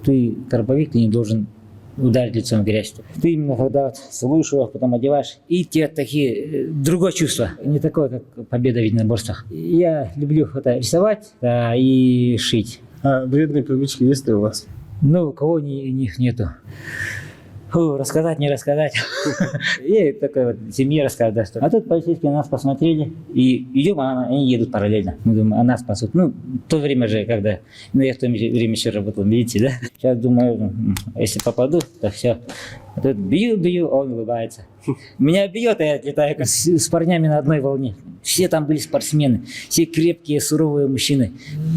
ты карповик, ты не должен ударить лицом в грязь. Ты именно когда вот целуешь его, потом одеваешь, и тебе такие другое чувство, не такое, как победа в единоборствах. Я люблю это рисовать и шить. А вредные привычки есть ли у вас? Ну, у кого них нету. Рассказать, не рассказать. Я такой вот семье рассказываю, что. А тут полицейские на нас посмотрели, и идем, они едут параллельно. Мы думаем, а нас спасут. Ну, в то время же, когда, я в то время еще работал в милиции, да. Сейчас думаю, если попаду, то все. А тут бью, а он улыбается. Меня бьет, и я отлетаю с парнями на одной волне. Все там были спортсмены, все крепкие, суровые мужчины.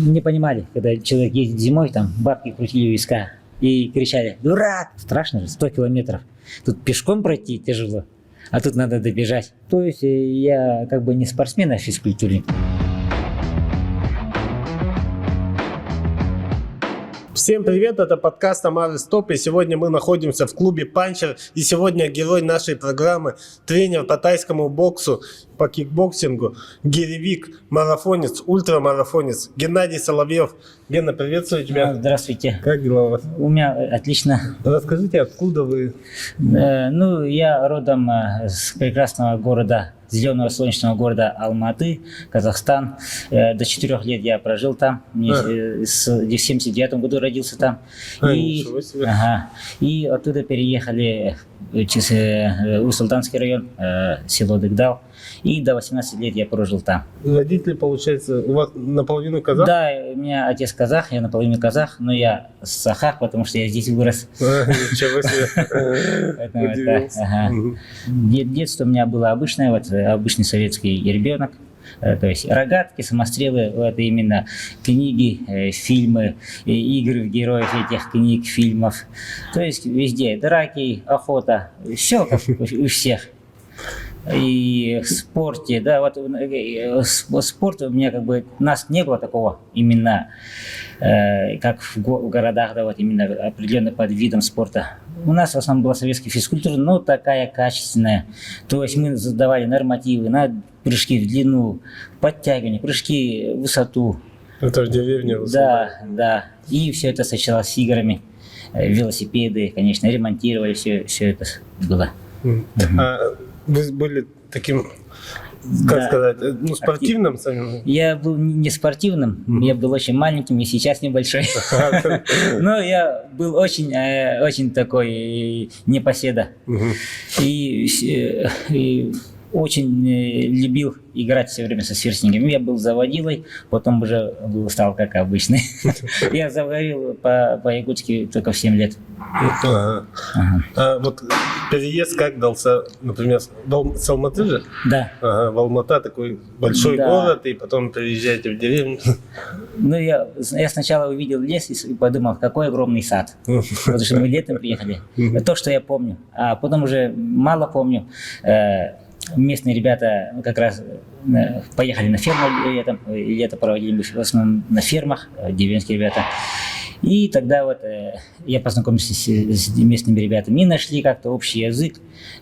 Не понимали, когда человек ездит зимой, там бабки крутили у виска. И кричали: дурак! Страшно же, 100 километров. Тут пешком пройти тяжело, а тут надо добежать. То есть я как бы не спортсмен, а физкультурник. Всем привет, это подкаст Тамары Стоп, и сегодня мы находимся в клубе Панчер, и сегодня герой нашей программы, тренер по тайскому боксу, по кикбоксингу, гиревик, марафонец, ультрамарафонец Геннадий Соловьев. Гена, приветствую тебя. Здравствуйте. Как дела у вас? У меня отлично. Расскажите, откуда вы? Я родом с прекрасного города, зеленого солнечного города Алматы, Казахстан. До 4 лет я прожил там. В 1979 году родился там. Ничего себе. И оттуда переехали в Усть-Султанский район, село Дыгдал. И до 18 лет я прожил там. Родители, получается, у вас наполовину казах? Да, у меня отец казах, я наполовину казах, но я с Сахар, потому что я здесь вырос. Ничего себе. Удивился. Детство у меня было обычное, обычный советский ребенок. То есть рогатки, самострелы, это именно книги, фильмы, игры героев этих книг, фильмов. То есть везде драки, охота, все как у всех. И в спорте, да, спорт у меня у нас не было такого именно, как в городах, да, именно определенно под видом спорта. У нас в основном была советская физкультура, но такая качественная. То есть мы задавали нормативы на прыжки в длину, подтягивания, прыжки в высоту. Это в деревне? Да. И все это сочеталось с играми, велосипеды, конечно, ремонтировали, все это было. Вы были таким, спортивным самим? Я был не спортивным, я был очень маленьким, и сейчас небольшой. Но я был очень такой непоседа. И очень любил играть все время со сверстниками. Я был заводилой, потом уже стал как обычный. Я заговорил по-якутски только в 7 лет. А вот переезд как дался, например, с Алматы же? Да. В Алмата такой большой город, и потом переезжаете в деревню. Ну, я сначала увидел лес и подумал, какой огромный сад. Потому что мы летом приехали. То, что я помню. А потом уже мало помню. Местные ребята как раз поехали на ферму лето проводили в основном на фермах, деревенские ребята. И тогда я познакомился с местными ребятами и нашли как-то общий язык.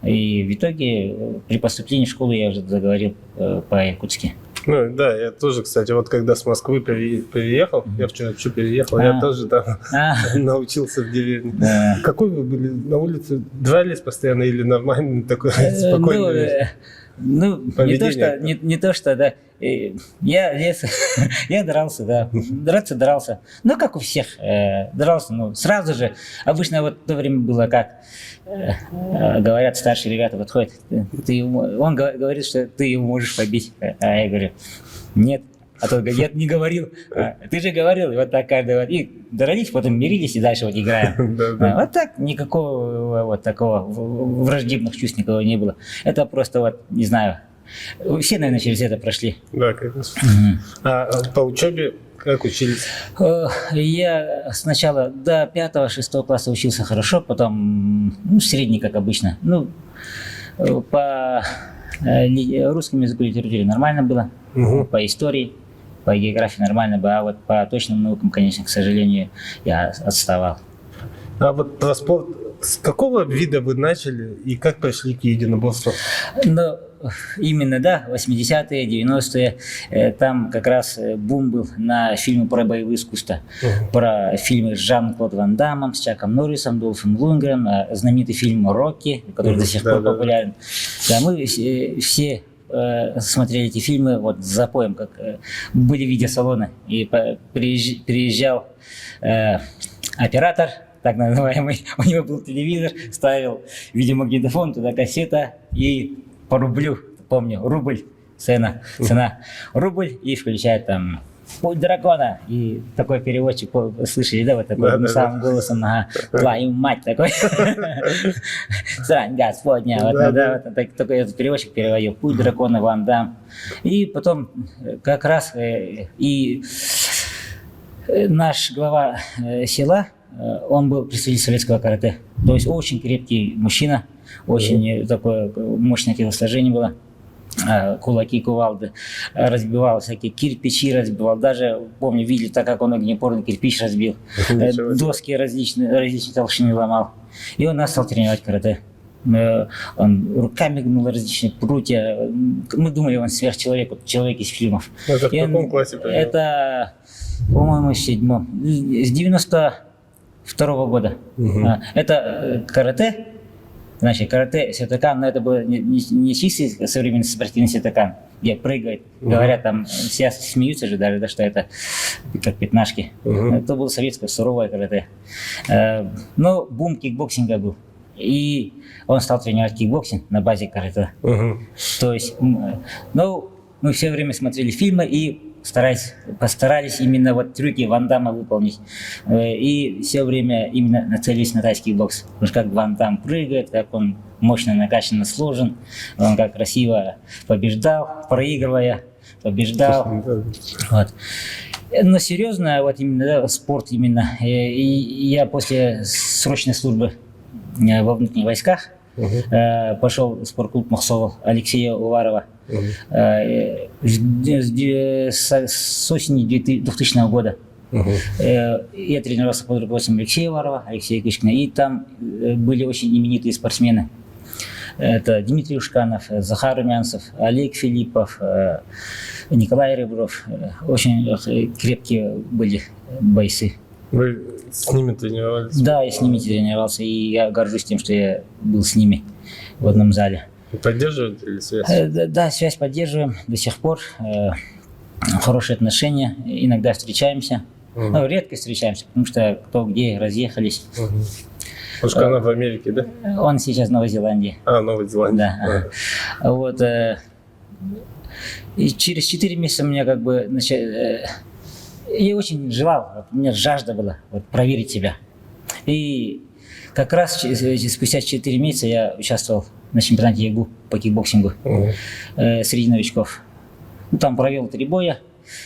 И в итоге при поступлении в школу я уже заговорил по-якутски. Ну да, я тоже, кстати, когда с Москвы переехал, я вчера переехал, я тоже там научился в деревне. Какой вы были на улице? Дрались постоянно или нормально такой спокойный? Не то, что, да. Я лез, я дрался, да. Дрался. Ну, как у всех, дрался, сразу же. Обычно в то время было как, говорят старшие ребята, подходят, он говорит, что ты его можешь побить. А я говорю, нет. А тот говорит, я не говорил. Ты же говорил. И вот так каждый. И дрались, потом мирились и дальше играем. Вот так, никакого такого враждебных чувств никого не было. Это просто не знаю. Все, наверное, через это прошли. Да, конечно. А по учебе как учились? Я сначала до 5-6 класса учился хорошо, потом средний, как обычно. По русскому языку и литературе нормально было, по истории, по географии нормально было, а по точным наукам, конечно, к сожалению, я отставал. А вот про спорт с какого вида вы начали и как пришли к единоборству? Ну, именно, да, 80-е, 90-е, там как раз бум был на фильмы про боевые искусства, про фильмы с Жан-Клод Ван Даммом, с Чаком Норрисом, Долфом Лундгреном, знаменитый фильм «Рокки», который до сих пор популярен. Да, мы все смотрели эти фильмы вот с запоем, как были видеосалоны, и приезжал оператор, так называемый, у него был телевизор, ставил видеомагнитофон, туда кассета, и по рублю, помню, рубль, цена, рубль, и включает там «Путь дракона», и такой переводчик, слышали, да, вот такой самым голосом, твою мать такой, срань господня, вот такой этот переводчик переводил «Путь дракона», Ван Дамм, и потом как раз и наш глава села, он был представитель советского карате, то есть очень крепкий мужчина, очень такое мощное телосложение было, кулаки, кувалды, разбивал всякие кирпичи, разбивал, даже, помню, видели, так как он огнепорный кирпич разбил, доски различные толщины ломал, и он нас стал тренировать карате. Он руками гнул различные прутья, мы думали, он сверхчеловек, вот человек из фильмов. Это в каком классе? Это, по-моему, в 7-м, с 92-го года. Это карате. Значит, карате сетакан, но это было не чистый современный спортивный сетакан, где прыгают, говорят, там все смеются же даже, да, что это как пятнашки. Это было советское суровое карате. Но бум кикбоксинга был. И он стал тренировать кикбоксинг на базе карате. То есть, ну, мы все время смотрели фильмы и постарались именно вот трюки Ван Дамма выполнить. И все время именно нацелились на тайский бокс. Потому что как Ван Дамм прыгает, как он мощно накачанно сложен, он как красиво побеждал, проигрывая, побеждал. Вот. Но серьезно, вот именно да, спорт именно. И я после срочной службы во внутренних войсках пошел в спортклуб Махсовал Алексея Уварова. С осени 2000 года я тренировался под руководством Алексея Уварова, Алексея Кычкина, и там были очень именитые спортсмены. Это Дмитрий Ушканов, Захар Румянцев, Олег Филиппов, Николай Ребров. Очень крепкие были бойцы. Вы с ними тренировались? Да, я с ними тренировался, и я горжусь тем, что я был с ними в одном зале. Поддерживаете ли связь? Да, связь поддерживаем до сих пор. Хорошие отношения, иногда встречаемся. Но редко встречаемся, потому что кто где разъехались. Ушканов в Америке, да? Он сейчас в Новой Зеландии. Новой Зеландии. Да. Вот. И через 4 месяца у меня как бы... я очень желал, вот, у меня жажда была вот, проверить себя. И как раз спустя 4 месяца я участвовал на чемпионате ЕГУ по кикбоксингу среди новичков. Ну, там провел 3 боя,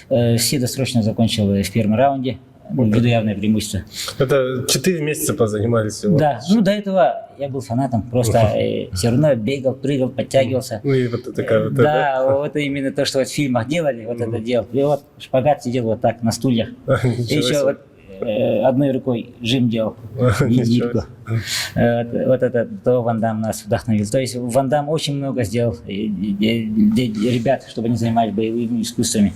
все досрочно закончил в первом раунде, ввиду явное преимущество. Это 4 месяца позанимались всего? Да, ну до этого я был фанатом, просто все равно бегал, прыгал, подтягивался. Ну и вот это как да, вот именно то, что вот в фильмах делали, вот это делал. И вот шпагат сидел вот так на стульях. И еще вот одной рукой жим делал, единку. Вот это то Ван Дамм нас вдохновил. То есть Ван Дамм очень много сделал ребят, чтобы они занимались боевыми искусствами,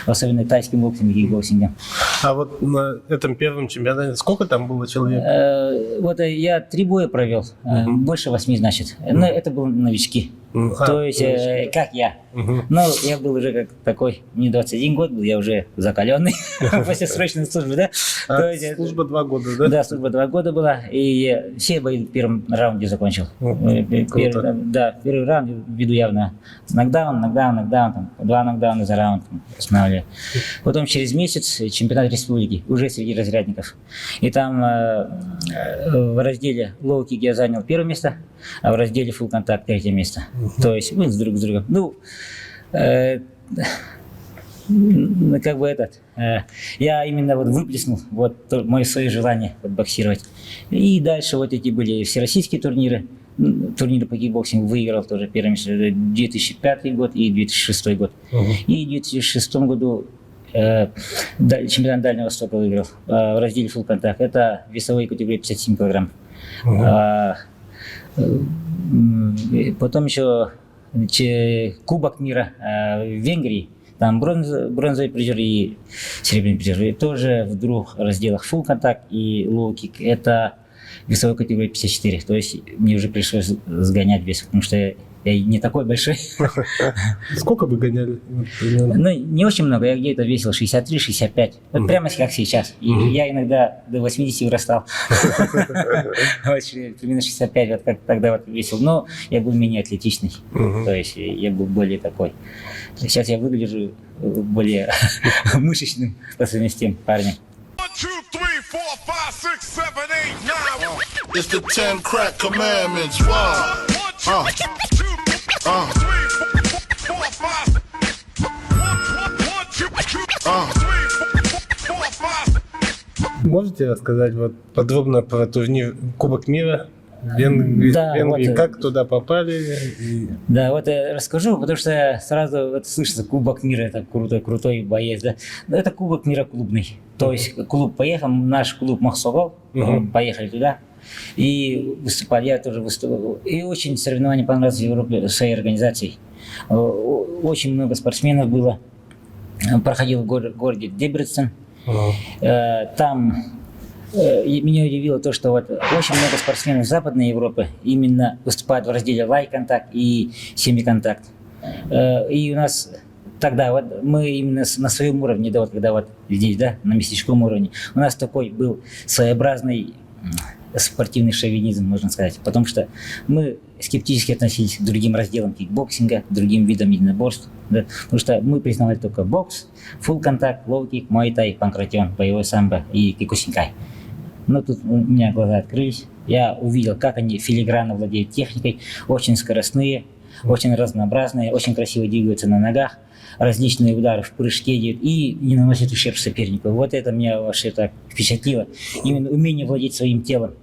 особенно тайским боксом и кикбоксингом. А вот на этом первом чемпионате сколько там было человек? Вот я 3 боя провел, больше 8, значит. Но это были новички. То есть, как я. Но я был уже как такой, не 21 год был, я уже закаленный после срочной службы, да? Служба 2 года, да? Да, служба 2 года была, и все бои в первом раунде закончил. Первый раунд ввиду явно нокдаун, там, 2 нокдауна за раунд останавливали. Потом через месяц чемпионат республики, уже среди разрядников. И там в разделе лоу-кик я занял 1 место, а в разделе full контакт 3 место. То есть мы друг с другом. Ну, как бы я именно вот выплеснул вот мое свое желание вот, боксировать. И дальше вот эти были всероссийские турниры. Турниры по кикбоксингу выиграл тоже первое место 2005 год и 2006 год. И в 2006 году чемпионат Дальнего Востока выиграл в разделе full контакт. Это весовые категории 57 килограмм. Потом еще Кубок мира в Венгрии. Там бронзовый призер и серебряный призер. И тоже в двух разделах full контакт и low kick. Это весовой категории 54. То есть мне уже пришлось сгонять вес, потому что я не такой большой. Сколько вы гоняли? Ну, не очень много. Я где-то весил 63-65. Вот прямо как сейчас. И я иногда до 80 вырастал. Примерно 65, вот как тогда вот весил. Но я был менее атлетичный. То есть я был более такой. Сейчас я выгляжу более мышечным по сравнению с тем парнем. It's the 10 crack commandments. Можете рассказать вот подробно про турнир Кубок мира? Венгрии, Да, вот, как туда попали? Да, вот я расскажу, потому что сразу вот слышится Кубок мира, это крутой боец, да. Но это Кубок мира клубный. То есть клуб поехал, наш клуб Махсогол, поехали туда и выступали, я тоже выступал. И очень соревнования понравились в Европе своей организацией. Очень много спортсменов было. Проходил в городе Дебрецен. Там меня удивило то, что вот очень много спортсменов Западной Европы именно выступают в разделе лайт-контакт и семиконтакт. И у нас тогда вот мы именно на своем уровне, да, вот когда вот здесь, да, на местечковом уровне, у нас такой был своеобразный спортивный шовинизм, можно сказать, потому что мы скептически относились к другим разделам кикбоксинга, к другим видам единоборств, да, потому что мы признавали только бокс, full контакт, лоу-кик, муай-тай, панкратион, боевой самбо и кикусинкай. Но тут у меня глаза открылись, я увидел, как они филигранно владеют техникой, очень скоростные, очень разнообразные, очень красиво двигаются на ногах, различные удары в прыжке делают и не наносят ущерб сопернику. Вот это меня вообще так впечатлило. Именно умение владеть своим телом.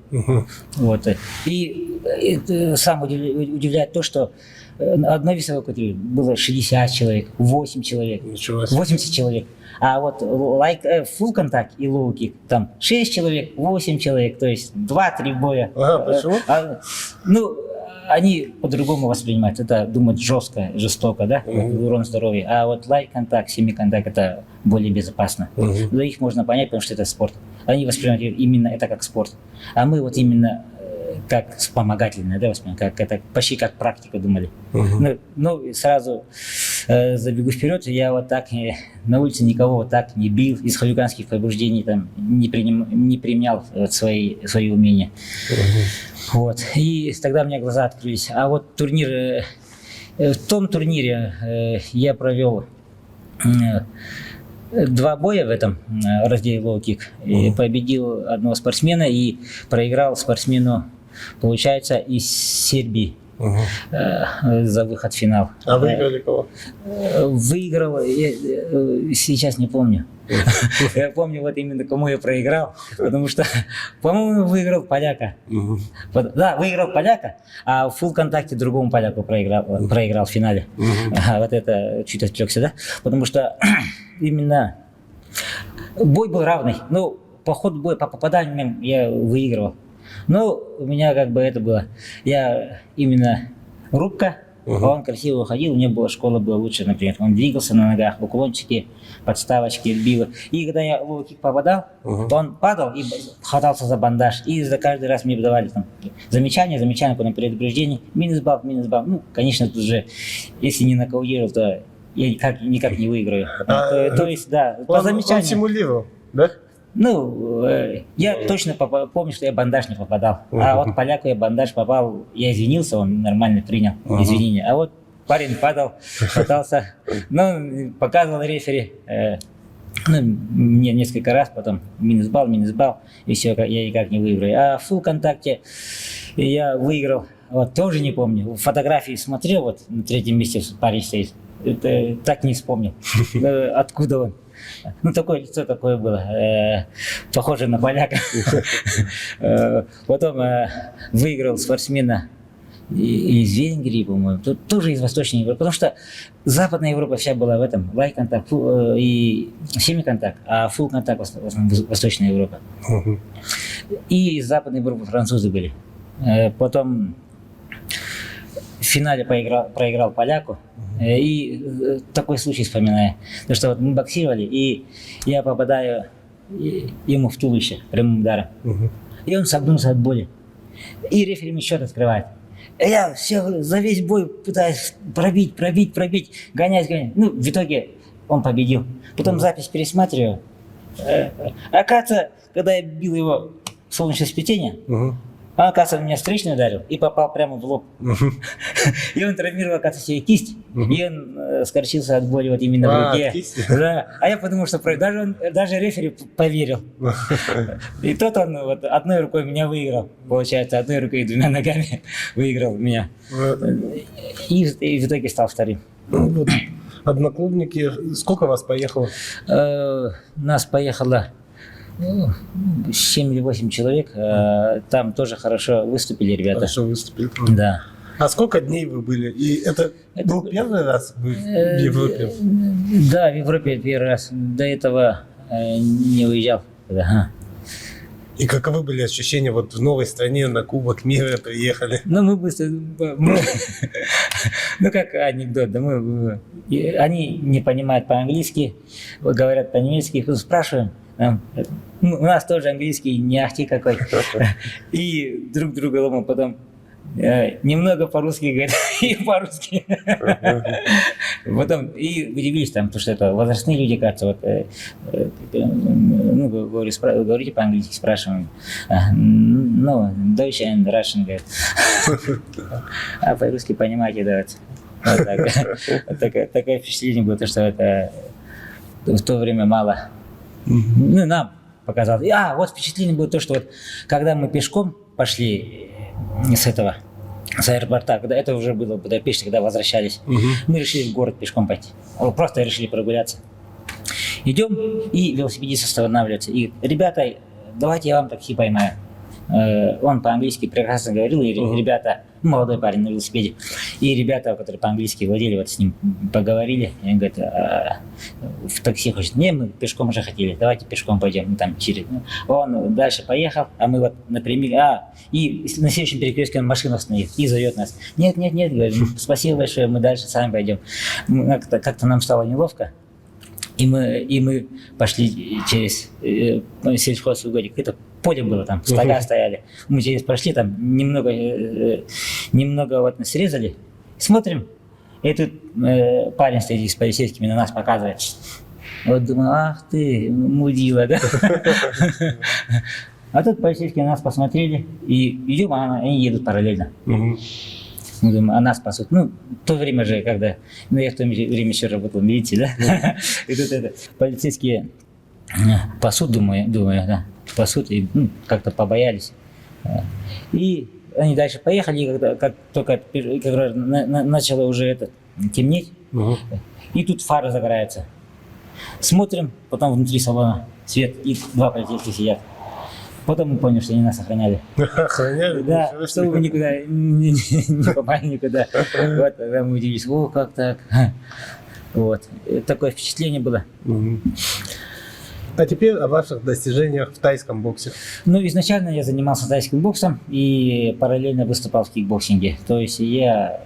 Вот. И это самое удивляет то, что одной весовой категории было 60 человек, 8 человек, 80 человек. А вот full контакт и low kick, там 6 человек, 8 человек, то есть 2-3 боя. Почему? Они по-другому воспринимают. Это думают жестоко, да, урон здоровью. А вот лайт-контакт, семиконтакт — это более безопасно. Но их можно понять, потому что это спорт. Они воспринимают именно это как спорт. А мы вот именно как вспомогательное, да, воспринимаем, как это почти как практика думали. Ну, сразу забегу вперед, я вот так на улице никого вот так не бил, из хулиганских побуждений там не применял вот свои умения. Вот. И тогда у меня глаза открылись. А вот в том турнире я провел 2 боя в этом разделе лоу-кик. Победил одного спортсмена и проиграл спортсмену, получается, из Сербии. За выход в финал. А выиграли кого? Выиграл, я сейчас не помню. Я помню вот именно кому я проиграл, потому что, по-моему, выиграл поляка. Да, выиграл поляка, а в full контакте другому поляку проиграл в финале. Вот это чуть отвлекся, да? Потому что именно бой был равный. Ну, по ходу боя, по попаданиям я выигрывал. Но у меня как бы это было, я именно рубка, он красиво выходил, у него школа была лучше, например, он двигался на ногах, уклончики, подставочки, бил. И когда я лоу-кик попадал, он падал и хватался за бандаж, и за каждый раз мне давали там замечания, потом предупреждение, минус балл. Ну, конечно, тут уже, если не нокаутировал, то я никак не выиграю. То есть, да, по замечаниям. Он симулировал, да? Ну, я точно помню, что я бандаж не попадал. А вот поляку я бандаж попал, я извинился, он нормально принял извинения. А вот парень падал, пытался, ну, показывал рефери, мне несколько раз, потом минус балл, и все, я никак не выиграю. А в full контакте я выиграл, вот тоже не помню. Фотографии смотрел, вот на 3-м месте парень стоит, это, так не вспомнил, откуда он. Ну, такое лицо такое было, похоже на поляка. Потом выиграл спортсмена из Венгрии, по-моему, тут тоже из Восточной Европы, потому что Западная Европа вся была в этом, лайк-контакт и семи-контакт, а фулл-контакт в основном Восточная Европа. И из Западной Европы французы были. Потом в финале проиграл поляку, и такой случай вспоминаю, потому что вот мы боксировали, и я попадаю ему в туловище прямым ударом, и он согнулся от боли, и рефери мне счет открывает. Я все за весь бой пытаюсь пробить, гонять. Ну, в итоге он победил. Потом запись пересматриваю. Оказывается, когда я бил его в солнечное сплетение, он, оказывается, меня встречный ударил и попал прямо в лоб. И он травмировал, оказывается, себе кисть, и он скорчился от боли вот именно в руке. Да. А я подумал, что даже рефери поверил. И тот он вот одной рукой меня выиграл. Получается, одной рукой и двумя ногами выиграл меня. И в итоге стал вторым. Вот. Одноклубники, сколько вас поехало? Нас поехало 7 или 8 человек, там тоже хорошо выступили ребята. Хорошо выступили. Да. А сколько дней вы были? И это был первый раз вы в Европе? Да, в Европе первый раз. До этого не уезжал. Да. И каковы были ощущения вот в новой стране на Кубок мира приехали? Ну, мы быстро... Ну, как анекдот, да они не понимают по-английски, говорят по-немецки, спрашиваем. У нас тоже английский не ахти какой. И друг друга ломал потом. Немного по-русски говорят, и по-русски. Потом и удивились там, потому что это возрастные люди, кажется, вот, ну, говорите по-английски, спрашиваем. Ну, Deutsch and Russian, говорят. А по-русски понимаете, да, вот такое впечатление было, то, что это в то время мало. Ну, нам показалось. Вот впечатление было то, что вот, когда мы пешком пошли с аэропорта, когда это уже было в Будапеште, когда возвращались, мы решили в город пешком пойти. Просто решили прогуляться. Идем, и велосипедист останавливается. И, ребята, давайте я вам такси поймаю. Он по-английски прекрасно говорил, и ребята, молодой парень на велосипеде, и ребята, которые по-английски владели, вот с ним поговорили, и он говорит, в такси хочет, не, мы пешком уже хотели, давайте пешком пойдем, там через, он дальше поехал, а мы вот напрямик, и на следующем перекрестке он машину остановит и зовет нас, нет, говорит, спасибо большое, мы дальше сами пойдем, как-то нам стало неловко. И мы пошли через сельхозугодик. Это поле было, там стога стояли. Мы через прошли, там немного вот срезали. Смотрим, и тут парень стоит с полицейскими, на нас показывает. Вот думаю, ах ты, мудила, да? А тут полицейские на нас посмотрели, и идем, они едут параллельно. Мы думаем, нас спасут. Ну, в то время же, когда... Ну, я в то время еще работал в милиции, да? И тут полицейские пасут, думаю, да, пасут, и как-то побоялись. И они дальше поехали, и как только начало уже темнеть, и тут фары загораются. Смотрим, потом внутри салона свет, и два полицейских сидят. Потом мы поняли, что они нас охраняли. Охраняли? Да, чтобы мы никуда не попали никуда. Вот, тогда мы удивились, как так? Вот, такое впечатление было. А теперь о ваших достижениях в тайском боксе. Ну, изначально я занимался тайским боксом и параллельно выступал в кикбоксинге. То есть я...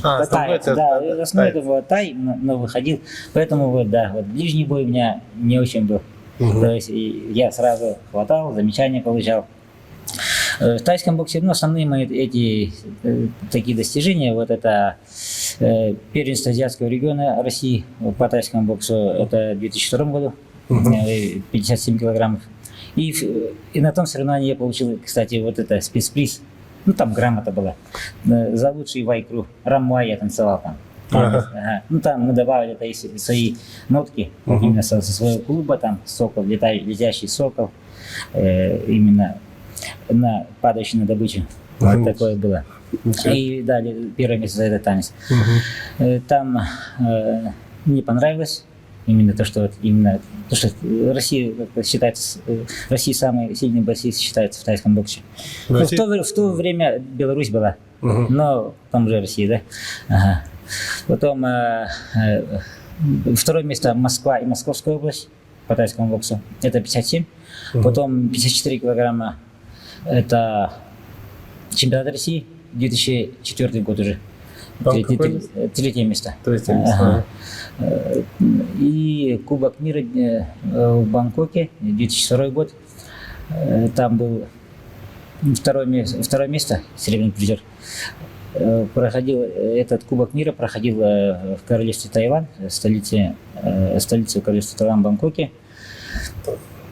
основной это был тай, но выходил. Поэтому вот ближний бой у меня не очень был. То есть я сразу хватал, замечания получал. В тайском боксе, основные мои такие достижения, вот это первенство азиатского региона России по тайскому боксу, это в 2002 году, 57 килограммов. И на том соревновании я получил, кстати, вот это спецприз, там грамота была, за лучший вайкру, рамуай я танцевал там. Там мы добавили свои нотки, именно со своего клуба, там сокол, летящий сокол, именно падающий на добычу. Вот такое было. И дали первое место за этот танец. Там мне понравилось, Именно то, что именно то, что Россия считается, Россия самый сильный боксист считается в тайском боксе. Ну, в то время Беларусь была, но там уже Россия, да. Ага. Потом второе место Москва и Московская область по тайскому боксу. Это 57. Потом 54 килограмма. Это чемпионат России, 2004 год уже. Третье место. Ага. И Кубок мира в Бангкоке, 2002 год. Там был второе место, серебряный призер. Проходил этот Кубок мира проходил в королевстве Таиланд, столице королевства Таиланд, Бангкоке.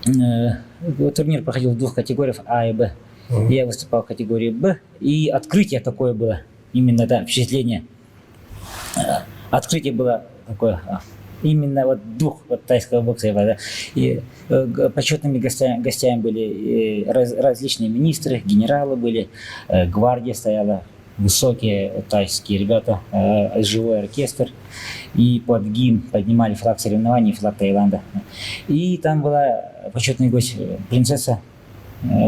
Турнир проходил в двух категориях А и Б. Я выступал в категории Б, и открытие такое было, именно да, впечатление. Открытие было такое, именно вот дух вот тайского бокса. Да. И почетными гостями были различные министры, генералы были, гвардия стояла, высокие тайские ребята, живой оркестр. И под гимн поднимали флаг соревнований, флаг Таиланда. И там была почетный гость принцесса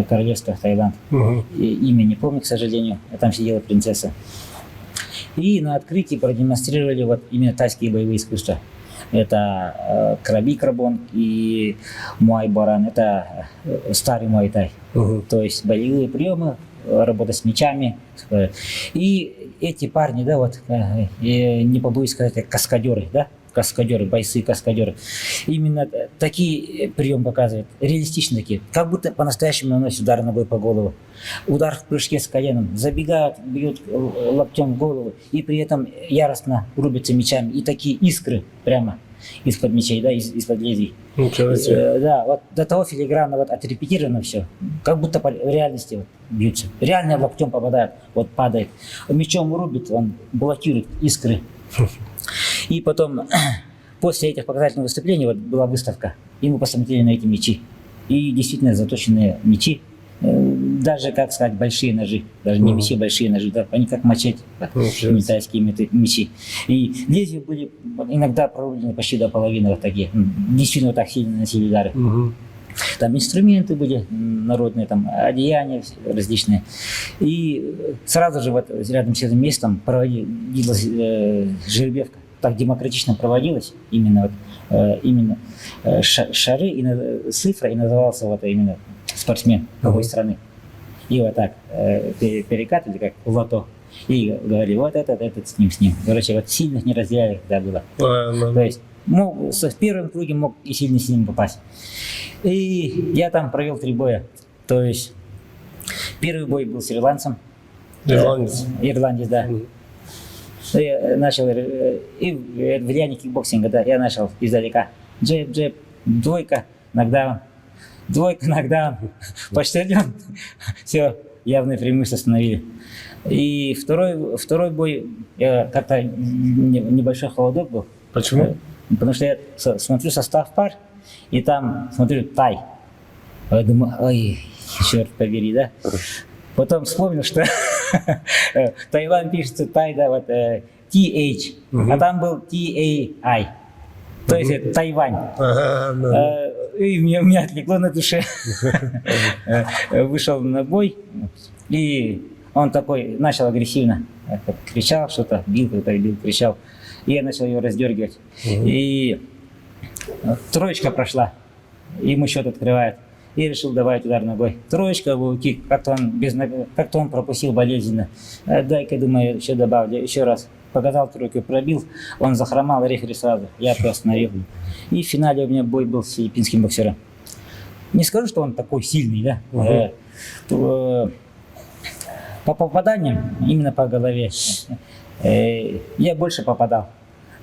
королевства Таиланд. Имя не помню, к сожалению. Там сидела принцесса. И на открытии продемонстрировали вот именно тайские боевые искусства. Это краби крабон и муай баран. Это старый муай-тай. То есть боевые приемы, работа с мечами. И эти парни, да, вот, не побоюсь сказать, как каскадеры, да, каскадеры, бойцы, каскадеры. Именно такие приемы показывают, реалистичные такие, как будто по-настоящему наносят удар ногой по голову. Удар в прыжке с коленом, забегают, бьют локтем в голову, и при этом яростно рубятся мечами. И такие искры прямо из-под мечей, да, из-под лезвий. Да, вот до того филигранно вот отрепетировано все, как будто в реальности вот бьются. Реально локтем попадает, вот падает. Мечом рубит, он блокирует искры. И потом, после этих показательных выступлений, вот была выставка, и мы посмотрели на эти мечи. И действительно заточенные мечи, даже, как сказать, большие ножи, даже не мечи, большие ножи, да, они как мачете, китайские мечи. И лезвия были иногда прорублены почти до половины, вот такие, действительно вот так сильно носили удары. Там инструменты были народные, там одеяния различные. И сразу же вот рядом с этим местом проводилась жеребьевка. Так демократично проводилась именно шары и цифра, и назывался вот именно спортсмен какой страны. И вот так перекатывали, как в лото. И говорили, вот этот с ним. Короче, вот сильных не разделяли, когда было. То есть в первом круге мог и сильно с ним попасть. И я там провел 3 боя. То есть первый бой был с ирландцем. Ирландец, да. Я начал, и влияние кикбоксинга, да, я начал издалека. Джеб, двойка, нокдаун. Почтальон. Все, явное преимущество остановили. И второй бой, как-то небольшой холодок был. Почему? Потому что я смотрю состав пар, и там смотрю тай. Я думаю, ой, черт побери, да? Потом вспомнил, что Таиланд пишется тай, да, вот TH, а там был TAI. То есть это Тайвань. И у меня отлегло на душе. Вышел на бой, и он такой начал агрессивно. Кричал что-то, бил, кричал. И я начал его раздергивать. И троечка прошла. Ему счет открывает. И решил давать удар ногой. Троечка, кик, как-то он пропустил болезненно. Дай-ка, думаю, еще добавлю, еще раз. Показал тройку, пробил, он захромал, рефери сразу. Я просто остановил. И в финале у меня бой был с филиппинским боксером. Не скажу, что он такой сильный, да? По попаданиям, именно по голове, я больше попадал.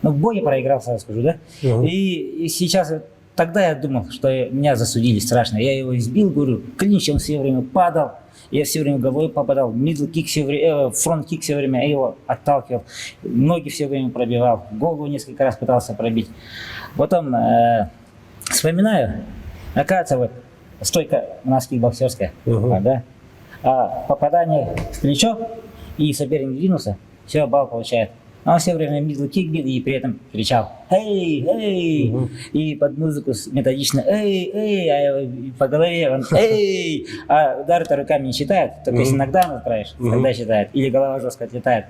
Но в бой я проиграл, сразу скажу, да? И сейчас... Тогда я думал, что меня засудили страшно. Я его избил, говорю, клинч, он все время падал. Я все время головой попадал. Мидл кик все время, фронт кик все время, я его отталкивал. Ноги все время пробивал. Голову несколько раз пытался пробить. Потом вспоминаю, оказывается, вот стойка у нас кикбоксерская, да? А попадание в плечо и соперник двинулся, все, балл получает. А он все время middle kick бил и при этом кричал «Эй, эй!» И под музыку методично «Эй, эй!» А по голове он «Эй!» А удары-то руками не считает, только если нокдаун отправишь, тогда считает. Или голова жестко отлетает.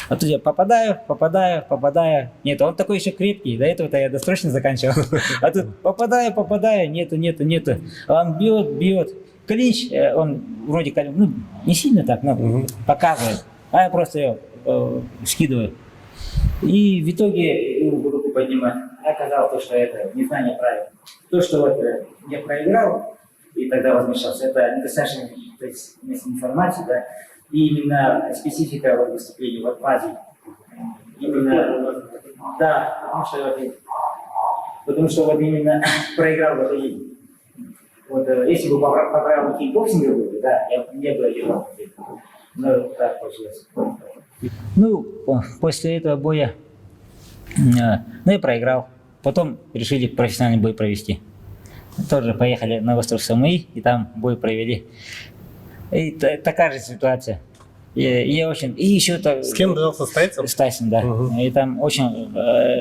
А тут я попадаю. Нет, он такой еще крепкий, до этого-то я досрочно заканчивал. А тут попадаю, нету. А он бьет. Клинч, он вроде как, ну, не сильно так, но показывает. А я просто ее скидываю. И в итоге руку поднимать. Оказалось, то, что это незнание правил. То, что вот я проиграл и тогда возмущался, это недостаточно, то есть, информации, да, и именно специфика вот выступлений вот в Азии. Именно, да, потому что вот именно проиграл вот и вот, если бы поправил кикбоксинга был, да, я не было его. Но так получилось. Ну, после этого боя, я проиграл. Потом решили профессиональный бой провести. Тоже поехали на остров Самуи и там бой провели. И такая же ситуация. И еще так. С кем дрался, с Тайцем? С Тайсом, да. И там очень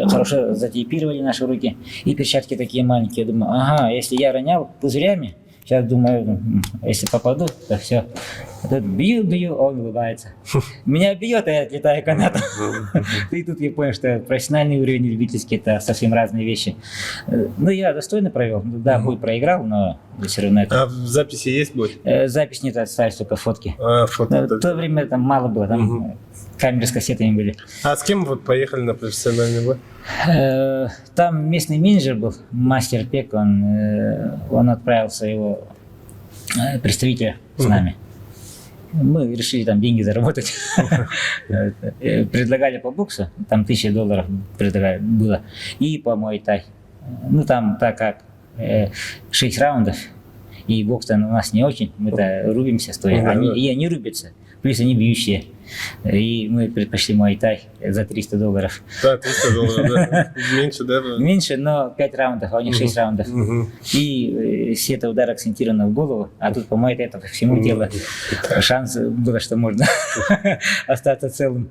хорошо затейпировали наши руки. И перчатки такие маленькие. Я думаю, ага, если я ронял пузырями, сейчас думаю, если попаду, то все. Тут бью, он улыбается. Меня бьет, а я отлетаю канатом. И тут я понял, что профессиональный уровень и любительский — это совсем разные вещи. Ну, я достойно провел. Да, бой проиграл, но все равно это... А в записи есть бой? Запись нет, остались только фотки. Фото. В то время там мало было, там камеры с кассетами были. А с кем вот поехали на профессиональный бой? Там местный менеджер был, мастер Пек, он отправил своего представителя с нами. Мы решили там деньги заработать. Предлагали по боксу, там $1000 предлагали, было, и по муай-тай. Ну там так как 6 раундов, и бокс-то у нас не очень, мы-то рубимся стоя, и они рубятся, плюс они бьющие. И мы предпочли муай-тай за $300. Да, $300, да. Меньше, да? Меньше, но 5 раундов, а у них 6 раундов. И все это удары акцентированы в голову, а тут, по-моему, это по всему телу. Шанс было, что можно остаться целым.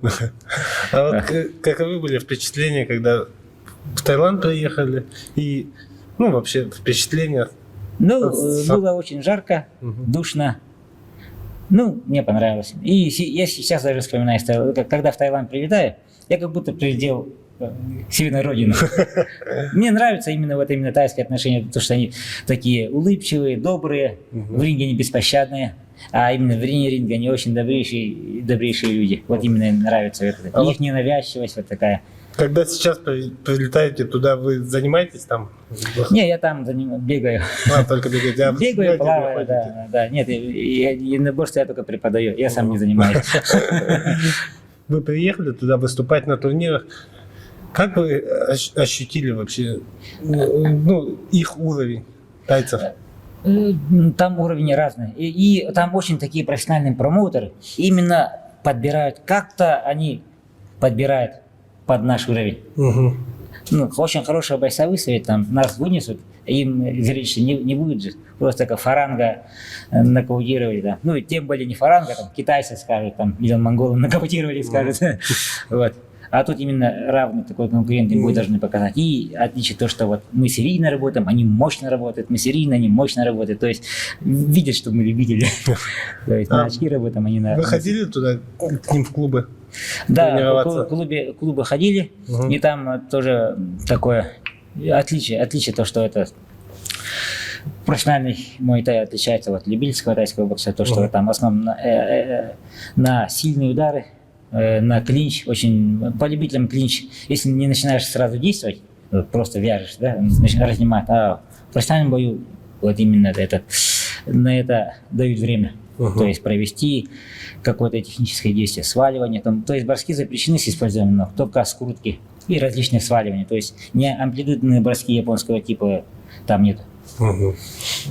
А вот каковы были впечатления, когда в Таиланд приехали? И, ну, вообще, впечатления? Ну, было очень жарко, душно. Ну, мне понравилось. И я сейчас даже вспоминаю, когда в Таиланд прилетаю, я как будто прилетел к себе на родину. Мне нравится именно тайское отношение, потому что они такие улыбчивые, добрые, в ринге не беспощадные, а именно вне ринга они очень добрейшие люди. Вот именно нравится это. Их ненавязчивость вот такая. Когда сейчас прилетаете туда, вы занимаетесь там? Не, я там бегаю. Только бегаете. Бегаю, плаваю, да. Нет, единоборство я только преподаю, я сам не занимаюсь. Вы приехали туда выступать на турнирах. Как вы ощутили вообще их уровень, тайцев? Там уровни разные. И там очень такие профессиональные промоутеры именно подбирают, как-то они подбирают под наш уровень. Ну, очень хорошие бойца выставят, там нас вынесут, им зрелище не будет же. Просто как фаранга нокаутировали, да. Ну, и тем более не фаранга, там китайцы скажут, там, или монголы нокаутировали, скажут. Вот. А тут именно равный такой конкурент им будет должны показать. И отличие то, что вот мы серийно работаем, они мощно работают, мы серийно, они мощно работают. То есть видят, что мы любители. То есть на очки работаем, они на... Вы ходили туда, к ним в клубы? Да, в клубы ходили, и там тоже такое отличие то, что это профессиональный муай-тай отличается от любительского тайского бокса, то, что там в основном на сильные удары, на клинч, очень по любителям клинч, если не начинаешь сразу действовать, просто вяжешь, да, начинаешь разнимать, а в профессиональном бою вот именно на это дают время. То есть провести какое-то техническое действие, сваливание. То есть броски запрещены с использованием ног, только скрутки и различные сваливания. То есть не амплитудные броски японского типа там нет.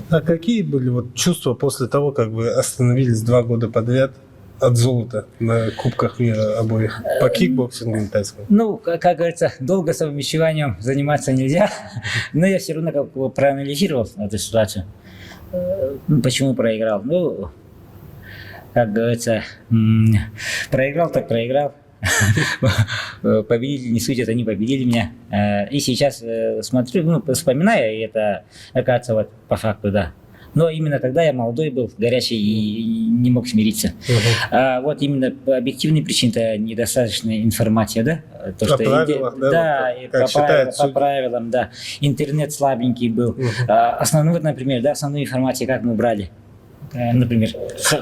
А какие были вот чувства после того, как вы остановились 2 года подряд от золота на Кубках мира обоих по кикбоксингу и тайскому? Ну, как говорится, долго совмещением заниматься нельзя, но я все равно как бы проанализировал эту ситуацию. Почему проиграл? Ну, как говорится, проиграл так проиграл. Победили, не суть, это не победили меня. И сейчас смотрю, ну, вспоминаю, и это, оказывается, вот по факту, да. Но именно тогда я молодой был, горячий и не мог смириться. А вот именно по объективной причине это недостаточная информация, да? То, По правилам, да? Да, Вот, и как считают по правилам, да. Интернет слабенький был. Основную, вот, например, да, основную информацию как мы брали. Например,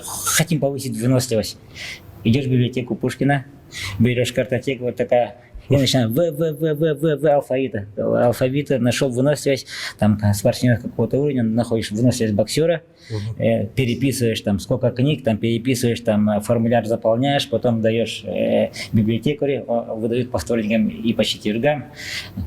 хотим повысить выносливость. Идешь в библиотеку Пушкина, берешь картотеку, вот такая, и начинаем алфавита, нашел выносливость, там спортсмен какого-то уровня, находишь выносливость боксера, переписываешь там сколько книг, там переписываешь, там формуляр заполняешь, потом даешь библиотекарю, выдают по вторникам и по четвергам,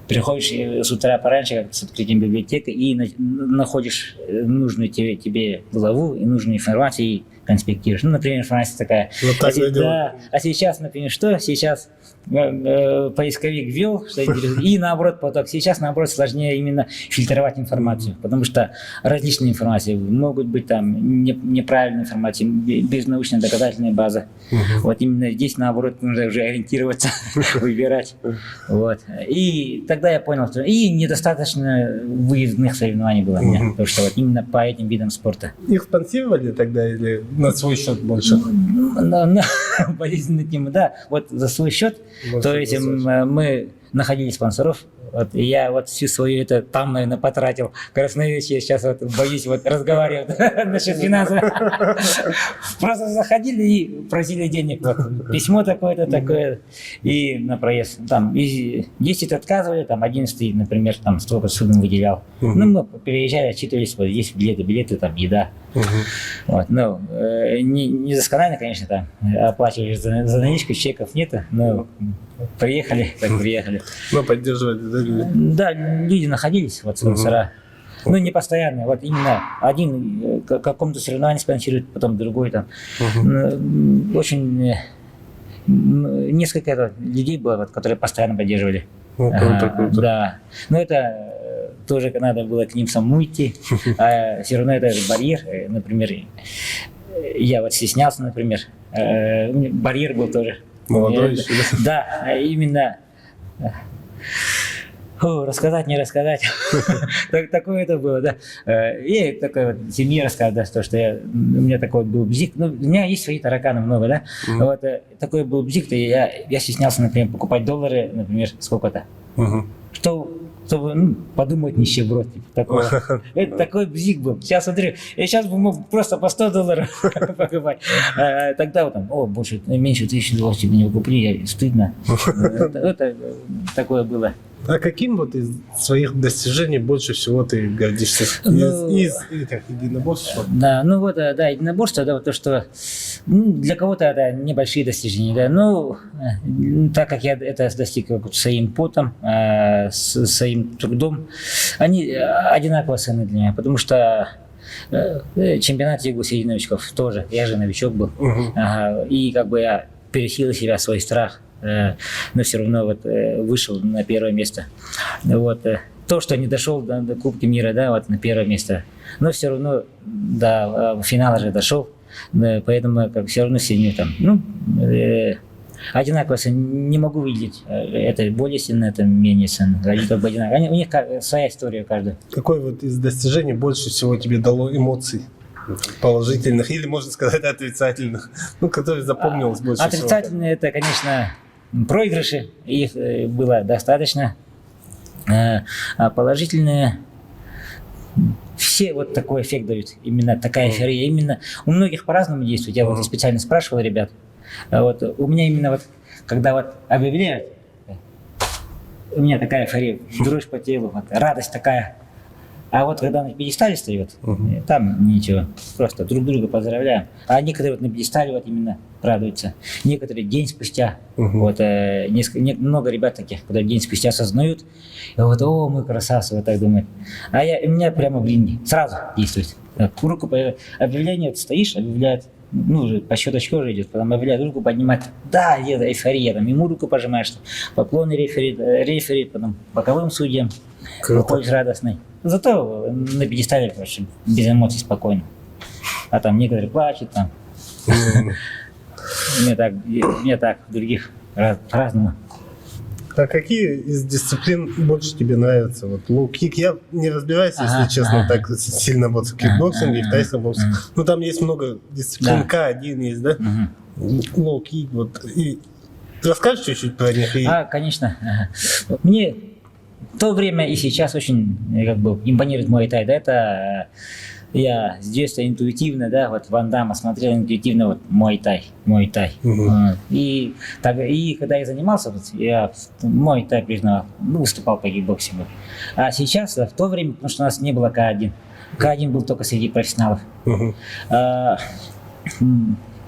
приходишь с утра пораньше, как с открытием библиотеки, и находишь нужную тебе главу и нужную информацию, и конспектируешь. Ну, например, информация такая. Вот так да. А сейчас, например, что? Сейчас поисковик ввел, что и наоборот поток. Сейчас, наоборот, сложнее именно фильтровать информацию, потому что различные информации могут быть там неправильная информация, без научной доказательной базы. Вот именно здесь, наоборот, нужно уже ориентироваться, выбирать. Вот. И тогда я понял, что и недостаточно выездных соревнований было у меня, потому что вот именно по этим видам спорта. Их спонсировали тогда или на свой счет больше? Болезненная тема, да. Вот за свой счет. То есть мы находили спонсоров. Вот, и я вот всю свою это там, наверное, потратил. Красновечье, сейчас вот боюсь вот разговаривать насчет финансов. Просто заходили и просили денег. Вот, письмо такое-то, такое. И на проезд. Там, и 10 отказывали, там 11, например, там столько сумм выделял. Ну, мы переезжали, отчитывались, вот здесь билеты, там еда. Вот, ну, не досконально, конечно, там оплачиваешь за наличку, чеков нету, но приехали, так приехали. Ну, поддерживали, да? Да, люди находились, вот спонсора. Ну, не постоянно, вот именно один к какому-то соревнованию спонсирует, потом другой там. Очень несколько людей было, вот, которые постоянно поддерживали. Круто. Да, но это тоже надо было к ним самому идти, а все равно это же барьер, например, я вот стеснялся, например, барьер был тоже. Молодой еще, да? Да, именно рассказать, не рассказать. Такое это было, да. И такое вот семье рассказать, то, что у меня такой был бзик. Ну, у меня есть свои тараканы много, да. Вот такой был бзик, то я стеснялся, например, покупать доллары, например, сколько-то. Чтобы подумать нищеброд, типа такого. Это такой бзик был. Сейчас смотрю, я сейчас бы мог просто по $100 покупать. Тогда вот там, больше, меньше $1000 тебе не купили, стыдно. Это такое было. А каким вот из своих достижений больше всего ты гордишься? Из этих единоборств? Да, ну вот, да, единоборство, да, вот то, что для кого-то это небольшие достижения, да, ну, так как я это достиг своим потом, своим трудом, они одинаково ценны для меня, потому что чемпионат Лигы среди новичков тоже, я же новичок был, и как бы я пересилил себя, свой страх, но все равно вот вышел на первое место. Вот то, что не дошел до Кубки мира, да, вот на первое место, но все равно до финала же дошел, поэтому как все равно сильнее там. Ну, одинаково не могу видеть, это более сильно, это менее сильно. Они как бы одинаково. У них своя история у каждого. Какой вот из достижений больше всего тебе дало эмоций? Положительных или, можно сказать, отрицательных, ну, которые запомнилось больше всего? Отрицательные это, конечно, проигрыши, их было достаточно, а положительные все вот такой эффект дают, именно такая эйфория, именно у многих по-разному действует, я вот специально спрашивал ребят, вот у меня именно вот, когда вот объявляют, у меня такая эйфория, дрожь по телу, вот, радость такая. А вот когда на пьедестале встает, там ничего, просто друг друга поздравляем. А некоторые вот на пьедестале вот именно радуются. Некоторые день спустя, вот много ребят таких, которые день спустя осознают, и вот, мы красавцы, вот так думают. А у меня прямо в линии, сразу действует. Руку объявление, вот стоишь, объявляют, ну, уже по щелчку уже идет, потом объявляют, руку поднимать, да, это эйфория, там, ему руку пожимаешь, поклоны рефери, потом боковым судьям, выходишь радостный. Зато на пьедестале вообще без эмоций спокойно. А там некоторые плачут, там. Мне так, других по-разному. А какие из дисциплин больше тебе нравятся? Вот лоу-кик, я не разбираюсь, если честно, так сильно вот в кикбоксинге и в тайском боксе. Ну, там есть много дисциплин, Да. К1 есть, да? Лоу-кик, вот. И расскажешь чуть-чуть про них? Конечно. Вот мне в то время и сейчас очень как бы импонирует муай-тай. Да, это я с детства интуитивно, да, вот Ван Дамма смотрел интуитивно вот муай-тай. И когда я занимался, вот, я муай-тай признавал, выступал по кикбоксингу. А сейчас, в то время, потому что у нас не было К1. К1 был только среди профессионалов.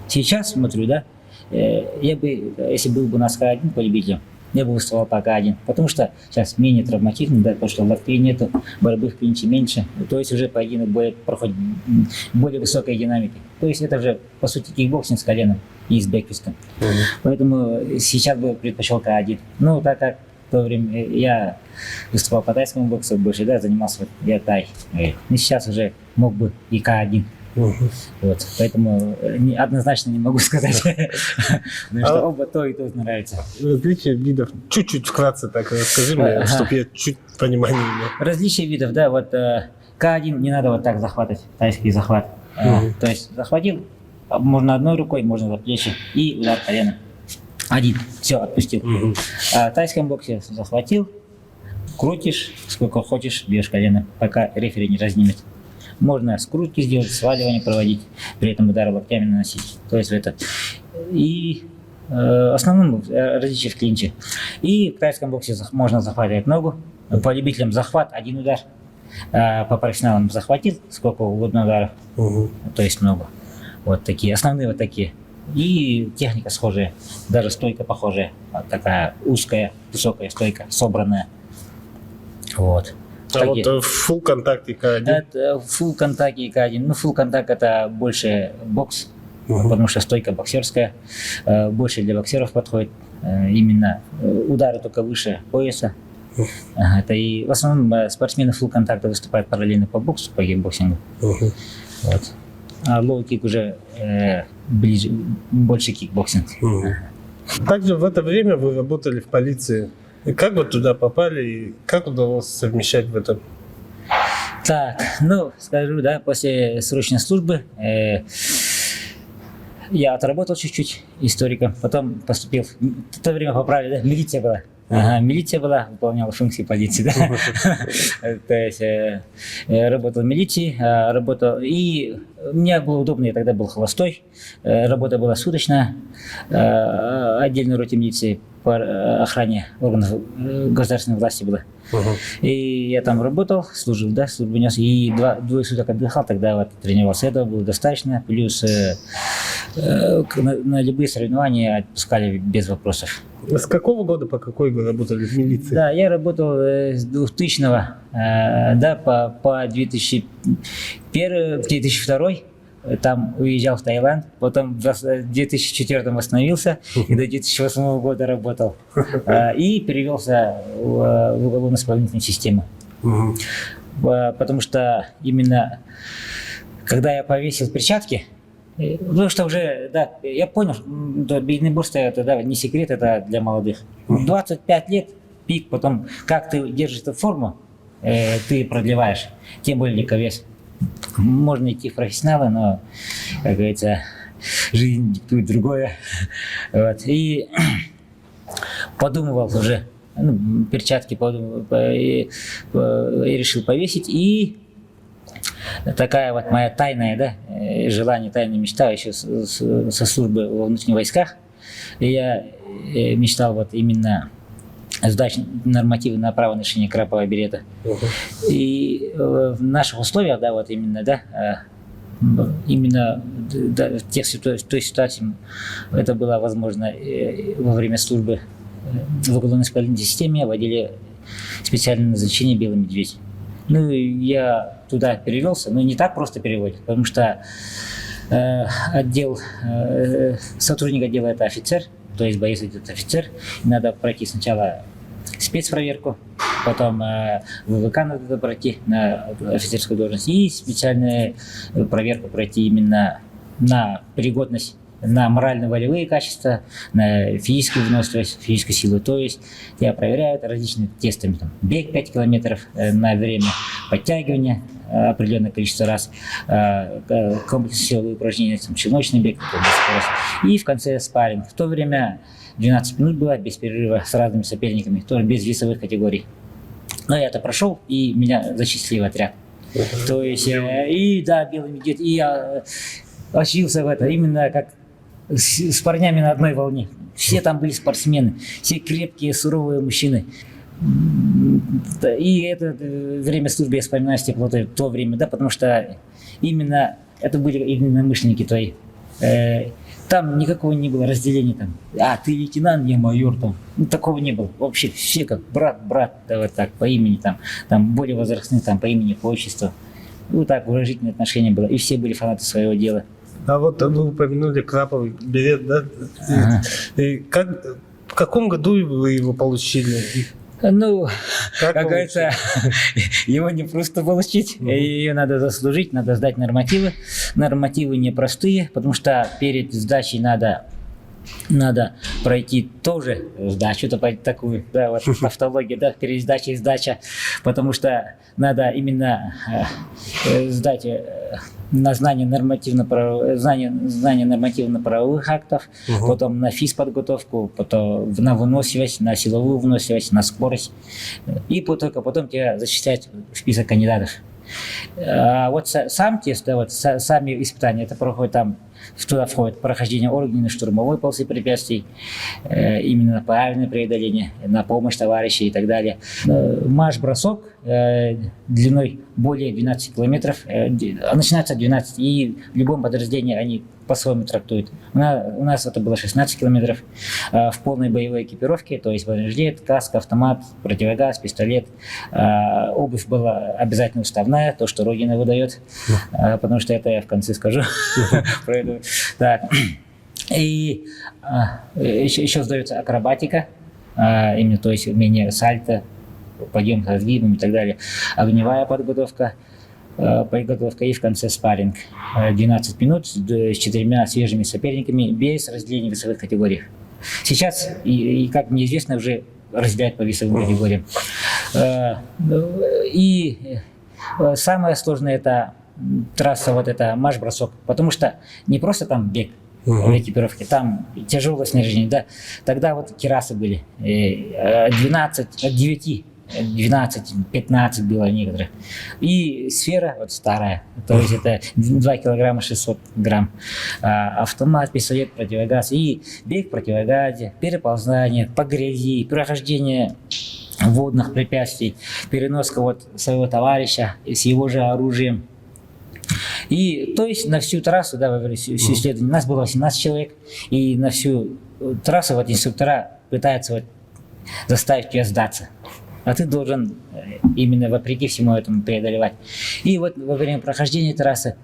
Сейчас смотрю, да, я бы, если был бы у нас К1 по любителям, я бы выступал по К1, потому что сейчас менее травматично, да, потому что локтей нету, борьбы в клинче меньше, то есть уже поединок проходит более высокой динамикой. То есть это же, по сути, кикбоксинг с коленом и с бэкфистом. Поэтому сейчас бы предпочел К1. Ну, так как в то время я выступал по тайскому боксу больше, да, занимался вот, я тай. И сейчас уже мог бы и К1. Вот, поэтому однозначно не могу сказать, потому что оба то и то нравится. Различия видов. Чуть-чуть вкратце так расскажи мне, чтобы я чуть понимание имел. Различия видов, да, вот К1 не надо вот так захватывать, тайский захват. То есть захватил, можно одной рукой, можно за плечи и удар коленом. Один, все, отпустил. А в тайском боксе захватил, крутишь, сколько хочешь, бьешь коленом, пока рефери не разнимет. Можно скрутки сделать, сваливание проводить, при этом удары локтями наносить. То есть это. И в основном различия в клинче. И в тайском боксе можно захватывать ногу. По любителям захват один удар. По профессионалам захватил сколько угодно ударов. То есть ногу. Вот такие, основные вот такие. И техника схожая, даже стойка похожая. Вот такая узкая, высокая стойка, собранная. Вот. А вот full контакт и К1? Это full контакт и К1. Ну, full контакт это больше бокс, потому что стойка боксерская, больше для боксеров подходит. Именно удары только выше пояса. Это и в основном спортсмены full контакта выступают параллельно по боксу, по кикбоксингу. Вот. А лоу-кик уже ближе, больше кикбоксинг. Также в это время вы работали в полиции. И как вы туда попали, и как удалось совмещать в этом? Так, ну, скажу, да, после срочной службы я отработал чуть-чуть историком, потом поступил, в то время поправили, да, милиция была. Милиция была, выполняла функции полиции, да. То есть работал в милиции, и мне было удобно, я тогда был холостой, работа была суточная, отдельной роте милиции по охране органов государственной власти было. И я там работал, служил, да, службу нес, и двое суток отдыхал, тогда вот тренировался, этого было достаточно, плюс на любые соревнования отпускали без вопросов. С какого года по какой вы работали в милиции? Да, я работал с 2000-го, да, по 2001, 2002, там уезжал в Таиланд, потом в 2004 восстановился и до 2008 года работал. И перевелся в уголовно-исполнительную систему. Потому что именно когда я повесил перчатки, потому что уже, да, я понял, что единоборство это, да, не секрет, это для молодых. 25 лет, пик, потом как ты держишь эту форму, ты продлеваешь, тем более легковес. Можно идти в профессионалы, но, как говорится, жизнь диктует другое. Вот. И подумывал уже, перчатки и решил повесить. И такая вот моя тайная, да, желание, тайная мечта еще со службы во внутренних войсках. И я мечтал вот именно сдать нормативы на право ношения крапового берета. И в наших условиях, да, вот именно, да, именно да, в той ситуации это было возможно во время службы в уголовно-исполнительной системе вводили специальное назначение «Белый медведь». Ну, я туда перевелся, но не так просто переводят, потому что сотрудник отдела это офицер, то есть боец это офицер, надо пройти сначала спецпроверку, потом ВВК надо пройти на офицерскую должность и специальную проверку пройти именно на пригодность на морально-волевые качества, на физическую выносливость, физическую силу. То есть тебя проверяют различными тестами. Там, бег 5 километров на время, подтягивания определенное количество раз, комплекс силовых упражнений, там, челночный бег, и в конце спарринг. В то время 12 минут было без перерыва с разными соперниками, тоже без весовых категорий. Но я это прошел, и меня зачислили в отряд. То есть, и да, белый медведь, и я очутился в это именно как с парнями на одной волне. Все там были спортсмены, все крепкие, суровые мужчины. И это время службы я вспоминаю с теплотой, то время, да, потому что именно это были единомышленники твои. Там никакого не было разделения, там, ты лейтенант, я майор, там, ну, такого не было. Вообще все как брат, да, вот так, по имени, там более возрастные, там, по имени, по отчеству. Вот так уважительное отношение было, и все были фанаты своего дела. А вот вы упомянули краповый берет, да? Ага. И в каком году вы его получили? Ну, Как как говорится, его не просто получить, ее надо заслужить, надо сдать нормативы. Нормативы непростые, потому что перед сдачей надо пройти тоже сдачу, такую, да, вот автология, да, перед сдачей сдача, потому что надо именно сдать на знание нормативно-правовых актов, потом на физподготовку, потом на выносливость, на силовую выносливость, на скорость, и только потом тебя зачислять в список кандидатов. А вот сам тест, да, вот сами испытания, это проходит там, туда входит прохождение огненно-штурмовой полосы препятствий, именно на правильное преодоление, на помощь товарищей и так далее. Марш-бросок длиной более 12 километров, начинается 12, и в любом подразделении они по-своему трактуют. У нас это было 16 километров в полной боевой экипировке, то есть бронежилет, каска, автомат, противогаз, пистолет. Обувь была обязательно уставная, то, что Родина выдает, потому что это я в конце скажу. Так. И еще сдается акробатика, именно, то есть умение сальто, подъем с сгибом и так далее. Огневая подготовка и в конце спарринг. 12 минут с 4 свежими соперниками без разделения весовых категорий. Сейчас, и как мне известно, уже разделяют по весовым категориям. И самое сложное — это трасса, вот это марш-бросок, потому что не просто там бег в экипировке, там тяжелое снаряжение, да. Тогда вот кирасы были 12, 15 было некоторых. И сфера вот старая, то есть это 2 килограмма 600 грамм. Автомат, пистолет, противогаз. И бег в противогазе, переползание по грязи, прохождение водных препятствий, переноска вот своего товарища с его же оружием. И то есть на всю трассу, да, во время всю исследования, нас было 18 человек, и на всю трассу вот инструктора пытаются вот заставить тебя сдаться. А ты должен именно вопреки всему этому преодолевать. И вот во время прохождения трассы,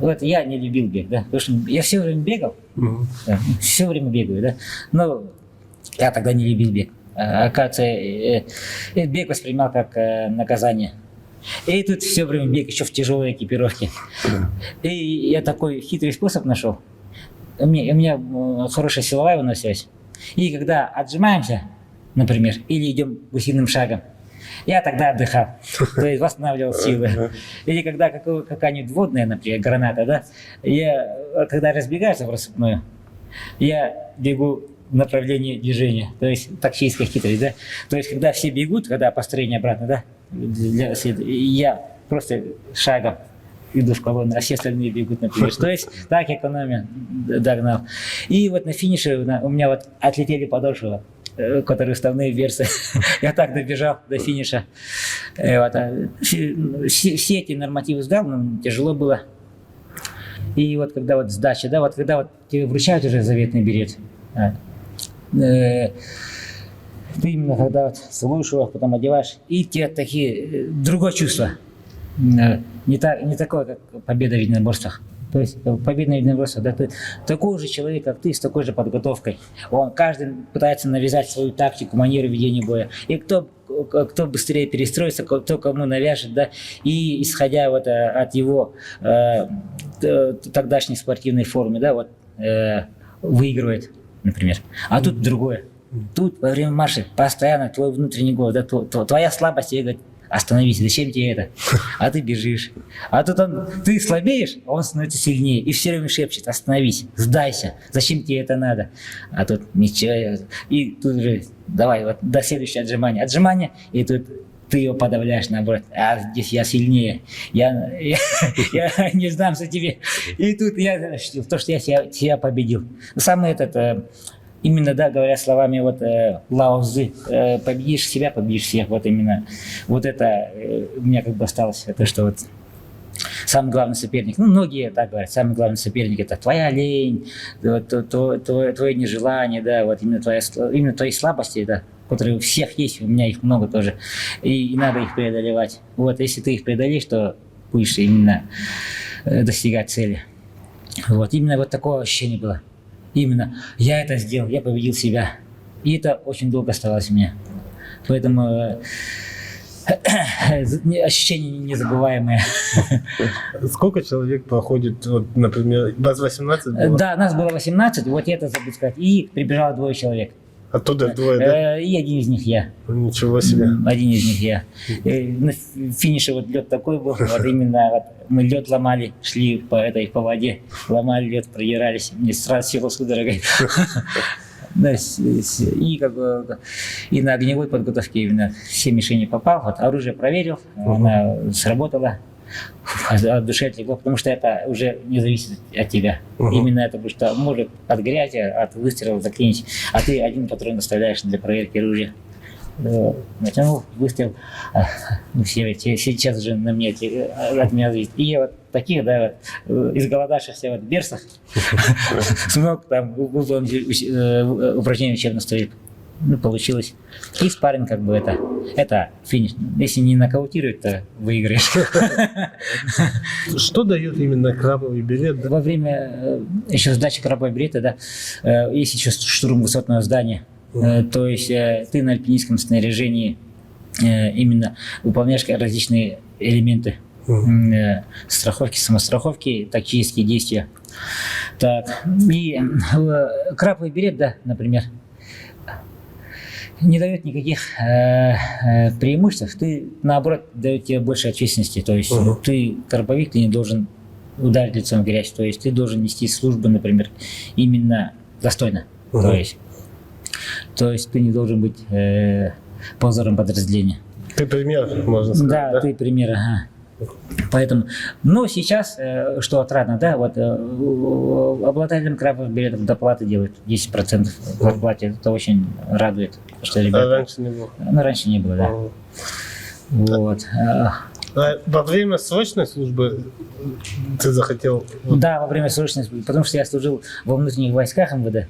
вот я не любил бег, да, потому что я все время бегал, да, все время бегаю, да, но я тогда не любил бег. Оказывается, бег воспринимал как наказание. И тут все время бег еще в тяжелой экипировке. И я такой хитрый способ нашел. У меня хорошая силовая выносливость. И когда отжимаемся, например, или идем гусиным шагом, я тогда отдыхал, то есть восстанавливал силы. Или когда какая-нибудь водная, например, граната, да, я, когда разбегаюсь в рассыпную, я бегу в направлении движения, то есть тактическая хитрость, да. То есть когда все бегут, когда построение обратно, да, я просто шагом иду в колонну, а все остальные бегут, например. То есть так экономия догнал. И вот на финише у меня вот отлетели подошвы, которые уставные версы. Я так добежал до финиша. Вот. Все эти нормативы сдал, но тяжело было. И вот когда вот сдача, да, вот когда вот тебе вручают уже заветный билет, ты именно когда вот слушаешь его, потом одеваешь, и тебе такие, другое чувство. Не такое, как победа в единоборствах. То есть победа в единоборствах, да, ты такой же человек, как ты, с такой же подготовкой. Каждый пытается навязать свою тактику, манеру ведения боя. И кто быстрее перестроится, кто кому навяжет, да, и исходя вот от его тогдашней спортивной формы, да, вот выигрывает, например. А тут другое. Тут во время марша постоянно твой внутренний голос, да, твоя слабость тебе говорит: остановись, зачем тебе это? А ты бежишь. А тут ты слабеешь, а он становится сильнее. И все время шепчет: остановись, сдайся, зачем тебе это надо? А тут ничего. И тут же давай, вот до следующего отжимания. Отжимания, и тут ты его подавляешь, наоборот. А здесь я сильнее. Я не сдамся тебе. И тут то, что я себя победил. Самый именно, да, говоря словами Лао Цзы, победишь себя, победишь всех. Вот именно вот это у меня как бы осталось. Это что вот самый главный соперник. Ну, многие так говорят. Самый главный соперник — это твоя лень, твое нежелание, да, вот именно твои слабости, да, которые у всех есть, у меня их много тоже. И надо их преодолевать. Вот, если ты их преодолеешь, то будешь именно достигать цели. Вот, именно вот такое ощущение было. Именно я это сделал, я победил себя. И это очень долго оставалось у меня. Поэтому ощущение незабываемое. Сколько человек проходит, вот, например, вас 18 было? Да, нас было 18, вот я это забыл сказать. И прибежало 2 человек. Оттуда двое, да? И один из них я. Ничего себе. Один из них я. На финише вот лед такой был, вот именно вот мы лед ломали, шли по воде, ломали лед, продирались, мне сразу села судорогой. И на огневой подготовке именно все мишени попал, вот оружие проверил, она сработала. От души отлегло, потому что это уже не зависит от тебя. Именно это, потому что может от горячего, от выстрела заклинить, а ты один патрон оставляешь для проверки оружия. Натянул, выстрел, сейчас же на мне от меня зависит. И я вот таких, да, вот, изголодавшихся вот берсах смог там выполнить упражнение учебно стоит. Ну, получилось. И спарринг как бы это финиш. Если не нокаутирует, то выиграешь. Что дает именно крабовый билет? Да? Во время еще сдачи крабового билета, да, есть еще штурм высотного здания. То есть ты на альпинистском снаряжении именно выполняешь различные элементы страховки, самостраховки, тактические действия. Так, и крабовый билет, да, например, не дает никаких преимуществ, ты, наоборот, дает тебе больше ответственности. То есть ты крабовик, ты не должен ударить лицом в грязь, то есть ты должен нести службу, например, именно достойно. То есть ты не должен быть позором подразделения. Ты пример, можно сказать. Да, ты пример, ага. Поэтому, но сейчас, что отрадно, да, вот обладателям крабовых билетов доплаты делают 10% в зарплате. Это очень радует, что ребята. А раньше не было? Ну, раньше не было, да. Вот. А во время срочной службы ты захотел? Да, во время срочной службы, потому что я служил во внутренних войсках МВД,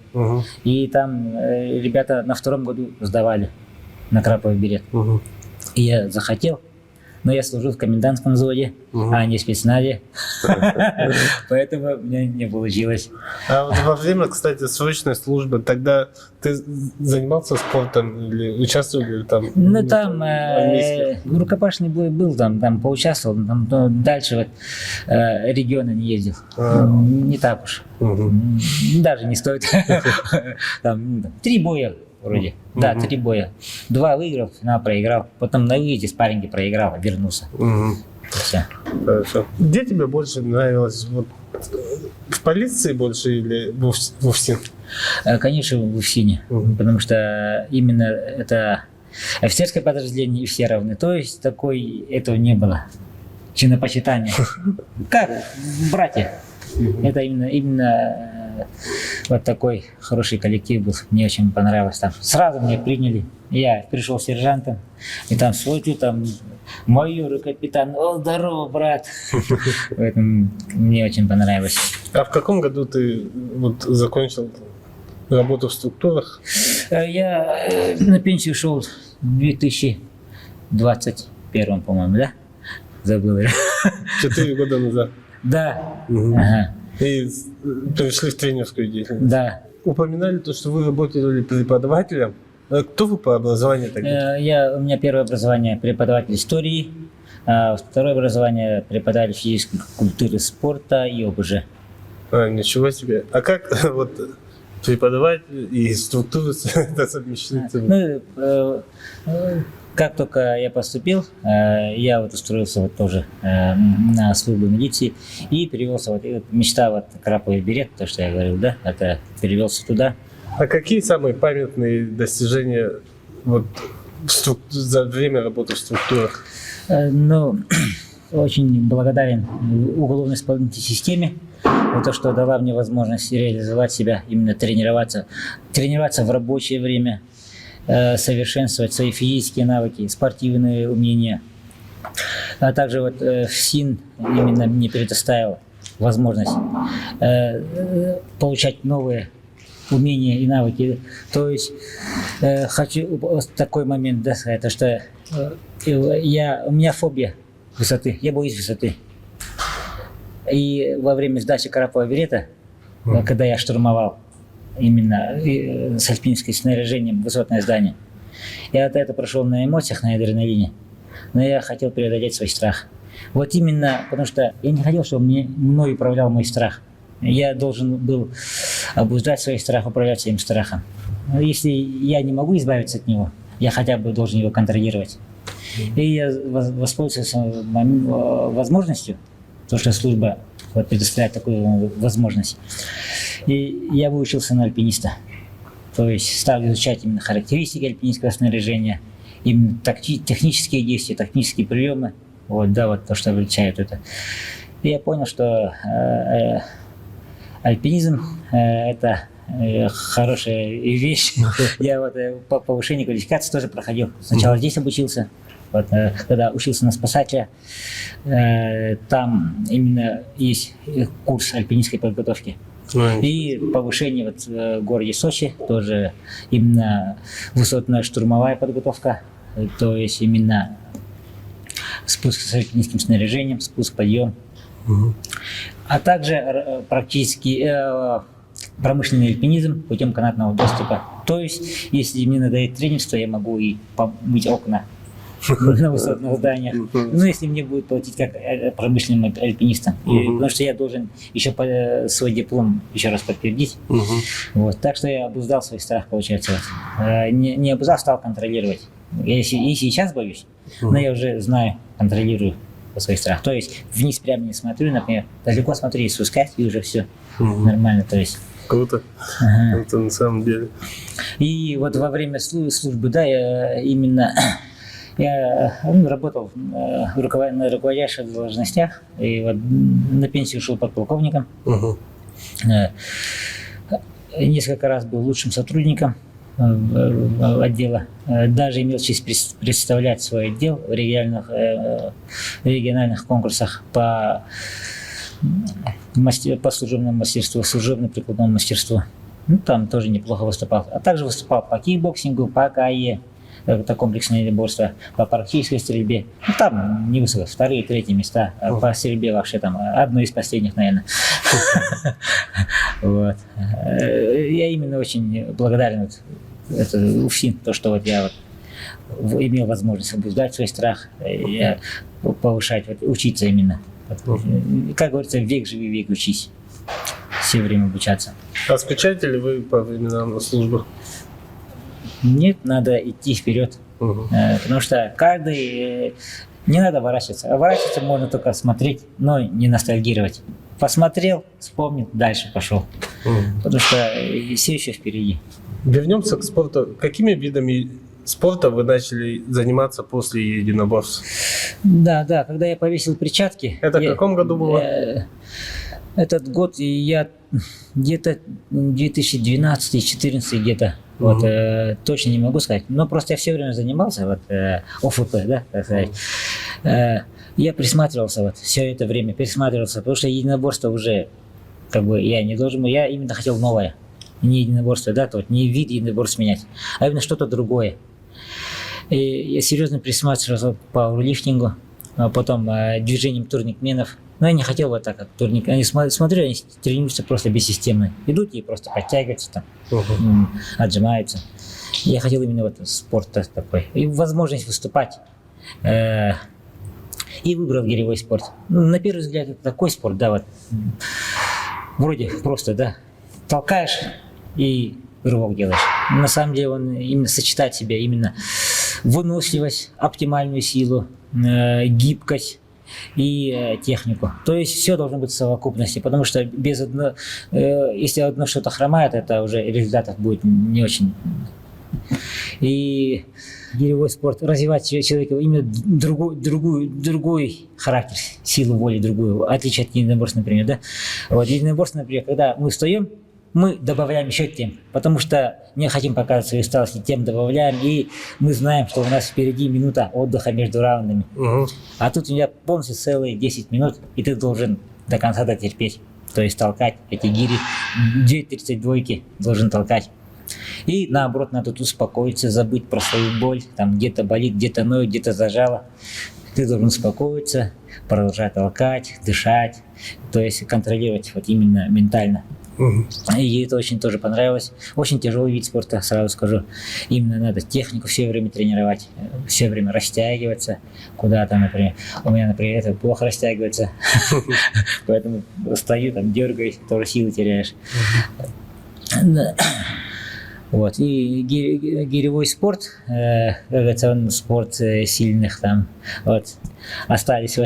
и там ребята на 2-м году сдавали на крабовый билет. И я захотел. Но я служил в комендантском взводе, а не в спецназе. Поэтому у меня не получилось. А вот во время, кстати, срочной службы, тогда ты занимался спортом или участвовал там? Ну, там рукопашный бой был, там поучаствовал, но дальше вот регионы не ездил. Не так уж. Даже не стоит. Там 3 боя. Вроде. Да, 3 боя. 2 выиграл, финал проиграл. Потом на выезде спарринге проиграл, вернулся. Все. Хорошо. Где тебе больше нравилось? Вот, в полиции больше или в УФСИН? Конечно, в УФСИНе. Потому что именно это офицерское подразделение, и все равны. То есть этого не было. Чинопочитания. Как братья. Это именно вот такой хороший коллектив был. Мне очень понравилось. Там сразу меня приняли. Я пришел сержантом, и там смотрю, там майор и капитан. О, здорово, брат. Поэтому мне очень понравилось. А в каком году ты вот закончил работу в структурах? Я на пенсию ушел в 2021, по-моему, да? Забыл. 4 года назад. Да. Ага. И перешли в тренерскую деятельность. Да. Упоминали то, что вы работали преподавателем. Кто вы по образованию тогда? У меня первое образование преподаватель истории, а второе образование преподаватель физической культуры, спорта и ОБЖ. Ничего себе. А как вот преподавать и структуру это совмещать? Как только я поступил, я вот устроился вот тоже на службу милиции и перевелся, вот, и вот мечта вот краповый берет, то, что я говорил, да, это перевелся туда. А какие самые памятные достижения вот, за время работы в структурах? Ну, очень благодарен уголовно-исполнительной системе за то, что дала мне возможность реализовать себя, именно тренироваться в рабочее время, совершенствовать свои физические навыки, спортивные умения. А также вот ФСИН именно мне предоставил возможность получать новые умения и навыки. То есть хочу такой момент, да, сказать, то, что у меня фобия высоты, я боюсь высоты. И во время сдачи крапового берета, когда я штурмовал именно с альпинистским снаряжением высотное здание, я вот это прошел на эмоциях, на адреналине, но я хотел преодолеть свой страх. Вот именно потому что я не хотел, чтобы мной управлял мой страх. Я должен был обуздать свой страх, управлять своим страхом. Но если я не могу избавиться от него, я хотя бы должен его контролировать. И я воспользовался возможностью, то, что служба вот предоставляет такую возможность. И я выучился на альпиниста. То есть стал изучать именно характеристики альпинистского снаряжения, именно технические действия, тактические приемы. Вот, да, вот то, что облегчает это. И я понял, что альпинизм это хорошая вещь. Я вот по повышению квалификации тоже проходил. Сначала здесь обучился. Вот, когда учился на спасателя, там именно есть курс альпинистской подготовки. И повышение вот в городе Сочи, тоже именно высотная штурмовая подготовка, то есть именно спуск с альпинистским снаряжением, спуск, подъем. А также практически промышленный альпинизм путем канатного доступа. То есть, если мне надоест тренерство, я могу и помыть окна на высотных зданиях. Ну, если мне будут платить как промышленным альпинистам. Потому что я должен еще свой диплом еще раз подтвердить. Вот. Так что я обуздал свой страх, получается. Вот. Не обуздал, стал контролировать. Я и сейчас боюсь, но я уже знаю, контролирую свой страх. То есть вниз прямо не смотрю, например, далеко смотрю и спускать, и уже все нормально. То есть круто. Это на самом деле. И вот во время службы, да, я работал на руководящих должностях, и вот на пенсию ушел подполковником. Несколько раз был лучшим сотрудником отдела. Даже имел честь представлять свой отдел в региональных конкурсах по служебному мастерству, служебно-прикладному мастерству. Ну, там тоже неплохо выступал. А также выступал по кикбоксингу, по КАЕ, это комплексное единоборство, по практической стрельбе. Ну, там не высоко, 2-е, 3-е места. А по стрельбе вообще там одно из последних, наверное. Вот. Я именно очень благодарен УФСИН, то, что вот я имел возможность обуздать свой страх, повышать, учиться именно. Как говорится, век живи, век учись. Все время обучаться. А скучаете ли вы по временам службы? Нет, надо идти вперед. Потому что каждый... Не надо ворачиваться. А ворачиваться можно только смотреть, но не ностальгировать. Посмотрел, вспомнил, дальше пошел. Потому что все еще впереди. Вернемся к спорту. Какими видами спорта вы начали заниматься после единоборств? Да, когда я повесил перчатки... Это в каком году было? Этот год я где-то 2012-2014 где-то. Вот, точно не могу сказать. Но просто я все время занимался, ОФП, да, так сказать. Я присматривался все это время, потому что единоборство уже, я не должен, я именно хотел новое. Не единоборство, да, не вид единоборств менять, а именно что-то другое. И я серьезно присматривался к пауэрлифтингу, а потом движением турникменов. Но я не хотел вот так, как турник. Они смотрю, они тренируются просто бессистемно. Идут и просто подтягиваются там, отжимаются. Я хотел именно спорт такой. И возможность выступать. И выбрал гиревой спорт. На первый взгляд, это такой спорт, да, вроде просто, да, толкаешь и рывок делаешь. На самом деле он именно сочетает в себе именно выносливость, оптимальную силу, гибкость и технику. То есть все должно быть в совокупности, потому что без если одно что-то хромает, это уже результатов будет не очень. И гиревой спорт развивать человека именно другой характер, силу воли другую, в отличие от единоборства, например, да. Вот единоборство, например, когда мы встаем, мы добавляем еще темп, потому что не хотим показывать свою усталость, и темп добавляем, и мы знаем, что у нас впереди минута отдыха между раундами. А тут у меня полностью целые 10 минут, и ты должен до конца дотерпеть, то есть толкать эти гири, 2-32 должен толкать. И наоборот, надо тут успокоиться, забыть про свою боль, там где-то болит, где-то ноет, где-то зажало. Ты должен успокоиться, продолжать толкать, дышать, то есть контролировать вот именно ментально. И это очень тоже понравилось. Очень тяжелый вид спорта, сразу скажу. Именно надо технику все время тренировать, все время растягиваться куда-то, например. У меня, например, это плохо растягивается, поэтому стою, там дергаюсь, тоже силы теряешь. Вот. И гиревой спорт, как говорится, он спорт сильных там, вот, остались.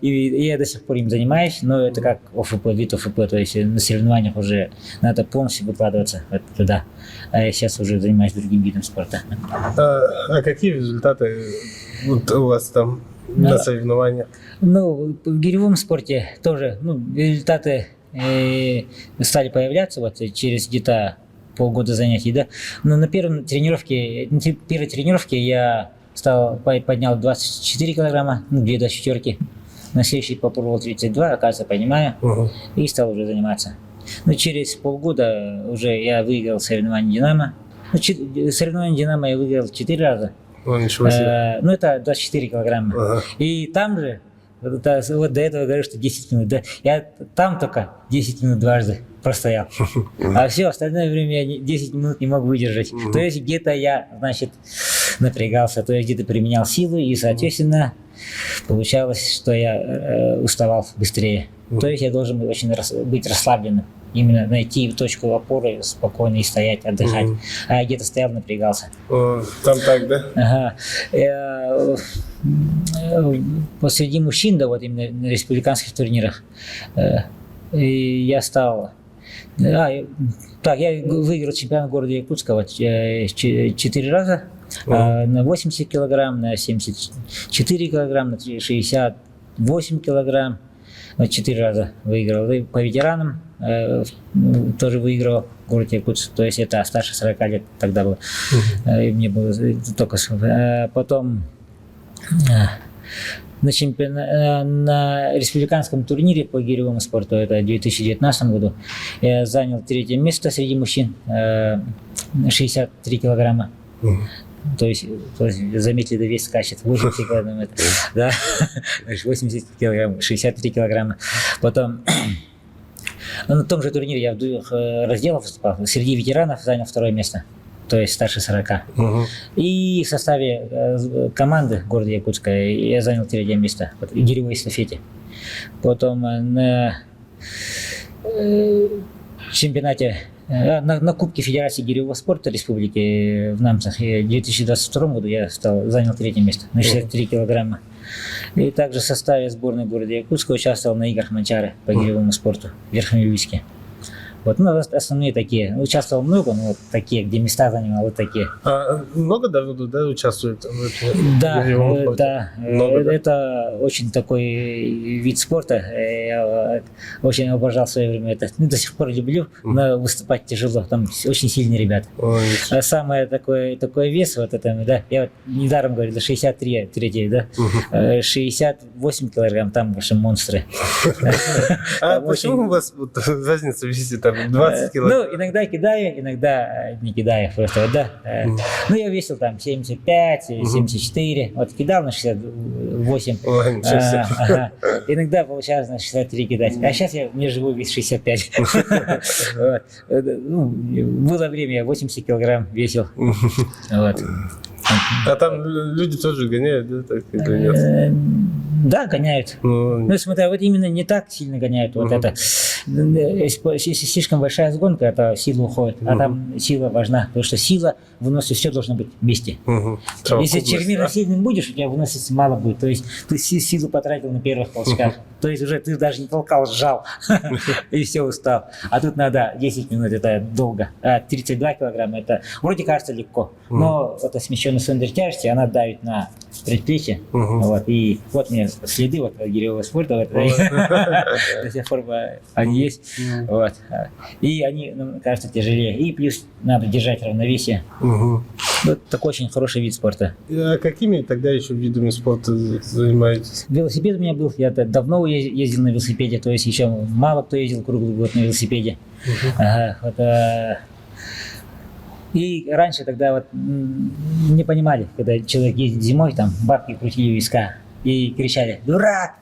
И я до сих пор им занимаюсь, но это как ОФП, вид ОФП, то есть на соревнованиях уже надо полностью выкладываться вот туда. А я сейчас уже занимаюсь другим видом спорта. А какие результаты вот у вас там на соревнованиях? Ну, в гиревом спорте тоже результаты стали появляться вот через где-то полгода занятий, да. Но на первой тренировке я поднял 24 килограмма, 2 24. На следующий попробовал 32, оказывается, понимаю, и стал уже заниматься. Но через полгода уже я выиграл соревнования «Динамо». Соревнования «Динамо» я выиграл 4 раза. Ничего себе. Это 24 килограмма. И там же, вот до этого говорю, что 10 минут, да, я там только 10 минут дважды простоял. А все остальное время я 10 минут не мог выдержать. То есть где-то я, значит, напрягался, то есть где-то применял силу, и, соответственно, получалось, что я уставал быстрее. То есть я должен очень быть расслабленным. Именно найти точку опоры, спокойно и стоять, отдыхать. А я где-то стоял, напрягался. Там так, да? Ага. Посреди мужчин, да, вот именно на республиканских турнирах, я стал... Так, я выиграл чемпионат города Якутска 4 раза. На 80 килограмм, на 74 килограмм, на 68 килограмм. 4 раза выиграл. И по ветеранам тоже выиграл город Якутск. То есть это старше 40 лет тогда было. И мне было только... Потом на республиканском турнире по гиревому спорту, это в 2019 году, я занял 3-е место среди мужчин, 63 килограмма. То есть заметили, вес скачет, 80 килограмм, да, 80 килограмм, 63 килограмма. Потом на том же турнире я в 2 разделах выступал, среди ветеранов занял 2-е место. То есть старше 40. И в составе команды города Якутска я занял 3-е место в гиревой эстафете. Потом на чемпионате, на Кубке Федерации гиревого спорта Республики в Намцах в 2022 году я занял 3-е место на 63 килограмма. И также в составе сборной города Якутска участвовал на играх Манчары по гиревому спорту в Верхнеюльске. Вот, основные такие. Участвовал много, но вот такие, где места занимал, вот такие. А много народу, да, участвует? Да, это очень такой вид спорта. Я очень обожал в свое время это. До сих пор люблю, но выступать тяжело. Там очень сильные ребята. А самое такой вес, вот это, да, я вот недаром говорю, 63, да, 68 килограмм, там ваши монстры. А почему у вас разница в весе там? 20 килограмм. Ну, иногда кидаю, иногда не кидаю, просто вот, да. Ну, я весил там 75, 74, вот кидал на 68. Иногда получалось на 63 кидать. А сейчас мне живу вес 65. Было время, я 80 килограмм весил. А там люди тоже гоняют, да, так или нет? Да, гоняют. Ну, смотри, вот именно не так сильно гоняют. Вот это. Если слишком большая сгонка, это сила уходит. А там сила важна, потому что сила выносит, все должно быть вместе. Если чрезмерно сильным будешь, у тебя выносить мало будет. То есть ты силу потратил на первых толчках. То есть уже ты даже не толкал, сжал, и все, устал. А тут надо 10 минут, это долго. А 32 килограмма, это вроде кажется легко. Но это смещенный центр тяжести, она давит на предплечье. Вот, и вот у меня следы вот гиревого спорта. Вот, до сих пор они есть. Вот. И они, кажется, тяжелее. И плюс надо держать равновесие. Вот такой очень хороший вид спорта. А какими тогда еще видами спорта занимаетесь? Велосипед у меня был. Я давно ездил на велосипеде. То есть еще мало кто ездил круглый год на велосипеде. И раньше тогда вот не понимали, когда человек ездит зимой, там бабки крутили у виска и кричали: «Дурак!»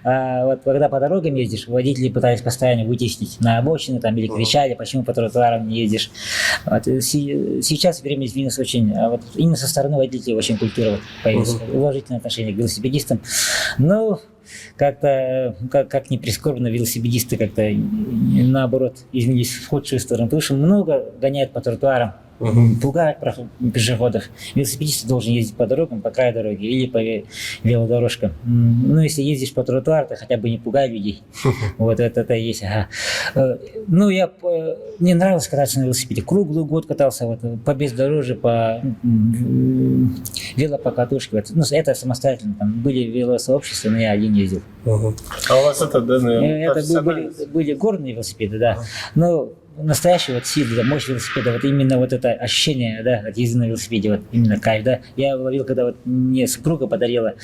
А вот когда по дорогам ездишь, водители пытались постоянно вытеснить на обочины там, или кричали, почему по тротуарам не ездишь. Вот, сейчас время изменилось очень, вот, именно со стороны водителей очень культура вот, появилась, уважительное отношение к велосипедистам. Но как-то, как ни прискорбно, велосипедисты как-то наоборот изменились в худшую сторону, потому что много гоняют по тротуарам. Пугают пешеходов. Велосипедист должен ездить по дорогам, по краю дороги или по велодорожкам. Ну, если ездишь по тротуару, то хотя бы не пугай людей. Вот это и есть. Ну, мне нравилось кататься на велосипеде. Круглый год катался вот, по бездорожью, по велопокатушке. Вот. Ну, это самостоятельно. Там были велосообщества, но я один ездил. А у вас это, да, наверное, это были горные велосипеды, да. Но настоящая вот сила, да, мощь велосипеда, вот именно вот это ощущение, да, от езды на велосипеде, вот именно кайф, да. Я ловил, когда вот мне супруга подарила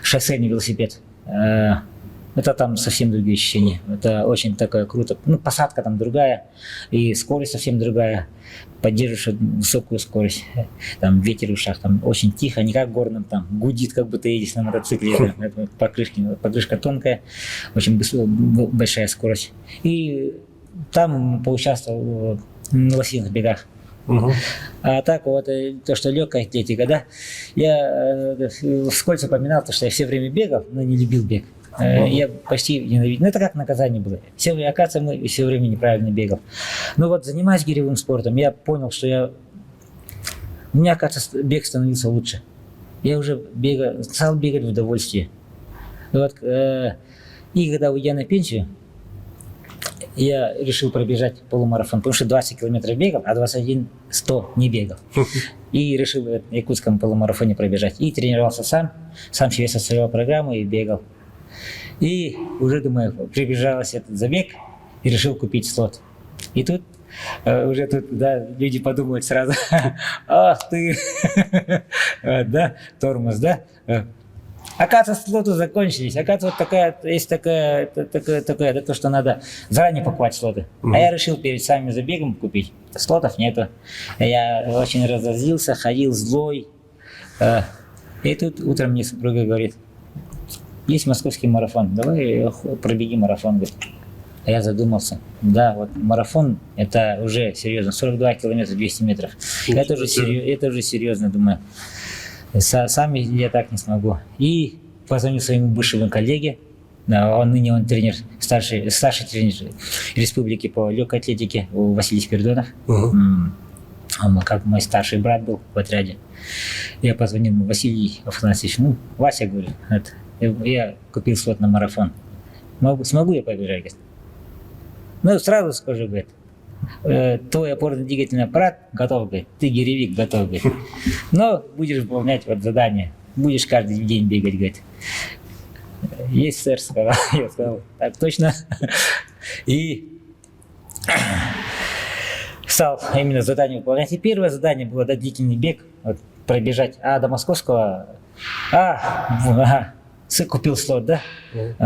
шоссейный велосипед. Это там совсем другие ощущения. Это очень такое круто. Ну, посадка там другая, и скорость совсем другая. Поддерживаешь высокую скорость. Там ветер в ушах, там очень тихо, не как горным, там гудит, как будто едешь на мотоцикле. Покрышка тонкая, очень большая скорость. И там поучаствовал в лосиных бегах. А так вот, то, что легкая атлетика, да, я вскользь упоминал, то, что я все время бегал, но не любил бег. Я почти ненавидел. Ну, это как наказание было. Оказывается, мы все время неправильно бегал. Но вот, занимаясь гиревым спортом, я понял, что у меня, оказывается, бег становился лучше. Я уже стал бегать в удовольствие. Вот, и когда уйдя на пенсию, я решил пробежать полумарафон, потому что 20 километров бегал, а 21-100 не бегал. И решил в якутском полумарафоне пробежать. И тренировался сам себе составлял программу и бегал. И уже, думаю, приближался этот забег и решил купить слот. И тут уже да, люди подумают сразу: ах ты, да, тормоз, да. Оказывается, слоты закончились. Оказывается, есть такое, да, то, что надо заранее покупать слоты. А я решил перед самим забегом купить. Слотов нету. Я очень разозлился, ходил злой. И тут утром мне супруга говорит: есть московский марафон, давай пробеги марафон. Говорит. А я задумался. Да, вот марафон, это уже серьезно. 42 километра, 200 метров. Это уже серьезно, думаю. Сам я так не смогу. И позвонил своему бывшему коллеге. Он тренер, старший тренер республики по легкой атлетике, Василий Спиридонов. Он как мой старший брат был в отряде. Я позвонил ему: Василий Афанасьевич, Вася, говорю, я купил слот на марафон. Смогу я побежать? Сразу скажу, говорит, твой опорно-двигательный аппарат готов, говорит, ты гиревик готов, говорит. Но будешь выполнять вот задание, будешь каждый день бегать, говорит. Есть, сэр, сказал. Я сказал: так точно. И стал именно задание выполнять. И первое задание было длительный бег, вот, пробежать. А до московского... купил слот, да?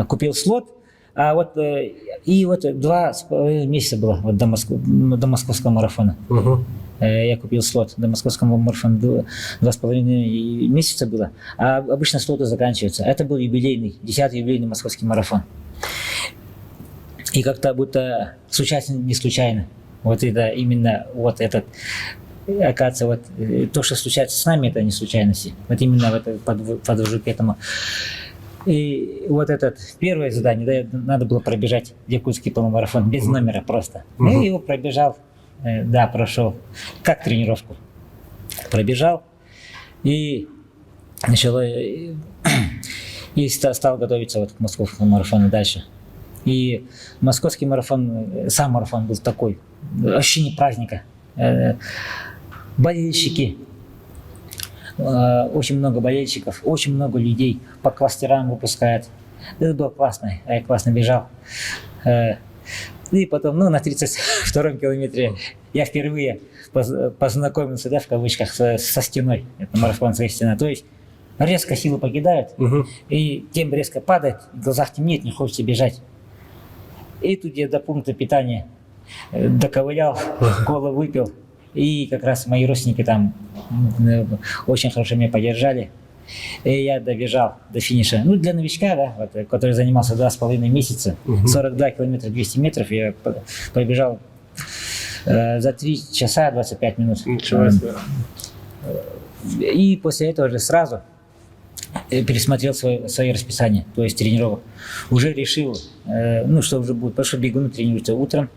Купил слот. А вот и вот 2,5 месяца было вот до московского марафона. Я купил слот до московского марафона, 2,5 месяца было. А обычно слоты заканчиваются. Это был 10-й юбилейный московский марафон. И как-то будто не случайно. Вот это именно вот этот, оказывается, вот то, что случается с нами, это не случайности. Вот именно подвожу к этому. И вот этот первое задание, да, надо было пробежать якутский полумарафон без номера просто. Ну, его пробежал, да, прошел, как тренировку. Пробежал и начало, и стал готовиться вот к московскому марафону дальше. И московский марафон, сам марафон был такой, ощущение праздника. Болельщики, очень много болельщиков, очень много людей по кластерам выпускают. Это было классно, я классно бежал. И потом, на 32-м километре я впервые познакомился, да, в кавычках, со стеной. Это марафонская стена. То есть резко силы покидают, и тем резко падает, в глазах темнеет, не хочется бежать. И тут я до пункта питания доковылял, колу выпил. И как раз мои родственники там очень хорошо меня поддержали. И я добежал до финиша. Ну, для новичка, да, вот, который занимался 2,5 месяца, 42 километра 200 метров, я пробежал за 3 часа 25 минут. Ничего себе. И после этого же сразу пересмотрел свое расписание, то есть тренировок. Уже решил, что уже будет, потому что бегуны тренируются утром.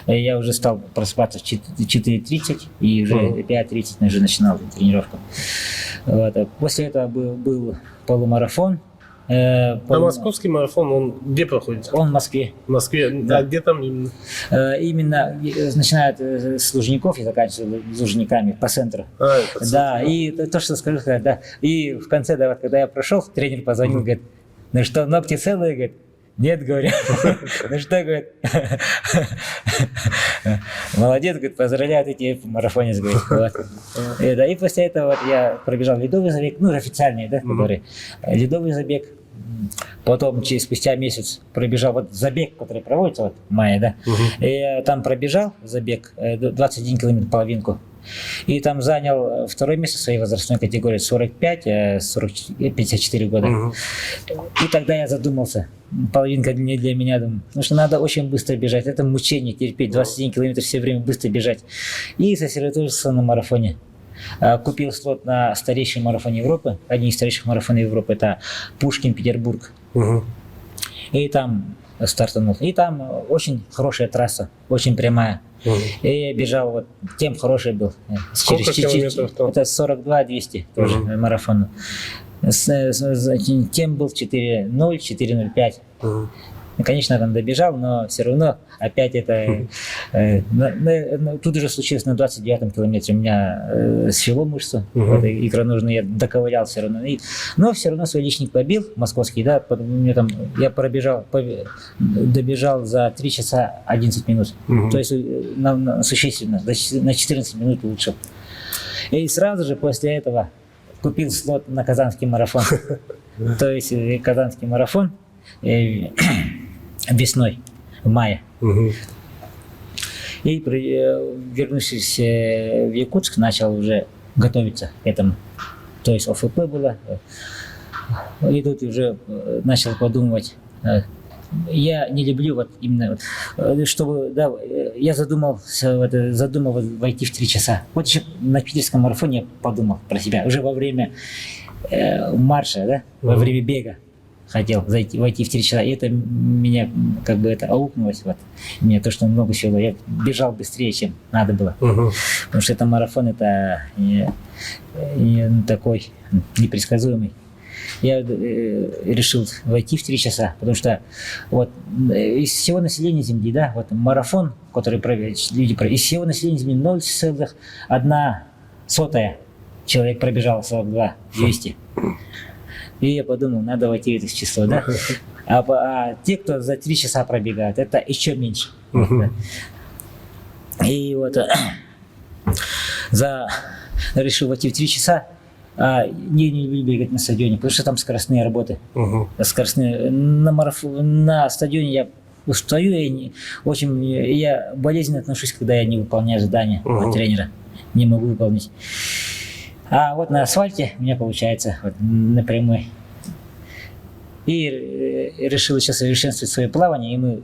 Я уже стал просыпаться в 4:30 и уже 5:30 уже начинал тренировку. Вот. После этого был полумарафон. А московский марафон, он где проходит? Он в Москве. В Москве, Да. А где там именно? Именно начинает с Лужников и заканчивает Лужниками по центру. Это Да, и то, что скажу, да. И в конце, да, вот, когда я прошел, тренер позвонил, говорит, ну что, ногти целые, говорит? Нет, говорю. Ну что, говорит, молодец, говорит, поздравляю, ты тебе марафонец, говорит. Вот. И после этого вот я пробежал ледовый забег, официальный, да, который ледовый забег. Потом спустя месяц пробежал вот забег, который проводится вот в мае, да. И я там пробежал забег 21 километр, половинку. И там занял второе место в своей возрастной категории 45-54 года. И тогда я задумался, половинка не для меня, думаю, потому что надо очень быстро бежать, это мучение терпеть, 21 километр все время быстро бежать. И сосредоточился на марафоне. Купил слот на старейший марафон Европы, один из старейших марафонов Европы, это Пушкин, Петербург. И там стартанул. И там очень хорошая трасса, очень прямая. И я бежал, вот, тем хороший был. Сколько километров там? Это 42-200 тоже марафон. Тем был 4:0, 4:05. Конечно, там добежал, но все равно опять это... Тут уже случилось на 29-м километре. У меня свело мышцу, икроножную, я доковылял все равно. Но все равно свой личник побил, московский, да, я добежал за 3 часа 11 минут. То есть существенно, на 14 минут улучшил. И сразу же после этого купил слот на казанский марафон. То есть казанский марафон весной, в мае. И вернувшись в Якутск, начал уже готовиться к этому. То есть ОФП было. И тут уже начал подумывать. Я не люблю вот именно, чтобы, да, я задумал войти в 3 часа. Вот еще на питерском марафоне я подумал про себя. Уже во время марша, да, во время бега. Хотел войти в 3 часа, и это меня как бы это аукнулось, вот, мне то, что много всего, я бежал быстрее, чем надо было, потому что это марафон, это не такой непредсказуемый. Я решил войти в 3 часа, потому что вот из всего населения Земли, да, вот марафон, который люди из всего населения Земли 0,1 человек пробежал 42-200. И я подумал, надо войти в это число, да? А те, кто за 3 часа пробегают, это еще меньше. И вот решил войти в 3 часа, не люблю бегать на стадионе, потому что там скоростные работы. Скоростные. На стадионе я устаю, я болезненно отношусь, когда я не выполняю задания от тренера, не могу выполнить. А вот на асфальте у меня получается вот, напрямую. И решил сейчас совершенствовать свое плавание, и мы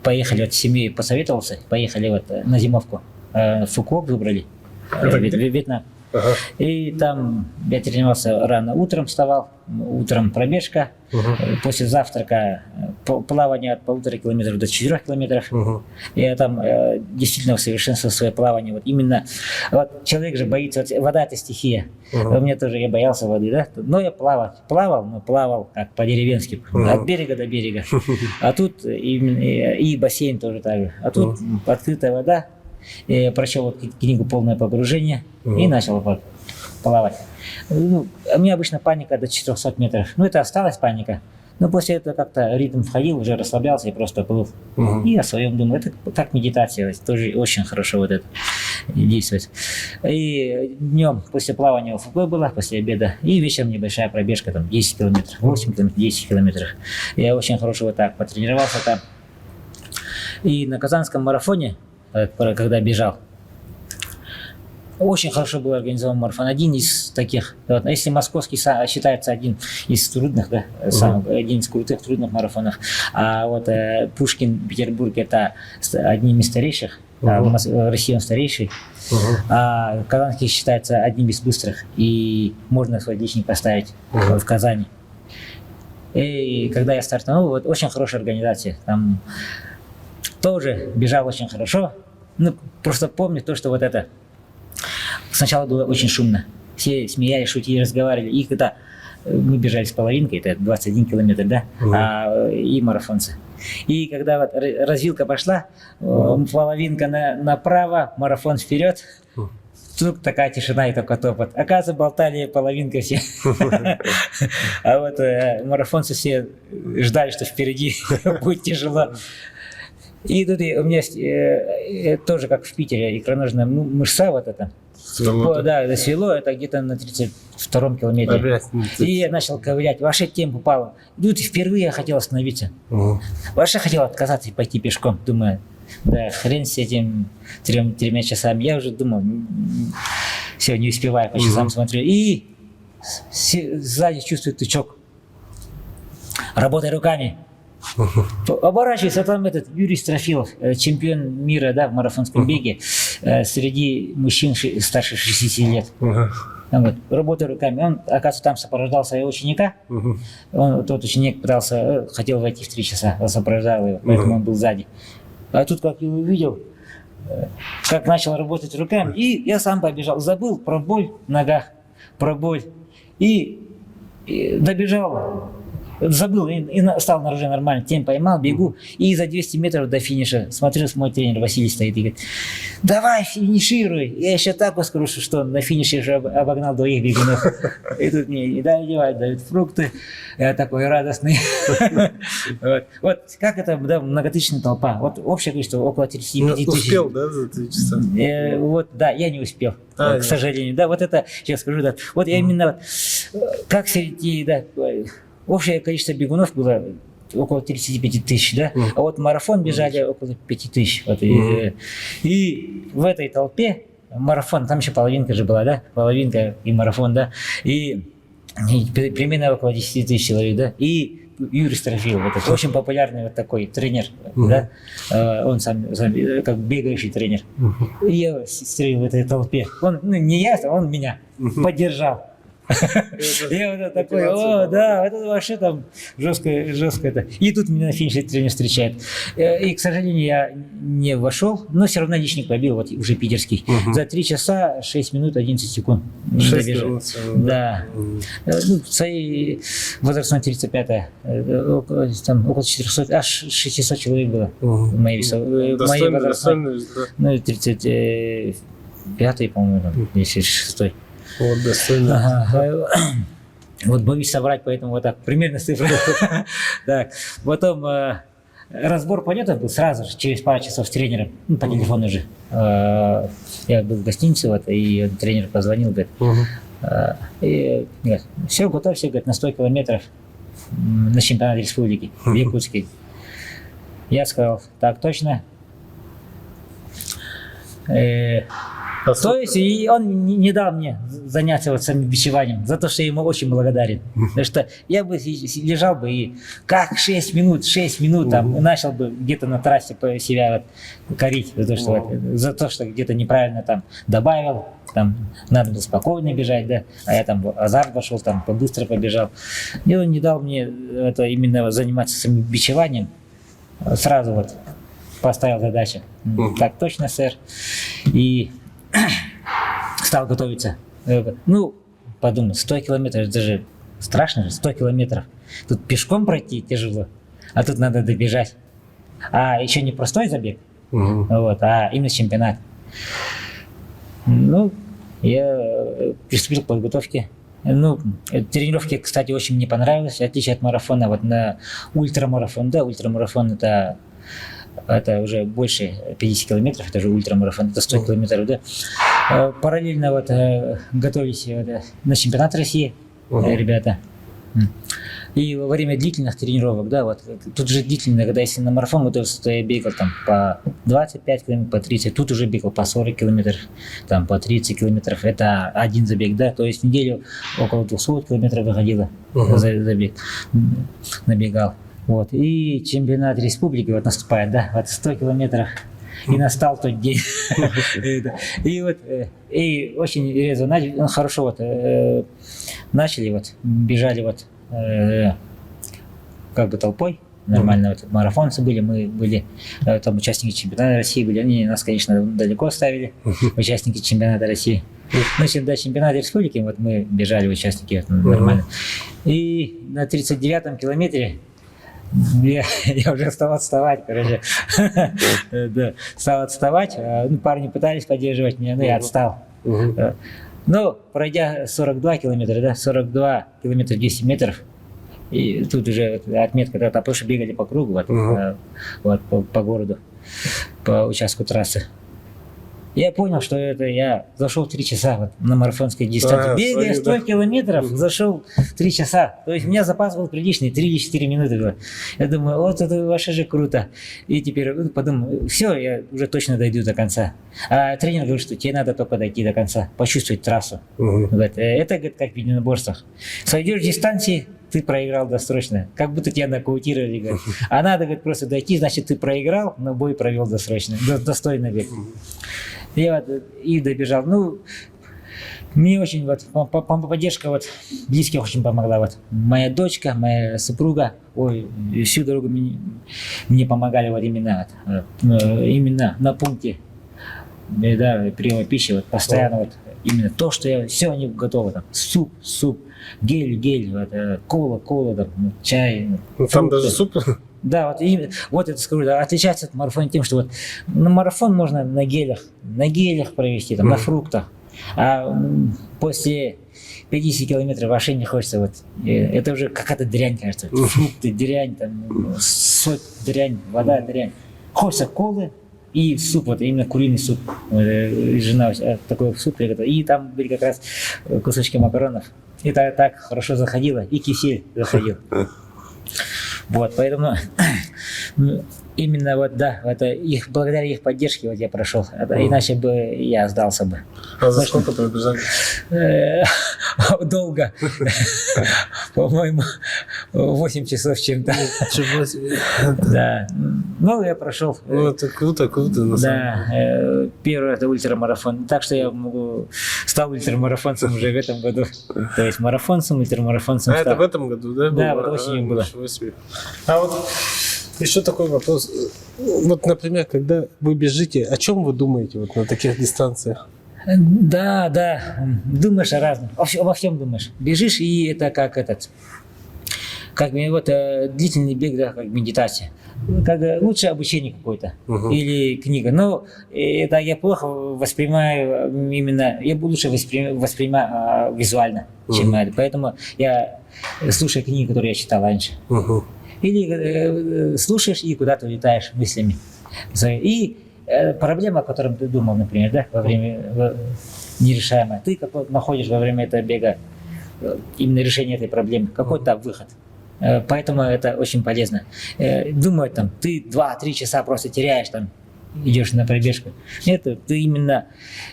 поехали вот с семьей, посоветовался, поехали вот на зимовку. Фукуок выбрали, Вьетнам. Ага. И там я тренировался рано утром, вставал, утром пробежка, после завтрака плавание от 1,5 километров до 4 километров. Я там действительно усовершенствовал свое плавание. Вот именно, вот человек же боится, вот, вода это стихия. У меня тоже, я боялся воды, да? Но я плавал как по-деревенски, от берега до берега. А тут и бассейн тоже так же. А тут открытая вода. Я прочел вот книгу «Полное погружение» и начал плавать. Ну, у меня обычно паника до 400 метров. Ну, это осталась паника. Но после этого как-то ритм входил, уже расслаблялся и просто плыл. И о своем думаю. Это как медитация, тоже очень хорошо вот это действует. И днем после плавания ОФП было, после обеда. И вечером небольшая пробежка, там 10 километров, 8 километров, 10 километров. Я очень хорошо вот так потренировался там. И на Казанском марафоне, когда бежал, очень хорошо был организован марафон. Один из таких, вот, если московский считается один из трудных, да, один из крутых трудных марафонов, а вот Пушкин, Петербург это одним из старейших, Россия старейший, а Казанский считается одним из быстрых, и можно свой личник поставить в Казани. И когда я стартанул, вот очень хорошая организация, там тоже бежал очень хорошо. Ну, просто помню то, что вот это. Сначала было очень шумно. Все смеялись, шутили, разговаривали. И когда мы бежали с половинкой, это 21 километр, да, и марафонцы. И когда вот развилка пошла, половинка направо, марафон вперед, вдруг такая тишина и только топот. Оказывается, болтали половинка все. А вот марафонцы все ждали, что впереди будет тяжело. И тут у меня тоже, как в Питере, икроножная мышца вот эта. Да, это свело, это где-то на 32-м километре. И я начал ковырять, вообще темп упал. И тут впервые я хотел остановиться. Вообще хотел отказаться и пойти пешком. Думаю, да, хрен с этим 3 часами. Я уже думал, все, не успеваю, по часам смотрю. И сзади чувствую тычок. Работай руками. Оборачивается, там этот Юрий Строфилов, чемпион мира, да, в марафонском беге, среди мужчин старше 60 лет. Вот, работая руками. Он, оказывается, там сопровождал своего ученика. Тот ученик хотел войти в 3 часа, он сопровождал его, поэтому он был сзади. А тут, как я увидел, как начал работать руками, и я сам побежал, забыл про боль в ногах, про боль, и добежал. Забыл и стал на уже нормально, темп поймал, бегу, и за 200 метров до финиша смотрю, мой тренер Василий стоит и говорит: давай, финишируй. Я еще так скажу, что на финише уже обогнал двоих бегунов. И тут мне дают фрукты, я такой радостный. Вот как это многотысячная толпа, вот общее количество около 35 тысяч. Успел, да, за 3 часа? Вот, да, я не успел, к сожалению. Да, вот это, сейчас скажу, да, вот я именно, как среди, да, общее количество бегунов было около 35 тысяч, да? А вот марафон бежали около 5 тысяч. Вот, и в этой толпе марафон, там еще половинка же была, да? Половинка и марафон, да? И примерно около 10 тысяч человек, да? И Юрий Строфилов, это очень популярный вот такой тренер, да? Он сам как бегающий тренер. И я стрелил в этой толпе. Он, не я, он меня поддержал. Я вот такой, о, да, это вообще там жестко это. И тут меня на финише тренер встречает. И, к сожалению, я не вошел, но все равно личник побил, вот уже питерский. За 3 часа 6 минут 11 секунд. 6 минут. Да. Ну, своей возрастной 35-я, там около 400, аж 600 человек было в моей возрастной. Ну, 35-й, по-моему, если 6-й. Вот, достойно. Вот боюсь соврать, поэтому вот так, примерно цифры. Так, потом разбор полетов был сразу же, через пару часов с тренером, по телефону же. Я был в гостинице, вот, и тренер позвонил, говорит, и, говорит, все, готов, все, говорит, на 100 километров на чемпионат республики в Якутске. Я сказал, так точно. То есть и он не дал мне заняться вот самобичеванием, за то, что я ему очень благодарен. Потому что я бы лежал бы и как 6 минут там, начал бы где-то на трассе себя вот корить за то, что где-то неправильно там добавил, там надо было спокойно бежать, да, а я там в азарт вошел, там побыстро побежал. И он не дал мне это именно заниматься самобичеванием, сразу вот поставил задачу. Так точно, сэр. И стал готовиться. Ну, подумал, 100 километров, это же страшно же, 100 километров. Тут пешком пройти тяжело, а тут надо добежать. А еще не простой забег, вот, а именно чемпионат. Ну, я приступил к подготовке. Ну, тренировки, кстати, очень мне понравились, в отличие от марафона. Вот на ультрамарафон, да, ультрамарафон это уже больше 50 километров, это же ультрамарафон, это 100 километров, да. Параллельно вот готовились на чемпионат России, ребята. И во время длительных тренировок, да, вот тут же длительно, когда если на марафон готовился, то я бегал там по 25 километров, по 30, тут уже бегал по 40 километров, там по 30 километров, это один забег, да, то есть в неделю около 200 километров выходило забег, набегал. Вот, и чемпионат республики вот наступает, да, вот 100 километров, и настал тот день. И вот, и очень резво, хорошо вот начали, вот, бежали вот, как бы толпой, нормально, вот, марафонцы были, мы были, там участники чемпионата России были, они нас, конечно, далеко оставили, участники чемпионата России. Значит, до чемпионата республики вот мы бежали, участники, вот, нормально. И на 39-м километре я уже стал отставать, короче. Да, стал отставать, парни пытались поддерживать меня, но я отстал. Но пройдя 42 километра, да, 42 километра 10 метров, и тут уже отметка, да, потому что бегали по кругу, вот, по городу, по участку трассы. Я понял, что это я зашел 3 часа вот, на марафонской дистанции. Бегая 100 километров, зашел 3 часа. То есть у меня запас был приличный, 3 или 4 минуты было. Я думаю, вот это вообще же круто. И теперь подумал, все, я уже точно дойду до конца. А тренер говорит, что тебе надо только дойти до конца, почувствовать трассу. Говорит, это, говорит, как в единоборствах. Сойдешь с дистанции, ты проиграл досрочно. Как будто тебя нокаутировали, говорит. А надо, говорит, просто дойти, значит, ты проиграл, но бой провел досрочно, достойно бег. Я вот и добежал. Ну, мне очень вот поддержка вот близких очень помогла. Вот моя дочка, моя супруга, ой, всю дорогу мне помогали вот именно на пункте, да, приема пищи, вот постоянно вот именно то, что я, все они готовы, там, суп, гель, вот, кола, там, чай. Там даже суп? Да, вот это скажу, да, отличается от марафона тем, что вот на марафон можно на гелях провести, там, на фруктах, а после 50 километров вообще не хочется, вот, это уже какая-то дрянь, кажется, фрукты, дрянь, там, соль, дрянь, вода, дрянь. Хочется колы и суп, вот именно куриный суп, жена такой суп приготовила, и там были как раз кусочки макаронов, это так хорошо заходило, и кисель заходил. Вот, поэтому именно вот, да, это благодаря их поддержке вот я прошел, иначе бы я сдался бы. А за сколько пробежали? Долго. По-моему, 8 часов с чем-то. Ничего себе. Да. Ну, я прошел. Ну, это круто, на самом деле. Да. Первый это ультрамарафон. Так что я стал ультрамарафонцем уже в этом году. То есть марафонцем, ультрамарафонцем стал. Это в этом году, да? Да, вот осенью было. А вот еще такой вопрос. Вот, например, когда вы бежите, о чем вы думаете вот на таких дистанциях? Да, думаешь о разном, обо всем думаешь. Бежишь, и это как вот длительный бег, да, как медитация. Как лучше обучение какое-то или книга. Но это я плохо воспринимаю именно, я лучше воспринимаю визуально, чем это. Поэтому я слушаю книги, которые я читал раньше. Или слушаешь и куда-то улетаешь мыслями. И проблема, о которой ты думал, например, да, во время нерешаемая, ты находишь во время этого бега именно решение этой проблемы, какой-то выход. Поэтому это очень полезно. Думать там, ты 2-3 часа просто теряешь там, идешь на пробежку. Это ты именно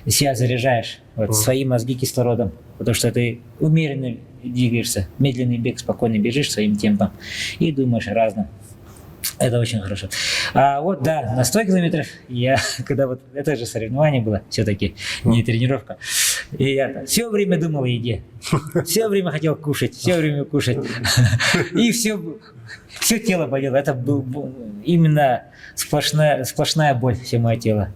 себя заряжаешь, вот, свои мозги кислородом, потому что ты умеренно двигаешься, медленный бег, спокойно бежишь своим темпом и думаешь о разном. Это очень хорошо. А вот, да, на 100 километров я, когда вот это же соревнование было, все-таки не тренировка, и я все время думал о еде, все время хотел кушать, все время кушать, и все тело болело. Это был именно сплошная боль, все мое тело.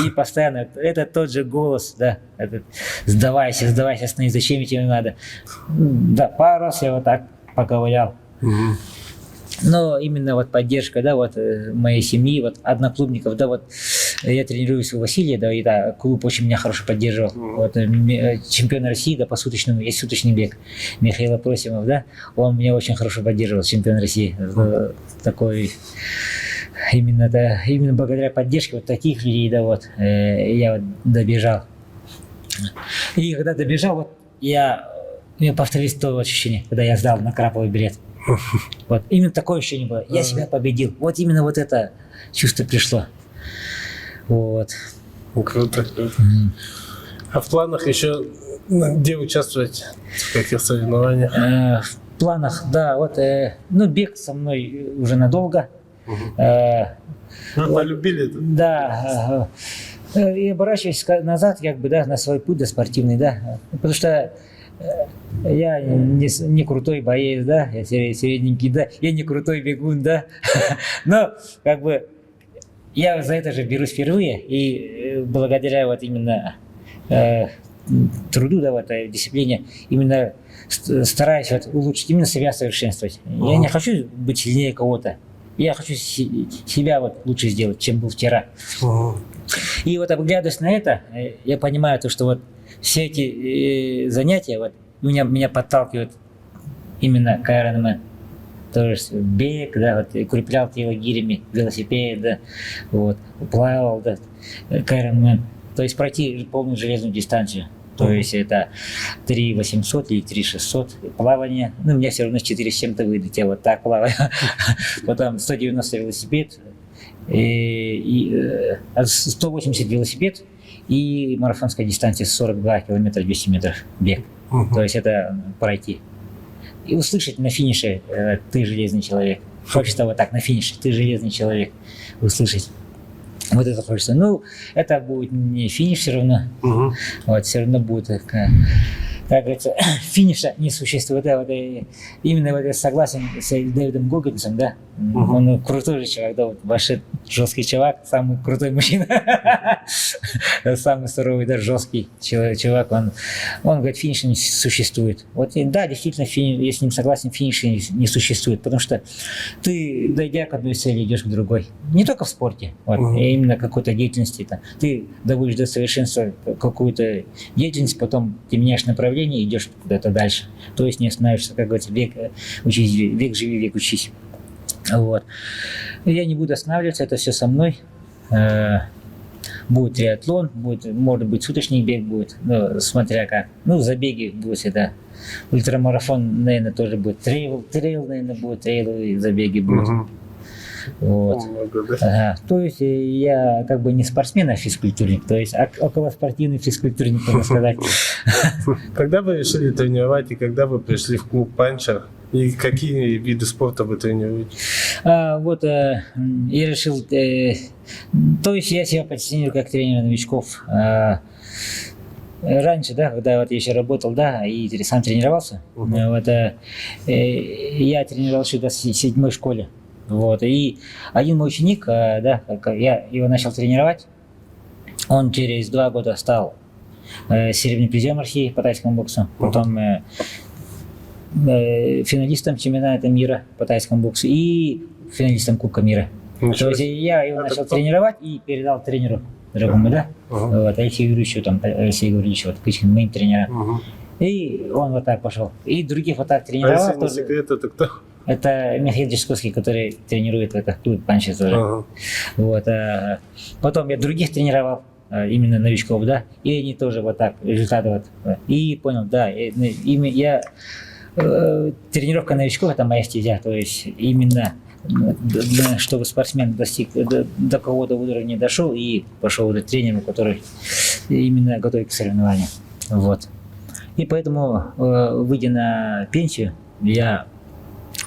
И постоянно, это тот же голос, да, этот, сдавайся, остановись, зачем тебе надо. Да, пару раз я вот так поковырял. Но именно вот поддержка, да, вот моей семьи, вот одноклубников, да, вот я тренируюсь у Василия, да, и да, клуб очень меня хорошо поддерживал. Вот чемпион России, да, по суточному, есть суточный бег, Михаил Просимов, да, он меня очень хорошо поддерживал, чемпион России. Такой, именно благодаря поддержке вот таких людей, да, вот, я вот добежал. И когда добежал, вот, мне повторилось то ощущение, когда я сдал на краповый билет. Вот именно такое ощущение было. Я себя победил. Вот именно вот это чувство пришло. Вот. Круто. А в планах еще где участвовать? В каких соревнованиях? В планах, да, вот, бег со мной уже надолго. Вы полюбили это? Да. И оборачиваясь назад, как бы, да, на свой путь, да, спортивный, да. Потому что я не крутой боец, да, я средненький, да, я не крутой бегун, да, но как бы я за это же берусь впервые, и благодаря вот именно труду, да, вот дисциплине, именно стараюсь вот улучшить, именно себя совершенствовать. Я не хочу быть сильнее кого-то, я хочу себя вот лучше сделать, чем был вчера. И вот оглядываясь на это, я понимаю то, что вот все эти занятия вот, меня подталкивают именно к Ironman. То есть бег, да, вот, укреплял тело гирями, велосипед, да, вот, плавал, да, к Ironman. То есть пройти полную железную дистанцию. То есть это 3800 или 3600 плавание. Ну, у меня все равно 4 с чем-то выйдет, я вот так плаваю. Потом 190 велосипед, 180 велосипед и марафонская дистанция 42 километра 200 метров бег. То есть это пройти. И услышать на финише «ты железный человек». Хочется вот так на финише «ты железный человек» услышать. Вот это хочется. Ну, это будет не финиш все равно. Вот, все равно будет, как говорится, финиша не существует. Да, вот, именно вот я согласен с Дэвидом Гоггинсом, да. Он крутой же чувак, да, вот вообще жесткий чувак, самый крутой мужчина. Самый суровый, да, жесткий чувак. Он говорит, финиша не существует. Вот, да, действительно, я с ним согласен, финиша не существует, потому что ты, дойдя к одной цели, идешь к другой. Не только в спорте, вот, именно какой-то деятельности. Там. Ты доводишь до совершенства какую-то деятельность, потом ты меняешь направление, идешь куда-то дальше. То есть не остановишься, как говорится, век учись, век живи, век учись. Вот. Я не буду останавливаться, это все со мной. Будет триатлон, может быть, суточный бег будет, ну, смотря как. Ну, забеги будет всегда. Ультрамарафон, наверное, тоже будет. Трейл, наверное, будет, трейловые забеги будут. Вот. Ага. То есть я как бы не спортсмен, а физкультурник, то есть около спортивный физкультурник, можно сказать. Когда вы решили тренировать и когда вы пришли в клуб Панчер? И какие виды спорта вы тренируете? Я решил, то есть я себя позиционирую как тренер новичков. Раньше, да, когда вот я еще работал, да, и сам тренировался, я тренировал еще до 7-й школе. Вот, и один мой ученик, да, я его начал тренировать, он через 2 года стал серебряным призером России по тайскому боксу, потом финалистом чемпионата мира по тайскому боксу и финалистом Кубка мира. То есть я его начал тренировать и передал тренеру другому, да, вот, Алексею Юрьевичу, вот, моим тренерам. И он вот так пошел. И других вот так тренировал. А если не секрет, это кто? Это Михаил Дежковский, который тренирует в этот клуб Панчер тоже. Вот, потом я других тренировал, именно новичков, да, и они тоже вот так, результаты вот. И понял, да, тренировка новичков – это моя стезя, то есть именно чтобы спортсмен достиг до какого-то уровня дошел и пошел уже тренеру, который именно готовит к соревнованиям. Вот. И поэтому, выйдя на пенсию, я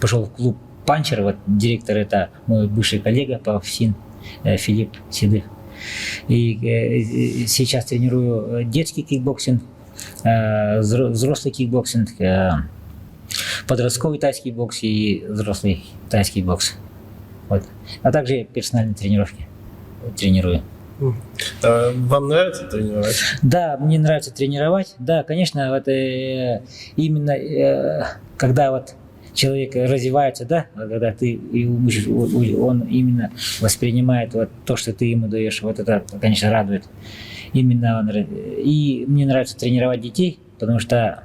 пошел в клуб «Панчер». Вот директор — это мой бывший коллега по ФСИН Филипп Седых. И сейчас тренирую детский кикбоксинг, взрослый кикбоксинг, подростковый тайский бокс и взрослый тайский бокс. Вот. А также персональные тренировки тренирую. Вам нравится тренировать? Да, мне нравится тренировать. Да, конечно, вот, именно когда вот человек развивается, да, когда ты он именно воспринимает вот то, что ты ему даешь, вот это, конечно, радует. Именно и мне нравится тренировать детей, потому что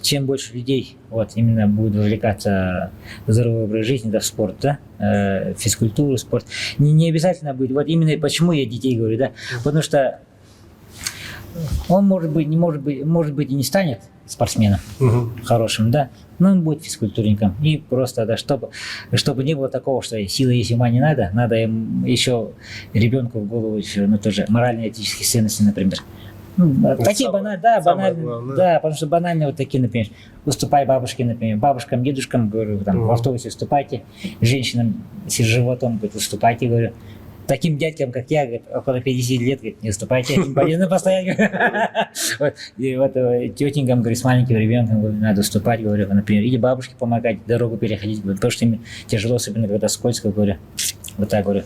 чем больше людей вот именно будет вовлекаться в здоровый образ жизни, да, в спорт, да, физкультуру, спорт. Не обязательно быть. Вот именно почему я детей говорю, да, потому что он может быть и не станет спортсменом хорошим, да, но он будет физкультурником. И просто, да, чтобы не было такого, что силы есть, ума не надо, надо им еще ребенку в голову еще, ну, тоже морально-этические ценности, например. Такие банальные, да, банальные, да, потому что банальные вот такие, например, выступай бабушке, например, бабушкам, дедушкам, говорю, там, в автобусе выступайте, женщинам с животом, говорю, выступайте, говорю, таким дядькам, как я, говорит, около 50 лет, говорит, не выступайте, им полезно постоять. И вот тетенькам, говорю, с маленьким ребенком, говорю, надо выступать, говорю, например, или бабушке помогать, дорогу переходить, потому что им тяжело, особенно когда скользко, говорю, вот так, говорю.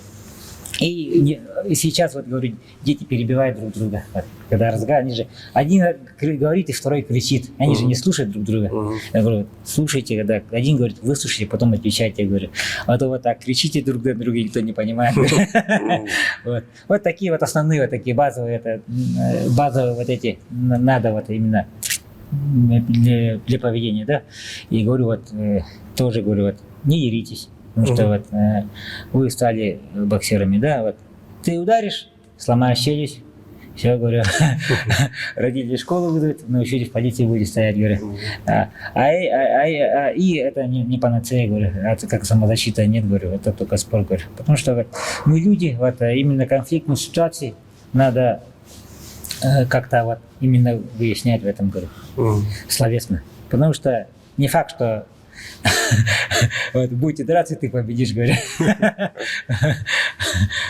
И сейчас, вот говорю, дети перебивают друг друга. Вот, когда разговаривают, они же один говорит, и второй кричит. Они же не слушают друг друга. Я говорю, слушайте, когда один говорит, выслушайте, потом отвечайте, я говорю. А то вот так кричите друг на друга, никто не понимает. Вот такие вот основные, вот такие базовые вот эти, надо вот именно для поведения, да. И говорю, вот тоже говорю, вот не еритесь. Потому что вот вы стали боксерами, да, вот ты ударишь, сломаешь челюсть, все, говорю, родители в школу выйдут, научились в полиции будете стоять, говорю. И это не панацея, говорю, это как самозащита, нет, говорю, это только спорт, говорю. Потому что вот, мы люди, вот именно конфликтные ситуации надо как-то вот именно выяснять в этом, говорю, словесно. Потому что не факт, что вот, будете драться, ты победишь, говорю.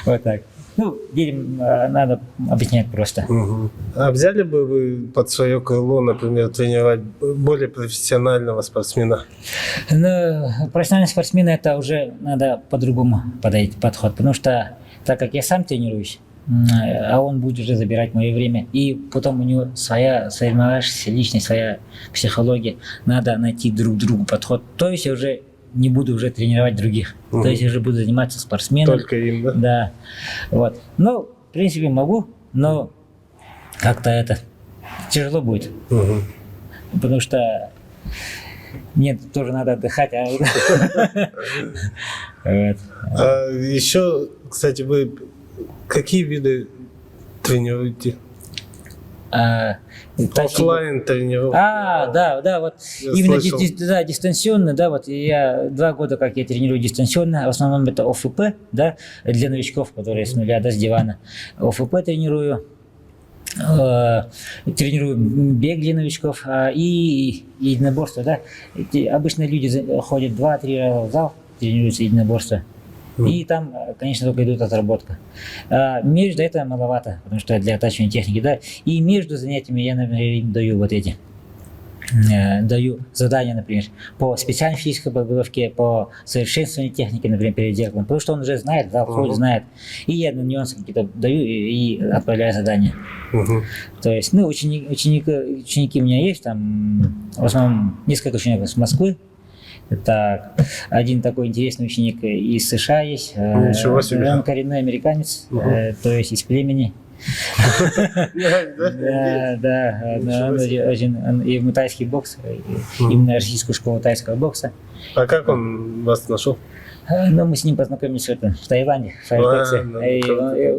Вот так. Ну, детям надо объяснять просто. А взяли бы вы под свое крыло, например, тренировать более профессионального спортсмена? Ну, профессиональный спортсмен — это уже надо по-другому подход, потому что так как я сам тренируюсь, а он будет уже забирать мое время. И потом у него своя соревновательная личность, своя психология. Надо найти друг другу подход. То есть я уже не буду уже тренировать других. То есть я уже буду заниматься спортсменом. Только им, да? Да. Вот. Ну, в принципе, могу, но как-то это тяжело будет. Потому что нет, тоже надо отдыхать. Еще, кстати, вы какие виды тренируете? Оффлайн тренировки. Да, вот Я именно слышал. дистанционно, да, вот я 2 года как я тренирую дистанционно, в основном это ОФП, да, для новичков, которые с нуля, да, с дивана. ОФП тренирую бег для новичков и единоборство, да. Обычно люди ходят 2-3 раза в зал, тренируются единоборство. И там, конечно, только идут отработка. Между это маловато, потому что для оттачивания техники, да. И между занятиями я, например, даю задания, например, по специальной физической подготовке, по совершенствованию техники, например, перед зеркалом, потому что он уже знает, зал ходит, знает. И я на нюансы какие-то даю и отправляю задания. То есть, ну, ученики у меня есть, там, в основном, несколько учеников из Москвы. Это один такой интересный ученик из США есть. Ничего себе. Он коренной американец, то есть из племени. Да, он и в тайский бокс, именно российскую школу тайского бокса. А как он вас нашел? Но мы с ним познакомились в Таиланде, в Файрфоксе. И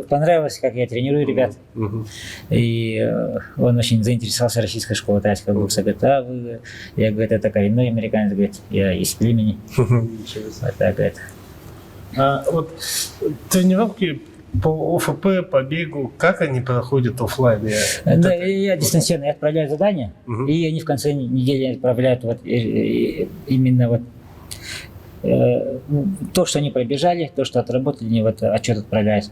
понравилось, как я тренирую ребят. И он очень заинтересовался российской школой тайского бокса. Говорит, я, говорит, это коренной американец, говорит, я из племени. Вот так, говорит. А вот тренировки по ОФП, по бегу, как они проходят офлайн? Да, я дистанционно отправляю задания, и они в конце недели отправляют вот, именно вот то, что они пробежали, то, что отработали, они вот отчет отправляют.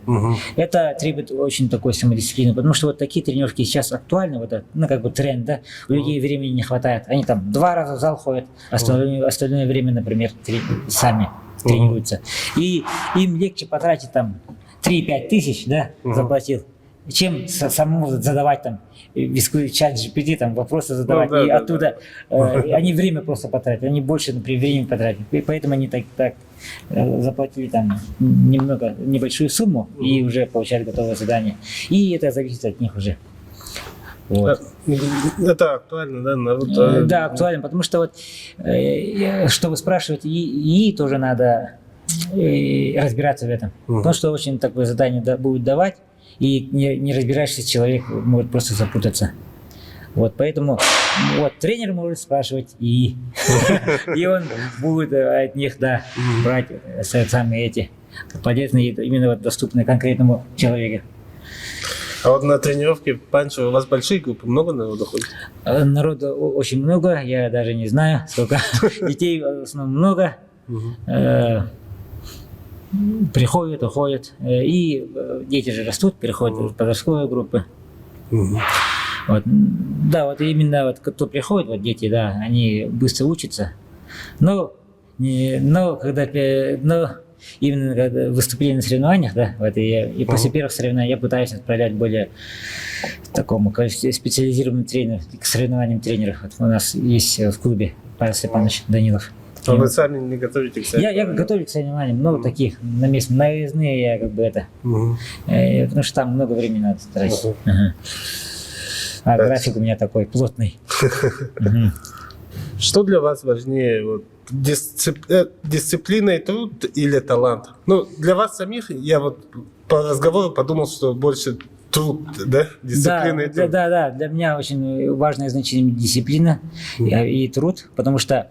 Это требует очень такой самодисциплины, потому что вот такие тренировки сейчас актуальны, вот это, ну, как бы тренд, да, у людей времени не хватает. Они там 2 раза в зал ходят, остальное время, например, сами тренируются. И им легче потратить там 3-5 тысяч, да, заплатил, чем самому задавать там в чат GPT там вопросы задавать, и оттуда они время просто потратят, они больше, например, времени потратят, и поэтому они так заплатили там небольшую сумму и уже получают готовое задание, и это зависит от них уже. Вот. Это актуально, да? Народ, да, актуально, потому что вот, что вы спрашиваете, ей тоже надо разбираться в этом, потому что очень такое задание будет давать, и не разбираешься, человек может просто запутаться. Вот, поэтому вот, тренер может спрашивать, и он будет от них, да, брать самые эти полезные, именно вот доступные конкретному человеку. А вот на тренировке панчо у вас большие группы, много народу ходит? Народу очень много, я даже не знаю, сколько. Детей в основном много. Приходят, уходят. И дети же растут, переходят в подростковые группы. Вот. Да, вот именно вот, кто приходит, вот дети, да, они быстро учатся. Но именно когда выступление на соревнованиях, да, вот, и после первых соревнований я пытаюсь отправлять более такому специализированному тренеру, к соревнованиям тренеров. Вот у нас есть в клубе Павел Степанович Данилов. А вы сами не готовите к соревнованиям? Я готовлюсь к соревнованиям, много таких на месте, на выездные я как бы это, потому что там много времени надо тратить. А график у меня такой плотный. Что для вас важнее, вот, дисциплина и труд или талант? Ну, для вас самих, я вот по разговору подумал, что больше труд, да? Дисциплина и труд. Да, для меня очень важное значение дисциплина и труд, потому что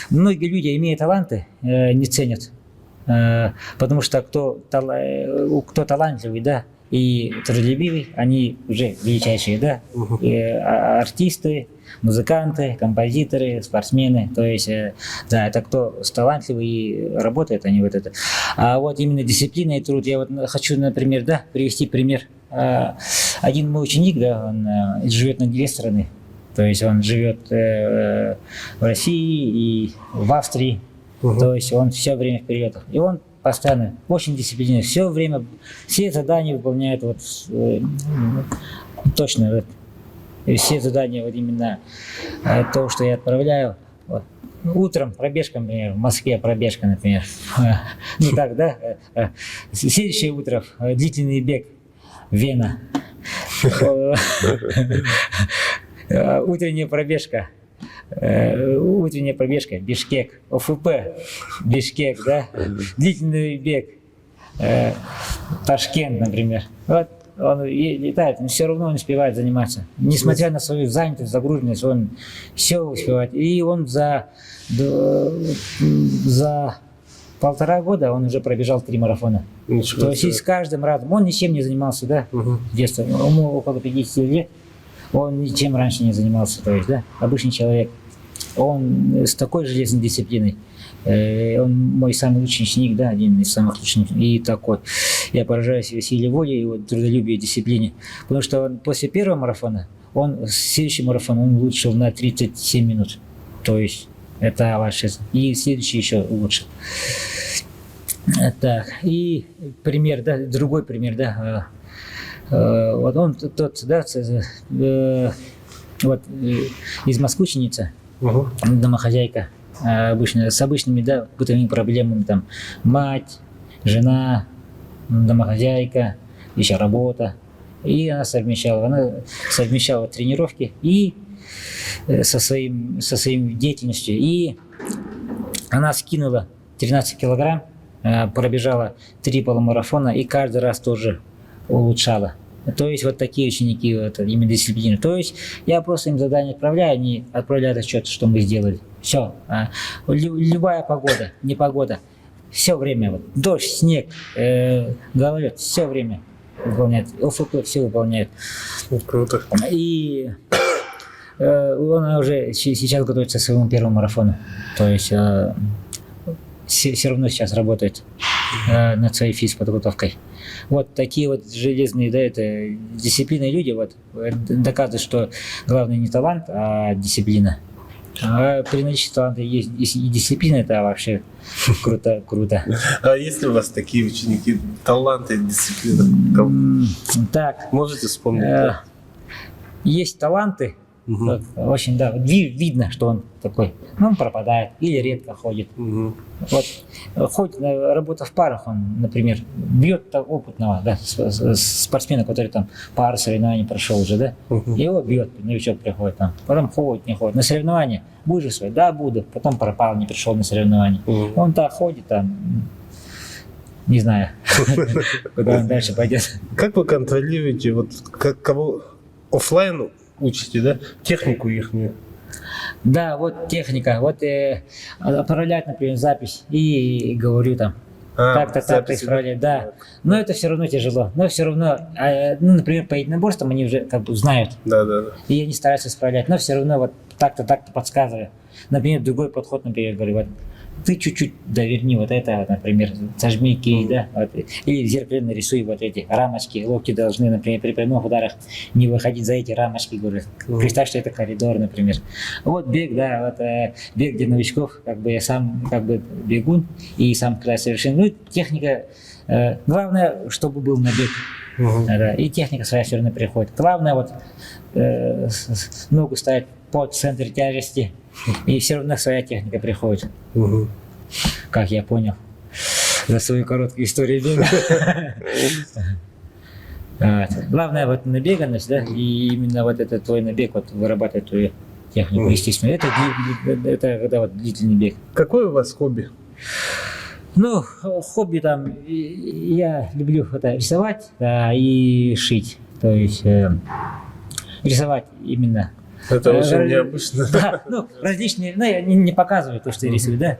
многие люди, имея таланты, не ценят. Потому что кто талантливый, да, и трудолюбивый, они уже величайшие, да, артисты, музыканты, композиторы, спортсмены, то есть, да, это кто талантливый и работает, они вот это. А вот именно дисциплина и труд, я вот хочу, например, да, привести пример. Один мой ученик, да, он живет на 2 страны, то есть он живет в России и в Австрии, то есть он все время в перелетах, и он постоянно очень дисциплинированный, все время, все задания выполняет вот точно, вот, все задания вот именно то, что я отправляю. Вот. Утром пробежка, например, в Москве пробежка, например. Ну так, да? Следующее утро длительный бег, Вена. Утренняя пробежка, Бишкек, ОФП, Бишкек, да? Длительный бег, Ташкент, например. Вот. Он летает, но все равно он успевает заниматься. Несмотря на свою занятость, загруженность, он все успевает. И он за 1,5 года он уже пробежал 3 марафона. То есть с каждым разом, он ничем не занимался, да, в детстве. Ему около 50 лет, он ничем раньше не занимался, то есть, да, обычный человек. Он с такой железной дисциплиной. Он мой самый лучший ученик, да, один из самых лучших. И так вот, я поражаюсь его силе воли, его трудолюбию и дисциплине. Потому что он после первого марафона, следующий марафон он улучшил на 37 минут. То есть, это ваше. И следующий еще улучшил. Так, и пример, да, другой пример, да. Вот он тот, да, вот из Москвы ученица, домохозяйка. Обычно, с обычными, да, бытовыми проблемами, там, мать, жена, домохозяйка, еще работа. И она совмещала тренировки и со своей деятельностью. И она скинула 13 килограмм пробежала 3 полумарафона и каждый раз тоже улучшала. То есть вот такие ученики вот, именно дисциплины. То есть я просто им задание отправляю, они отправляют отчет, что мы сделали. Все. Любая погода, непогода, все время. Вот, дождь, снег, гололед, все время выполняет. ОФП все выполняет. Круто. И он уже сейчас готовится к своему первому марафону. То есть все равно сейчас работает над своей физподготовкой. Вот такие вот железные, да, это дисциплины люди вот доказывают, что главное не талант, а дисциплина. А при наличии таланта есть и дисциплина, это вообще круто. А есть ли у вас такие ученики, таланты и дисциплина? Так. Можете вспомнить? Да? Есть таланты. Угу. Вот, очень, да, видно, что он такой, он пропадает или редко ходит. Угу. Вот, хоть работа в парах, он, например, бьет опытного, да, спортсмена, который там пару соревнований прошел уже, да, его бьет, новичок приходит там, потом ходит, не ходит. На соревнования будешь свой? Да, буду. Потом пропал, не пришел на соревнования. Он так ходит там, не знаю, куда он дальше пойдет. Как вы контролируете, вот кого офлайн учите, да, технику ихнюю? Да, вот техника, вот отправлять, например, запись и говорю там, так-то исправлять, да. Но это все равно тяжело, но все равно, ну, например, по единоборствам они уже как бы знают, да. И они стараются исправлять, но все равно вот так-то подсказываю. Например, другой подход, например, говорю, вот ты чуть-чуть доверни вот это, например, сожми кий, да, вот, или в зеркале нарисуй вот эти рамочки, локти должны, например, при прямых ударах не выходить за эти рамочки, говорю. Представь, что это коридор, например. Вот бег, да, вот бег для новичков, как бы я сам как бы бегун и сам пытаюсь совершенно, ну, техника, главное, чтобы был набег. Да, и техника своя все равно приходит. Главное вот ногу ставить под центр тяжести, и все равно своя техника приходит. Как я понял за свою короткую историю бега. Главное вот набеганность, да, и именно вот этот твой набег вот вырабатывает твою технику, естественно. Это когда вот длительный бег. Какое у вас хобби? Ну, хобби там, я люблю это рисовать, да, и шить. То есть рисовать именно. Это очень необычно. Да, ну, различные, ну, я не показываю то, что я рисую, да,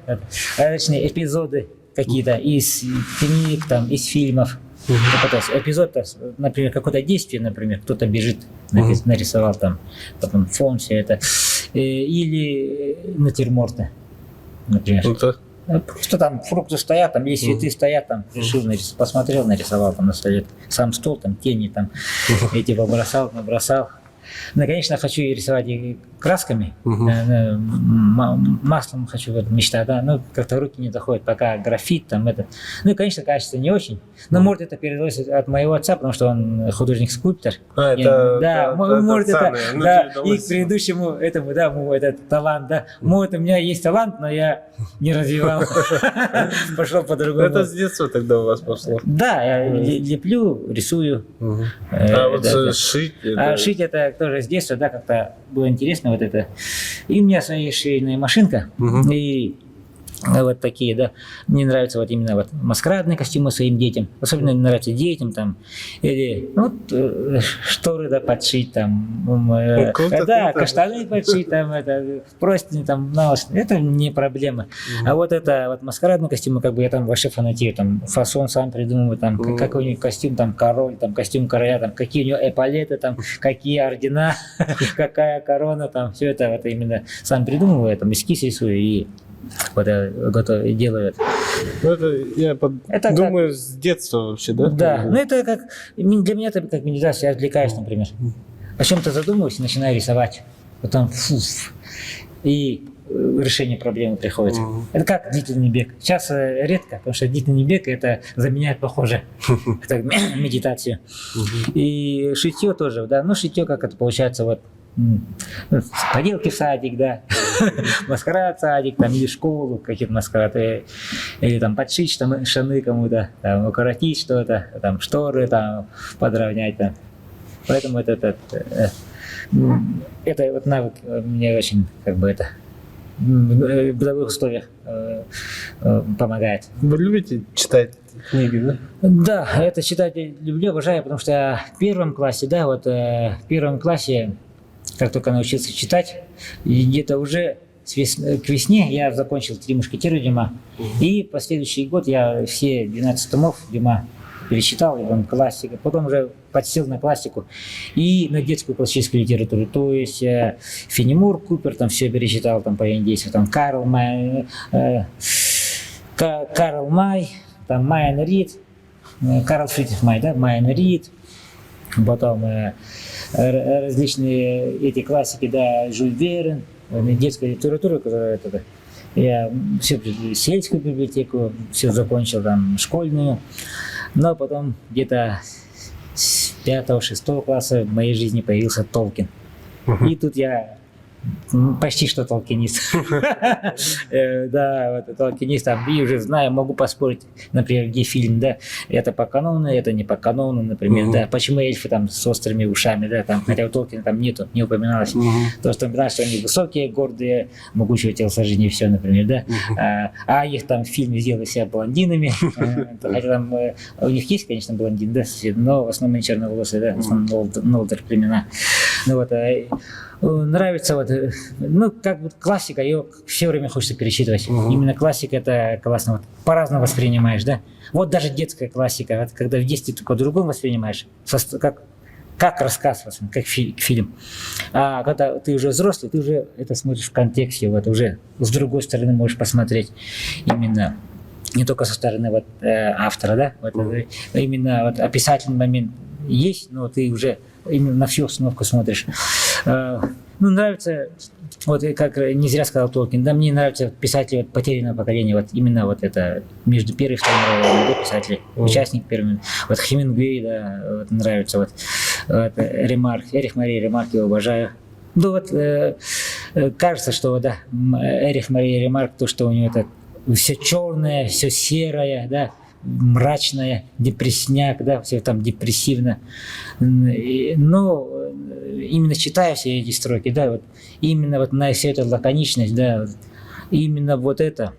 различные эпизоды какие-то из книг, там, из фильмов. То есть эпизод, например, какое-то действие, например, кто-то бежит, нарисовал там, потом фон, все это, или натюрморты, например. Что там, фрукты стоят, там, есть цветы стоят, там, решил, посмотрел, нарисовал там на столе, сам стол, там, тени, там, эти побросал, набросал. Ну, конечно, хочу рисовать и красками, маслом хочу, вот, мечта, да, но как-то руки не доходят, пока графит, там, это. Ну, и, конечно, качество не очень, но, может, это передалось от моего отца, потому что он художник-скульптор. Может, это, да, и к предыдущему этому, да, этот талант, да, может, у меня есть талант, но я не развивал, пошел по-другому. Это с детства тогда у вас пошло? Да, я леплю, рисую. А вот шить? Шить это тоже с детства, да, как-то было интересно вот это. И у меня своя швейная машинка, и вот такие, да. Мне нравятся вот именно вот маскарадные костюмы своим детям. Особенно мне нравятся детям там. Или вот шторы, да, подшить там. Да, каштаны подшить там, это, простыни там, это не проблема. А вот это вот маскарадные костюмы, как бы я там вообще фанатею, там фасон сам придумываю, там какой-нибудь костюм, там король, там костюм короля, там какие у него эполеты, там какие ордена, какая корона, там все это вот именно сам придумываю, там эскиз рисую и вот я готовлю, делаю это. Я думаю, с детства вообще, да? Да, ну это как, для меня это как медитация, я отвлекаюсь, например. О чем-то задумываюсь и начинаю рисовать. Потом и решение проблемы приходит. Это как длительный бег. Сейчас редко, потому что длительный бег это заменяет, похоже, это медитацию. И шитье тоже, да, ну шитье как это получается вот. Поделки в садик, да, маскарад в садик, там, или школу, какие-то маскарады, или там подшить там, штаны кому-то, там, укоротить что-то, там, шторы там, подровнять. Там. Поэтому это вот навык мне очень, как бы, это в бытовых условиях помогает. Вы любите читать книги, да? Да, это читать люблю, обожаю, потому что в первом классе, да, вот в первом классе, как только научился читать, и где-то уже к весне я закончил «Три мушкетера» Дюма, и последующий год я все 12 томов Дюма перечитал, и он классика, потом уже подсел на классику и на детскую классическую литературу, то есть Фенемор, Купер, там все перечитал, там по индейцу, там Карл Май, там Майен Рид, Карл Фридрих Май, да, Майен Рид, потом различные эти классики, да, Жюль Верн, детская литература, которая это, я все сельскую библиотеку, все закончил, там, школьную, но потом где-то с 5-6 класса в моей жизни появился Толкин. И тут я почти что толкинист. Да, вот толкинист, там, и уже знаю, могу поспорить, например, где фильм, да, это по канону, это не по канону, например, да, почему эльфы там с острыми ушами, да, там, хотя у Толкина там нету, не упоминалось, то, что упоминалось, что они высокие, гордые, могучего телосложения и все, например, да, а их там в фильме сделали себя блондинами, хотя там у них есть, конечно, блондин, да, но в основном они черноволосые, да, в основном Нолдер племена, ну вот, нравится вот, ну, как бы классика, ее все время хочется перечитывать. Именно классика, это классно. Вот, по-разному воспринимаешь, да? Вот даже детская классика, вот, когда в детстве ты по-другому воспринимаешь, как рассказ, как фильм. А когда ты уже взрослый, ты уже это смотришь в контексте, вот, уже с другой стороны можешь посмотреть именно не только со стороны вот, автора, да? Вот, именно вот, описательный момент есть, но ты уже именно на всю установку смотришь. Ну, нравится, вот как не зря сказал Толкин, да, мне нравятся писатели вот, потерянного поколения, вот именно вот это, между первой и второй мировой войной писатели, участник первой, вот Хемингуэй, да, вот, нравится, вот Ремарк, Эрих Мария Ремарк, его обожаю. Ну, вот кажется, что, да, Эрих Мария Ремарк, то, что у него это все черное, все серое, да, мрачное, депрессняк, да, все там депрессивно. Но именно читая все эти строки, да, вот, именно вот на всю эту лаконичность, да, именно вот это,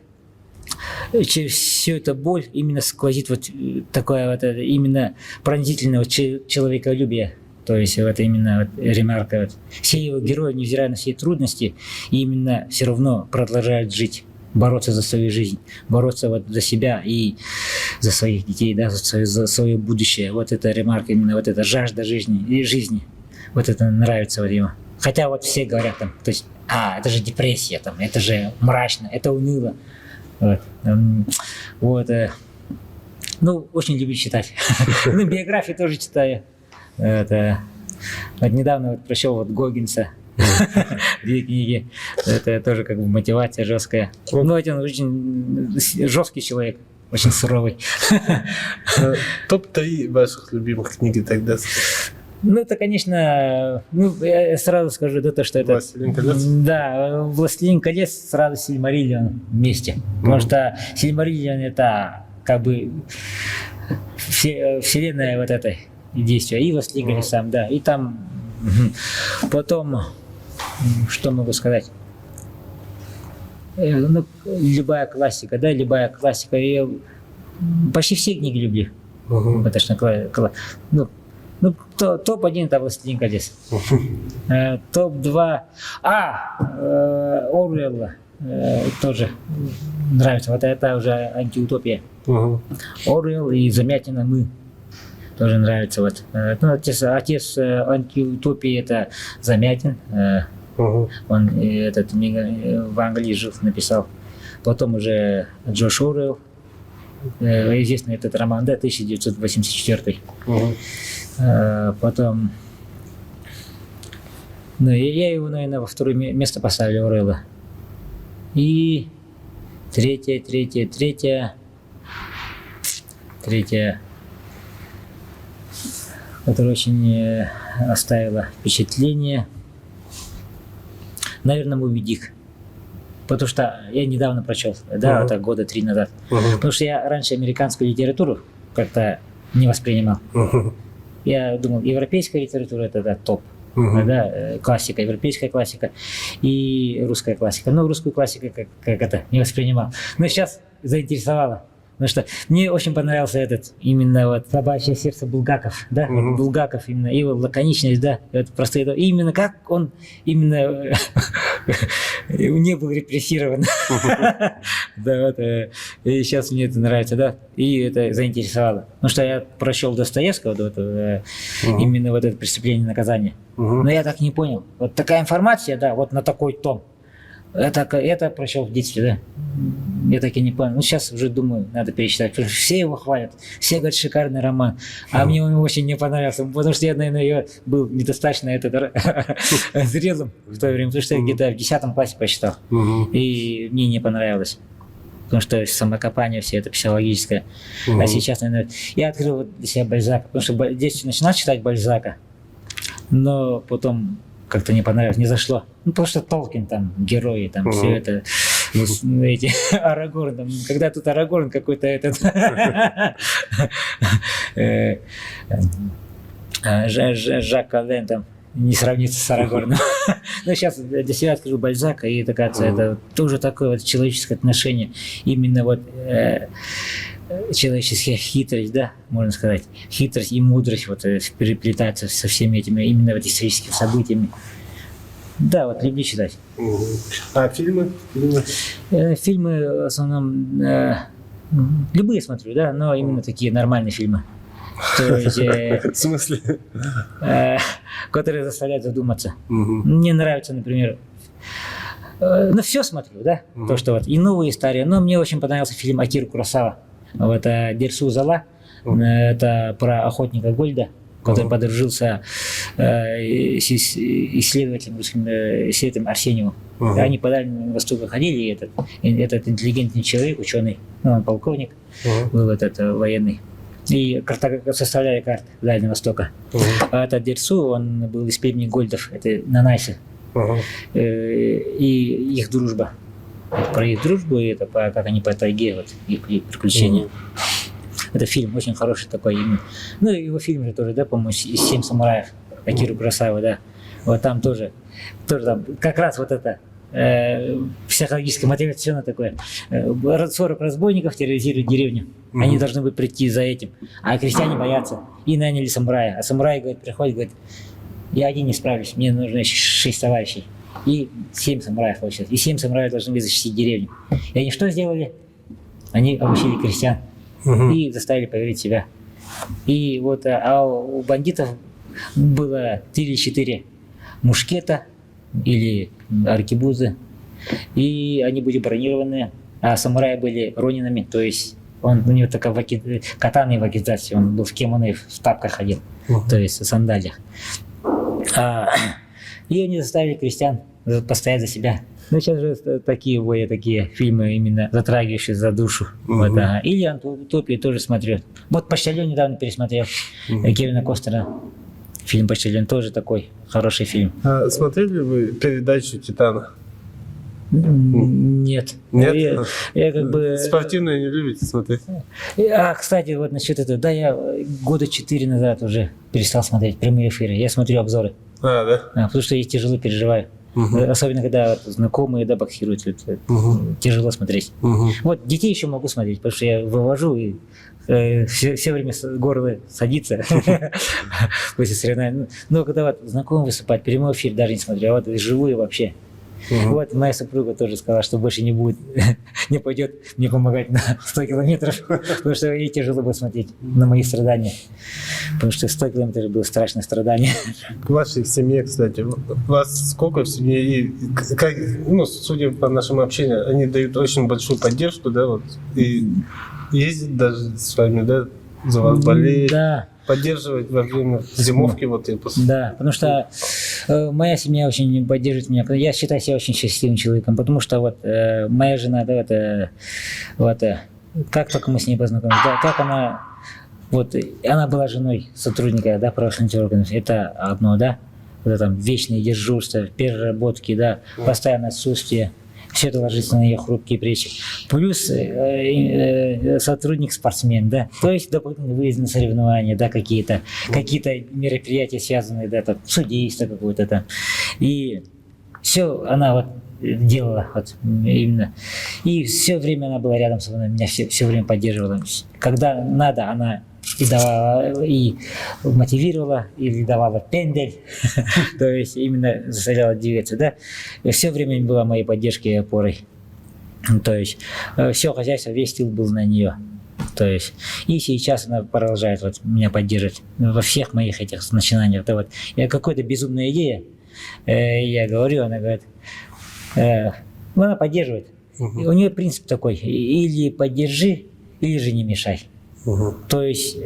через всю эту боль именно сквозит вот такое вот именно пронзительное вот человеколюбие. То есть вот именно вот Ремарка, вот, все его герои, невзирая на все трудности, именно все равно продолжают жить, бороться за свою жизнь, бороться вот за себя и за своих детей, да, за свое будущее. Вот это Ремарк, именно вот эта жажда жизни. Вот это нравится вот ему. Хотя вот все говорят там, то есть, это же депрессия, там, это же мрачно, это уныло. Вот. Ну, очень люблю читать. Ну, биографии тоже читаю. Это, вот недавно вот прочел вот Гоггинса, две книги. Это тоже как бы мотивация жесткая. Ну, это он очень жесткий человек, очень суровый. Топ-3 ваших любимых книги тогда? Ну, это, конечно, ну, я сразу скажу, да, то, что это... «Властелин колец»? Да, «Властелин колец» сразу с «Сильмариллион» вместе. Потому что «Сильмариллион» — это как бы вселенная вот этой действия. И «Властелин колец» сам, да. И там потом, что могу сказать? Ну, любая классика, да, любая классика. Я почти все книги люблю. Потому что, ну, топ-1 это «Властелин колец». Топ-2... Оруэлла тоже нравится. Вот это уже антиутопия. Оруэлл и Замятина «Мы» тоже нравится. Вот. Ну, отец антиутопии это Замятин. Он этот в Англии жил, написал. Потом уже Джордж Оруэлл. Известный этот роман, да, 1984. Потом, ну, я его, наверное, во второе место поставлю, Оруэлла. И третье, которое очень оставило впечатление, наверное, «Моби Дик». Потому что я недавно прочел, да, это года 3 назад. Потому что я раньше американскую литературу как-то не воспринимал. Я думал, европейская литература это да, топ. да, классика, европейская классика и русская классика. Но русскую классику как это не воспринимал. Но сейчас заинтересовало. Потому что мне очень понравился этот, именно вот «Собачье сердце» Булгаков, да, вот Булгаков именно, его лаконичность, да, это просто это, именно как он именно не был репрессирован. Да, вот, и сейчас мне это нравится, да, и это заинтересовало. Потому что я прочел Достоевского, именно вот это «Преступление и наказание». Но я так не понял. Вот такая информация, да, вот на такой том. Это прочел в детстве, да. Я так и не понял. Ну, сейчас уже думаю, надо перечитать. Потому что все его хвалят. Все говорят, шикарный роман. А мне он очень не понравился. Потому что я, наверное, был недостаточно зрелым в то время. Потому что я где-то в 10 классе прочитал. И мне не понравилось. Потому что самокопание, все это психологическое. А сейчас, наверное, я открыл вот для себя Бальзака. Потому что в детстве начинал читать Бальзака. Но потом как-то не понравилось, не зашло. Ну, потому что Толкин там, герои, там, все это, эти, Арагорн, там, когда тут Арагорн какой-то этот, Жак Кален, там, не сравнится с Арагорном. Но сейчас для себя открыл Бальзака, и это, кажется, это тоже такое вот человеческое отношение, именно вот человеческая хитрость, да, можно сказать, хитрость и мудрость вот переплетаются со всеми этими именно вот историческими событиями. Да, вот люблю читать. А фильмы? Фильмы в основном любые смотрю, да, но именно такие нормальные фильмы. То есть, В смысле? которые заставляют задуматься. Мне нравится, например, ну все смотрю, да, то что вот и новые, и старые, но мне очень понравился фильм Акиры Куросава. Вот «Дерсу Зала», это про охотника Гольда, который подружился с исследователем, русским исследователем Арсеньевым. Они по Дальнему Востоку ходили, и этот интеллигентный человек, ученый, ну, он полковник, был этот военный, и составляли карты Дальнего Востока. А этот Дерсу, он был из племени Гольдов, это нанайсы, и их дружба. Про их дружбу и это как они по тайге, вот их приключения. Это фильм очень хороший такой. Ну, его фильм же тоже, да, по-моему, «Семь самураев» Акиры Куросавы, да. Вот там тоже там как раз вот это психологическое, мотивационное такое. 40 разбойников терроризируют деревню. Они должны были прийти за этим. А крестьяне боятся. И наняли самурая. А самурай, говорит, приходит, говорит, я один не справлюсь, мне нужно еще 6 товарищей. И 7 самураев получилось. И 7 самураев должны были защитить деревню. И они что сделали? Они обучили крестьян. И заставили поверить в себя. И вот у бандитов было 3 или 4 мушкета или аркебузы. И они были бронированные. А самураи были ронинами. То есть у него такая катана и вакидзаси. Он был в кимоно и в тапках ходил. То есть в сандалиях. И они заставили крестьян постоять за себя. Ну, сейчас же такие фильмы, именно затрагивающие за душу. Вот, Или «Антиутопию» тоже смотрю. Вот «Почтальон» недавно пересмотрел. Кевина Костнера. Фильм «Почтальон» тоже такой хороший фильм. А смотрели вы передачу «Титана»? Нет. Нет? Я как бы... Спортивные не любите смотреть? Кстати, вот насчет этого. Да, я года 4 назад уже перестал смотреть прямые эфиры. Я смотрю обзоры. Да? Потому что я тяжело переживаю. Особенно, когда вот знакомые, да, боксируют. Тяжело смотреть. Вот детей еще могу смотреть, потому что я вывожу и все время горло садится после соревнований. Но когда вот знакомый выступает, прямой эфир даже не смотрю, а вот живую вообще. Вот моя супруга тоже сказала, что больше не будет, не пойдет мне помогать на 100 километров, потому что ей тяжело было смотреть на мои страдания. Потому что 100 километров было страшное страдание. К вашей семье, кстати, у вас сколько в семье? И судя по нашему общению, они дают очень большую поддержку, да, вот, и ездят даже с вами, да, за вас болеют. Да. Поддерживать во время зимовки, вот и после. Да, потому что моя семья очень поддерживает меня. Я считаю себя очень счастливым человеком, потому что вот моя жена, да, как только мы с ней познакомились, да, как она была женой сотрудника, да, правоохранительных органов, это одно, да, вот там вечные дежурства, переработки, да, постоянное отсутствие, все это ложится на ее хрупкие плечи. Плюс сотрудник-спортсмен, да, то есть дополнительный выезд на соревнования, да, какие-то мероприятия связанные, да, там, судейство какое-то там. И все она вот делала вот именно. И все время она была рядом со мной, меня все время поддерживала. Когда надо, она и давала, и мотивировала, или давала пендель, то есть именно заставляла двигаться, да. Все время была моей поддержкой и опорой. То есть все хозяйство, весь тыл был на нее. То есть и сейчас она продолжает вот меня поддерживать во всех моих этих начинаниях. Да, вот. Какая-то безумная идея, я говорю, она говорит, она поддерживает. У нее принцип такой: или поддержи, или же не мешай. То есть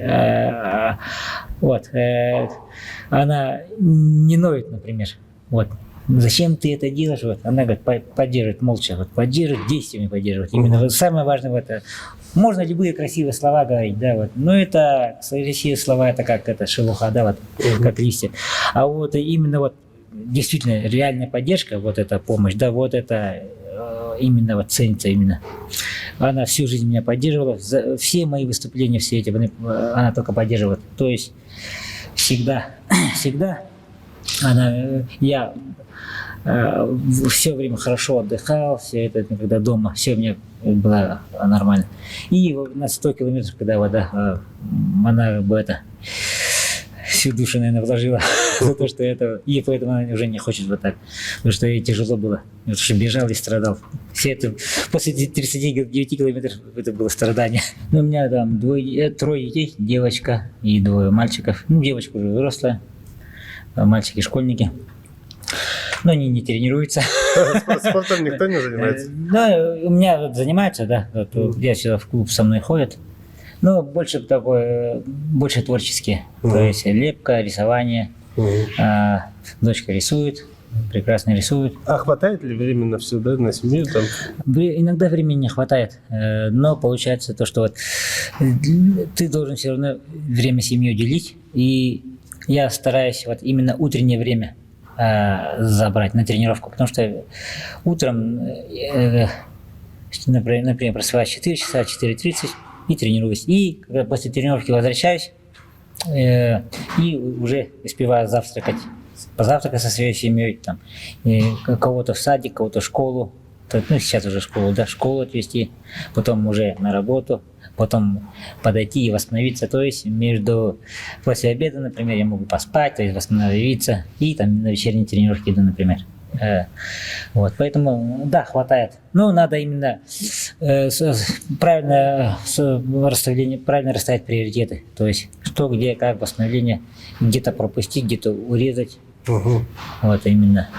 она не ноет, например, вот. Зачем ты это делаешь? Вот. Она говорит, поддерживает молча, вот, поддерживает, действиями поддерживает. Именно вот самое важное в этом. Можно любые красивые слова говорить, да, вот, но это красивые слова, это как это шелуха, да, вот, как листья. А вот именно вот действительно реальная поддержка, вот эта помощь, да, вот это именно вот ценится именно. Она всю жизнь меня поддерживала, все мои выступления, все эти, она только поддерживала. То есть всегда я все время хорошо отдыхал, все это, когда дома, все у меня было нормально. И на 100 километров, когда вода, она бы это всю душу, наверное, вложила за то, что это... И поэтому она уже не хочет вот так. Потому что ей тяжело было. Потому что бежал и страдал. Все это... После 39 километров это было страдание. Ну, у меня там трое детей. Девочка и 2 мальчиков. Ну, девочка уже выросла. Мальчики школьники. Но они не тренируются. Спортом никто не занимается? Да, у меня вот занимаются, да. Вот, я сюда в клуб со мной ходят. Но больше творческие. То есть лепка, рисование. Дочка рисует, прекрасно рисует. А хватает ли времени на все, да, на семью? Там? Иногда времени не хватает, но получается то, что вот ты должен все равно время семье уделить. И я стараюсь вот именно утреннее время забрать на тренировку, потому что утром, например, просыпаюсь 4 часа, 4:30 и тренируюсь. И когда после тренировки возвращаюсь, и уже успеваю завтракать, позавтракать со своей семьей, там, кого-то в садик, кого-то в школу, ну сейчас уже школу, да, школу отвезти, потом уже на работу, потом подойти и восстановиться, то есть после обеда, например, я могу поспать, то есть восстановиться, и там на вечерние тренировки иду, например. Вот, поэтому, да, хватает. Но надо именно правильно расставить приоритеты. То есть, что, где, как, восстановление, где-то пропустить, где-то урезать. Вот именно.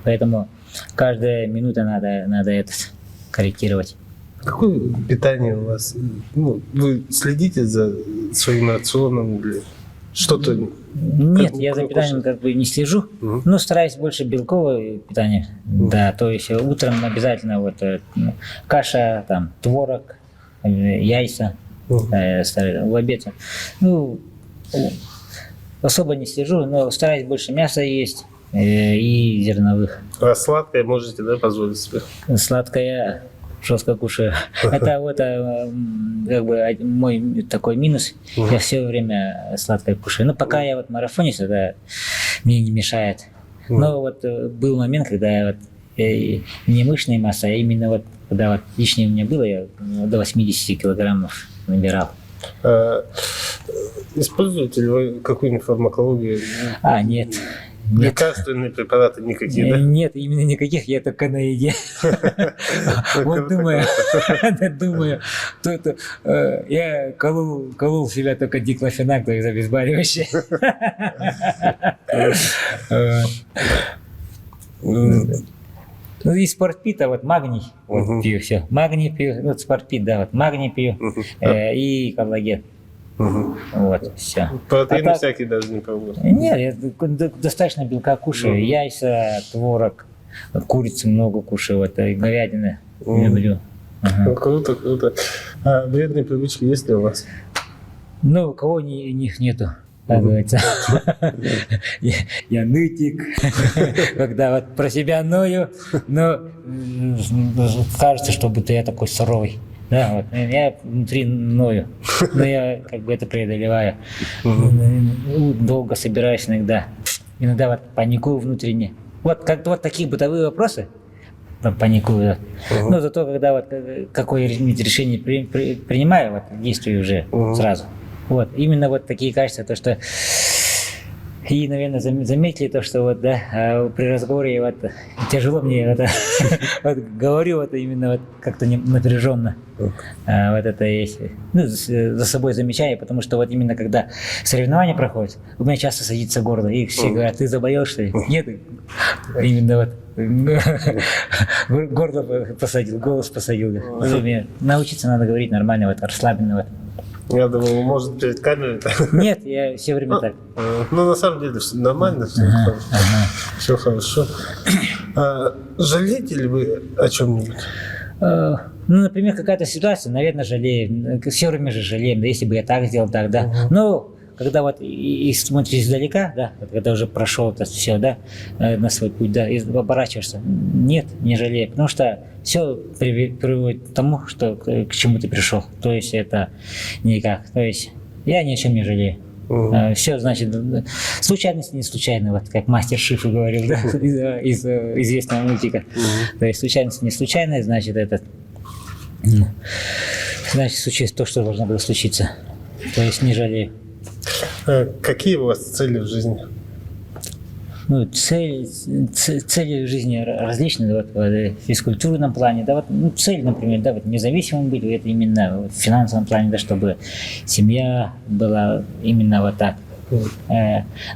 Поэтому каждая минута надо это корректировать. Какое питание у вас? Ну, вы следите за своим рационом или что-то? Нет, я за питанием как бы не слежу, но стараюсь больше белковое питание. Да, то есть утром обязательно вот каша, там, творог, яйца, в обед. Ну, особо не слежу, но стараюсь больше мяса есть и зерновых. А сладкое можете, да, позволить себе? Сладкое жестко кушаю. Это вот как бы мой такой минус. Я все время сладкое кушаю. Но пока я вот марафонец, это мне не мешает. Но вот был момент, когда я вот не мышечная масса, а именно вот когда вот лишнее у меня было, я до 80 килограммов набирал. Используете ли вы какую-нибудь фармакологию? Нет. Лекарственные препараты никакие, да? Нет, именно никаких, я только на еде. Вот думаю, я колол себя только диклофенак, то есть обезболивающее. Ну и спортпита, вот магний, вот пью все. Магний пью, вот спортпит, да, вот магний пью и коллаген. Вот, все. Протеины всякие даже не пробовали? Нет, я достаточно белка кушаю. Яйца, творог, курицы много кушаю, вот, и говядины люблю. Круто, круто. А вредные привычки есть ли у вас? Ну, у кого них нету? как говорится. Я нытик, когда вот про себя ною, но кажется, что будто я такой суровый. Да, вот, я внутри ною, но я как бы это преодолеваю. Долго собираюсь иногда вот паникую внутренне. Вот как-то вот такие бытовые вопросы, там, паникую, да. Но зато когда вот какое-нибудь решение принимаю, вот действую уже сразу. Вот, именно вот такие качества, то что и, наверное, заметили то, что вот, да, при разговоре вот тяжело мне вот, вот говорю вот именно вот как-то напряженно. Вот это есть. Ну, за собой замечаю, потому что вот именно когда соревнования проходят, у меня часто садится горло, и все говорят: ты заболел, что ли? Нет, именно вот горло посадил, голос посадил. Научиться надо говорить нормально, вот расслабленно. Вот. Я думал, может, перед камерой. Нет, я все время так. Ну, на самом деле, все нормально, все хорошо. Жалеете ли вы о чем-нибудь? Ну, например, какая-то ситуация, наверное, жалею. Все время же жалеем, да, если бы я так сделал, так, да. Но когда вот и смотришь издалека, да, когда уже прошел это все, да, на свой путь, да, и оборачиваешься, нет, не жалею, потому что все приводит к тому, что к чему ты пришел. То есть это никак. То есть я ни о чем не жалею. Все, значит, случайность не случайная, вот как мастер Шифу говорил, да, из известного мультика. То есть случайность не случайная, значит, это значит случилось то, что должно было случиться. То есть не жалею. Какие у вас цели в жизни? Ну, цели в жизни различные, вот, в физкультурном плане, да, вот, ну, цель, например, да, вот, независимым быть, это именно вот, в финансовом плане, да, чтобы семья была именно вот так.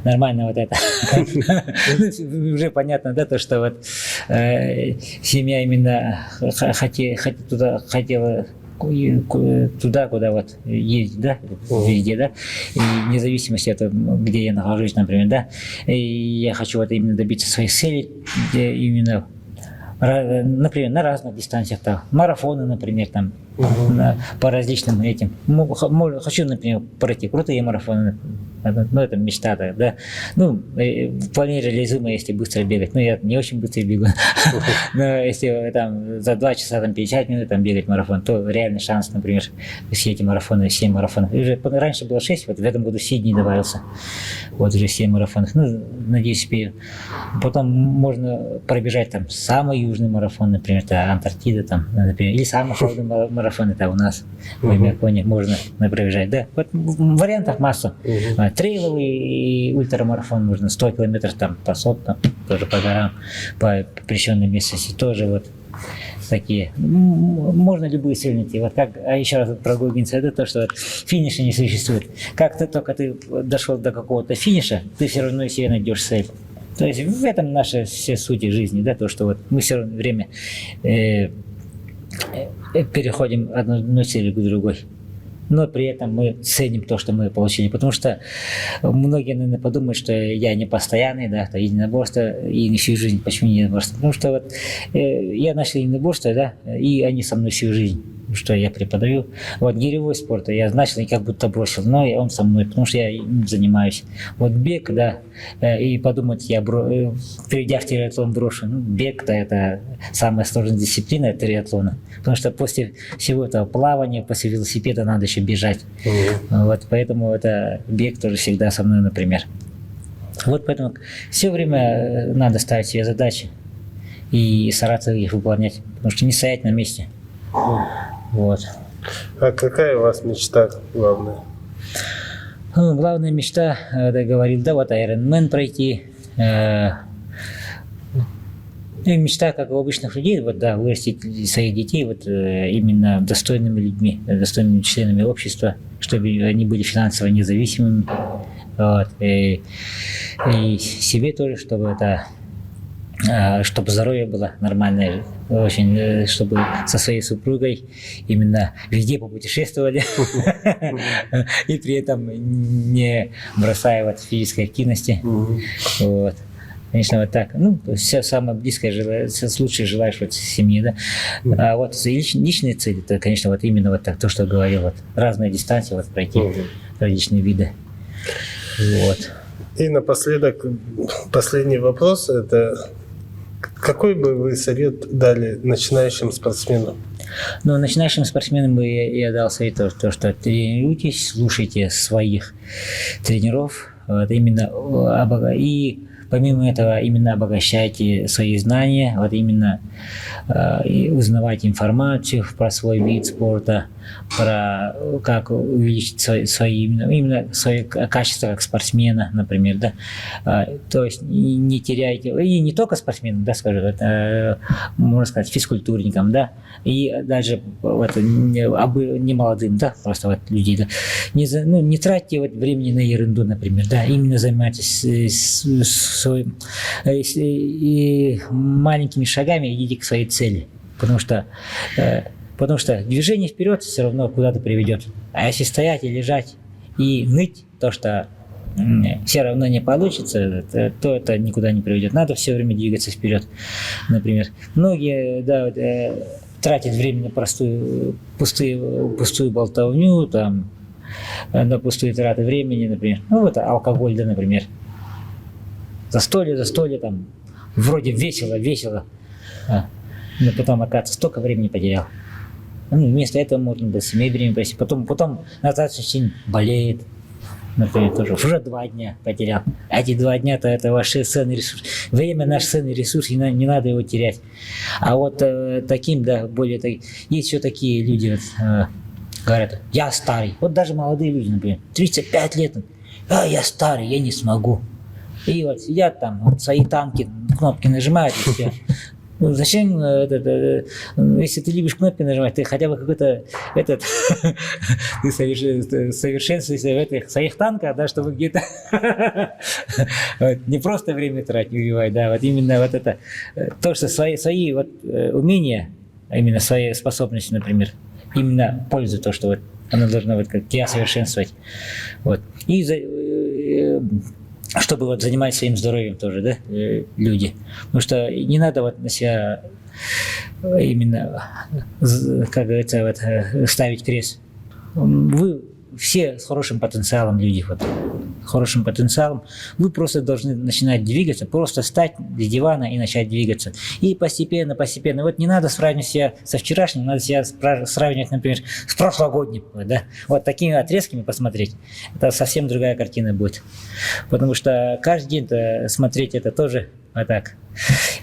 Нормально вот это. Уже понятно, да, то, что вот семья именно хотела туда, куда вот ездить, да, везде, да, и вне зависимости от того, где я нахожусь, например, да, и я хочу вот именно добиться своих целей, именно, например, на разных дистанциях, там, марафоны, например, там, по различным этим. Хочу, например, пройти крутые марафоны, ну, это мечта, да. Ну, вполне реализуемо, если быстро бегать. Ну, я не очень быстро бегу. Но если там за 2 часа, там, 50 минут там, бегать марафон, то реальный шанс, например, все эти марафоны, 7 марафонов. Уже раньше было 6, вот в этом году Сидней добавился. Вот уже 7 марафонов. Ну, надеюсь, успею. Потом можно пробежать там самый южный марафон, например, это Антарктида, там, например, или самый холодный марафон, это у нас в Аймяконе можно пробежать. Да, вот вариантов масса. Трейловый и ультрамарафон можно 100 километров там по сопкам, тоже по горам, по запрещенной местности, тоже вот такие. Можно любые цели найти. Вот как, а еще раз про Гоггинса, это то, что вот финиша не существует. Как только ты дошел до какого-то финиша, ты все равно себе найдешь цель. То есть в этом наша все суть жизни, да, то, что вот мы все время переходим от одной цели к другой. Но при этом мы ценим то, что мы получили. Потому что многие, наверное, подумают, что я не постоянный, да, это единоборство, и не всю жизнь. Почему не единоборство? Потому что вот я начал единоборство, да, и они со мной всю жизнь, что я преподаю. Вот гиревой спорт я начал и как будто бросил, но он со мной, потому что я им занимаюсь. Вот бег, да, и подумать, перейдя в триатлон, брошу. Ну, бег-то это самая сложная дисциплина триатлона. Потому что после всего этого плавания, после велосипеда надо еще бежать. Вот, поэтому это бег тоже всегда со мной, например. Вот поэтому все время надо ставить себе задачи и стараться их выполнять, потому что не стоять на месте. Вот. А какая у вас мечта главная? Ну, главная мечта, да, говорил, да, вот Ironman пройти. И мечта, как у обычных людей, вот, да, вырастить своих детей вот, именно достойными людьми, достойными членами общества, чтобы они были финансово независимыми. Вот, и себе тоже, чтобы здоровье было нормальное, очень, чтобы со своей супругой именно везде попутешествовали и при этом не бросая вот физической активности. Вот. Конечно, вот так. Ну, все самое близкое, лучшее желаешь вот семьи, да. А вот личные цели, это, конечно, вот именно вот так, то, что говорил, вот разные дистанции вот пройти, различные виды. Вот. И напоследок, последний вопрос, это какой бы вы совет дали начинающим спортсменам? Но начинающим спортсменам бы я дал совет, то, что тренируйтесь, слушайте своих тренеров, вот, именно, и помимо этого именно обогащайте свои знания, вот именно и узнавайте информацию про свой вид спорта, про как увеличить свои именно свои качества как спортсмена, например, да. То есть не теряйте, и не только спортсменам, да, скажу, это, можно сказать, физкультурникам, да, и даже вот, не молодым, да, просто вот людей, да. Не тратьте вот времени на ерунду, например, да, именно занимайтесь и маленькими шагами идите к своей цели, потому что движение вперед все равно куда-то приведет. А если стоять и лежать и ныть, то что все равно не получится, то это никуда не приведет. Надо все время двигаться вперед, например. Многие, да, тратят время на пустую болтовню, там, на пустые траты времени, например. Ну, вот алкоголь, да, например. Застолье, там, вроде весело, но потом, оказывается, столько времени потерял. Вместо этого можно до 7 времени провести. Потом на следующий день болеет, например, тоже. Уже 2 дня потерял. А эти 2 дня-то это ваш ценный ресурс. Время наш ценный ресурс, и не надо его терять. А вот таким, да, есть еще такие люди, вот, говорят, я старый. Вот даже молодые люди, например, 35 лет, я старый, я не смогу. И вот сидят там, вот свои танки, кнопки нажимают, и все. Ну, зачем, если ты любишь кнопки нажимать, ты хотя бы какой-то ты совершенствуешься в этих своих танках, да, чтобы где-то не просто время тратить, убивать, да, вот именно вот это, то, что свои вот умения, а именно свои способности, например, именно пользу, то, что вот она должна вот как я совершенствовать, вот. И чтобы вот заниматься своим здоровьем тоже, да, люди. Потому что не надо вот на себя именно, как говорится, вот, ставить крест. Вы все с хорошим потенциалом люди, вот, хорошим потенциалом. Вы просто должны начинать двигаться, просто встать с дивана и начать двигаться. И постепенно. Вот не надо сравнивать себя со вчерашним, надо себя сравнивать, например, с прошлогодним. Вот, да? Вот такими отрезками посмотреть. Это совсем другая картина будет. Потому что каждый день смотреть это тоже вот так.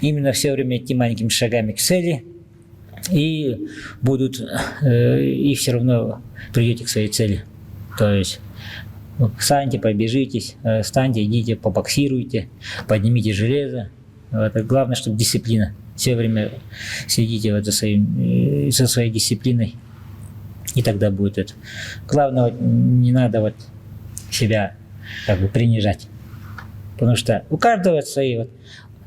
Именно все время идти маленькими шагами к цели. И все равно придете к своей цели. То есть встаньте, пробежитесь, встаньте, идите, побоксируйте, поднимите железо. Вот, главное, чтобы дисциплина. Все время следите вот за своей дисциплиной, и тогда будет это. Главное, вот, не надо вот себя как бы принижать. Потому что у каждого свои. Вот,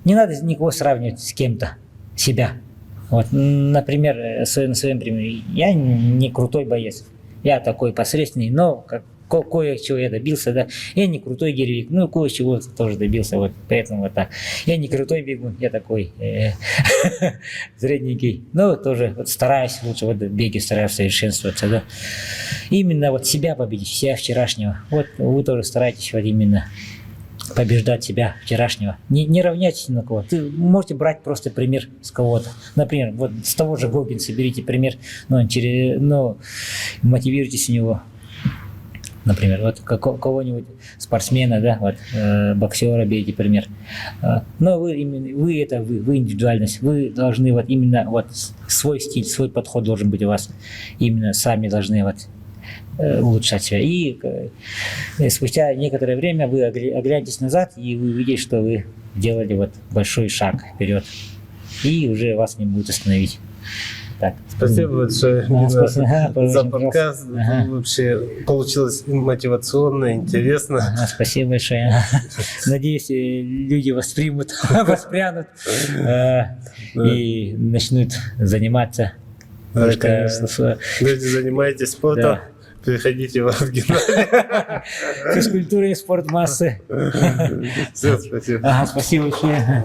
не надо никого сравнивать с кем-то, себя. Вот, например, на своем примере, я не крутой боец. Я такой посредственный, но кое-чего я добился, да. Я не крутой гиревик, но кое-чего тоже добился, вот поэтому вот так. Я не крутой бегун, я такой средненький, но тоже вот стараюсь лучше, вот в беге стараюсь совершенствоваться, да. Именно вот себя победить, себя вчерашнего. Вот вы тоже стараетесь вот именно побеждать себя вчерашнего. Не равняйтесь на кого. Ты можете брать просто пример с кого-то. Например, вот с того же Гоггинса берите пример, но мотивируйтесь у него. Например, вот кого-нибудь спортсмена, да, вот, боксера берите пример. Но вы индивидуальность. Вы должны вот именно вот свой стиль, свой подход должен быть у вас. Именно сами должны вот улучшать себя. И спустя некоторое время вы оглянетесь назад, и вы увидите, что вы делали вот большой шаг вперед. И уже вас не будет остановить. Так. Спасибо большое, за подкаст. Вообще получилось мотивационно, интересно. Спасибо большое. Надеюсь, люди воспрянут и начнут заниматься. Да, конечно. Люди, занимайтесь спортом. Да. Приходите в гимназию. Физкультура и спорт массы. Все, спасибо. Спасибо большое.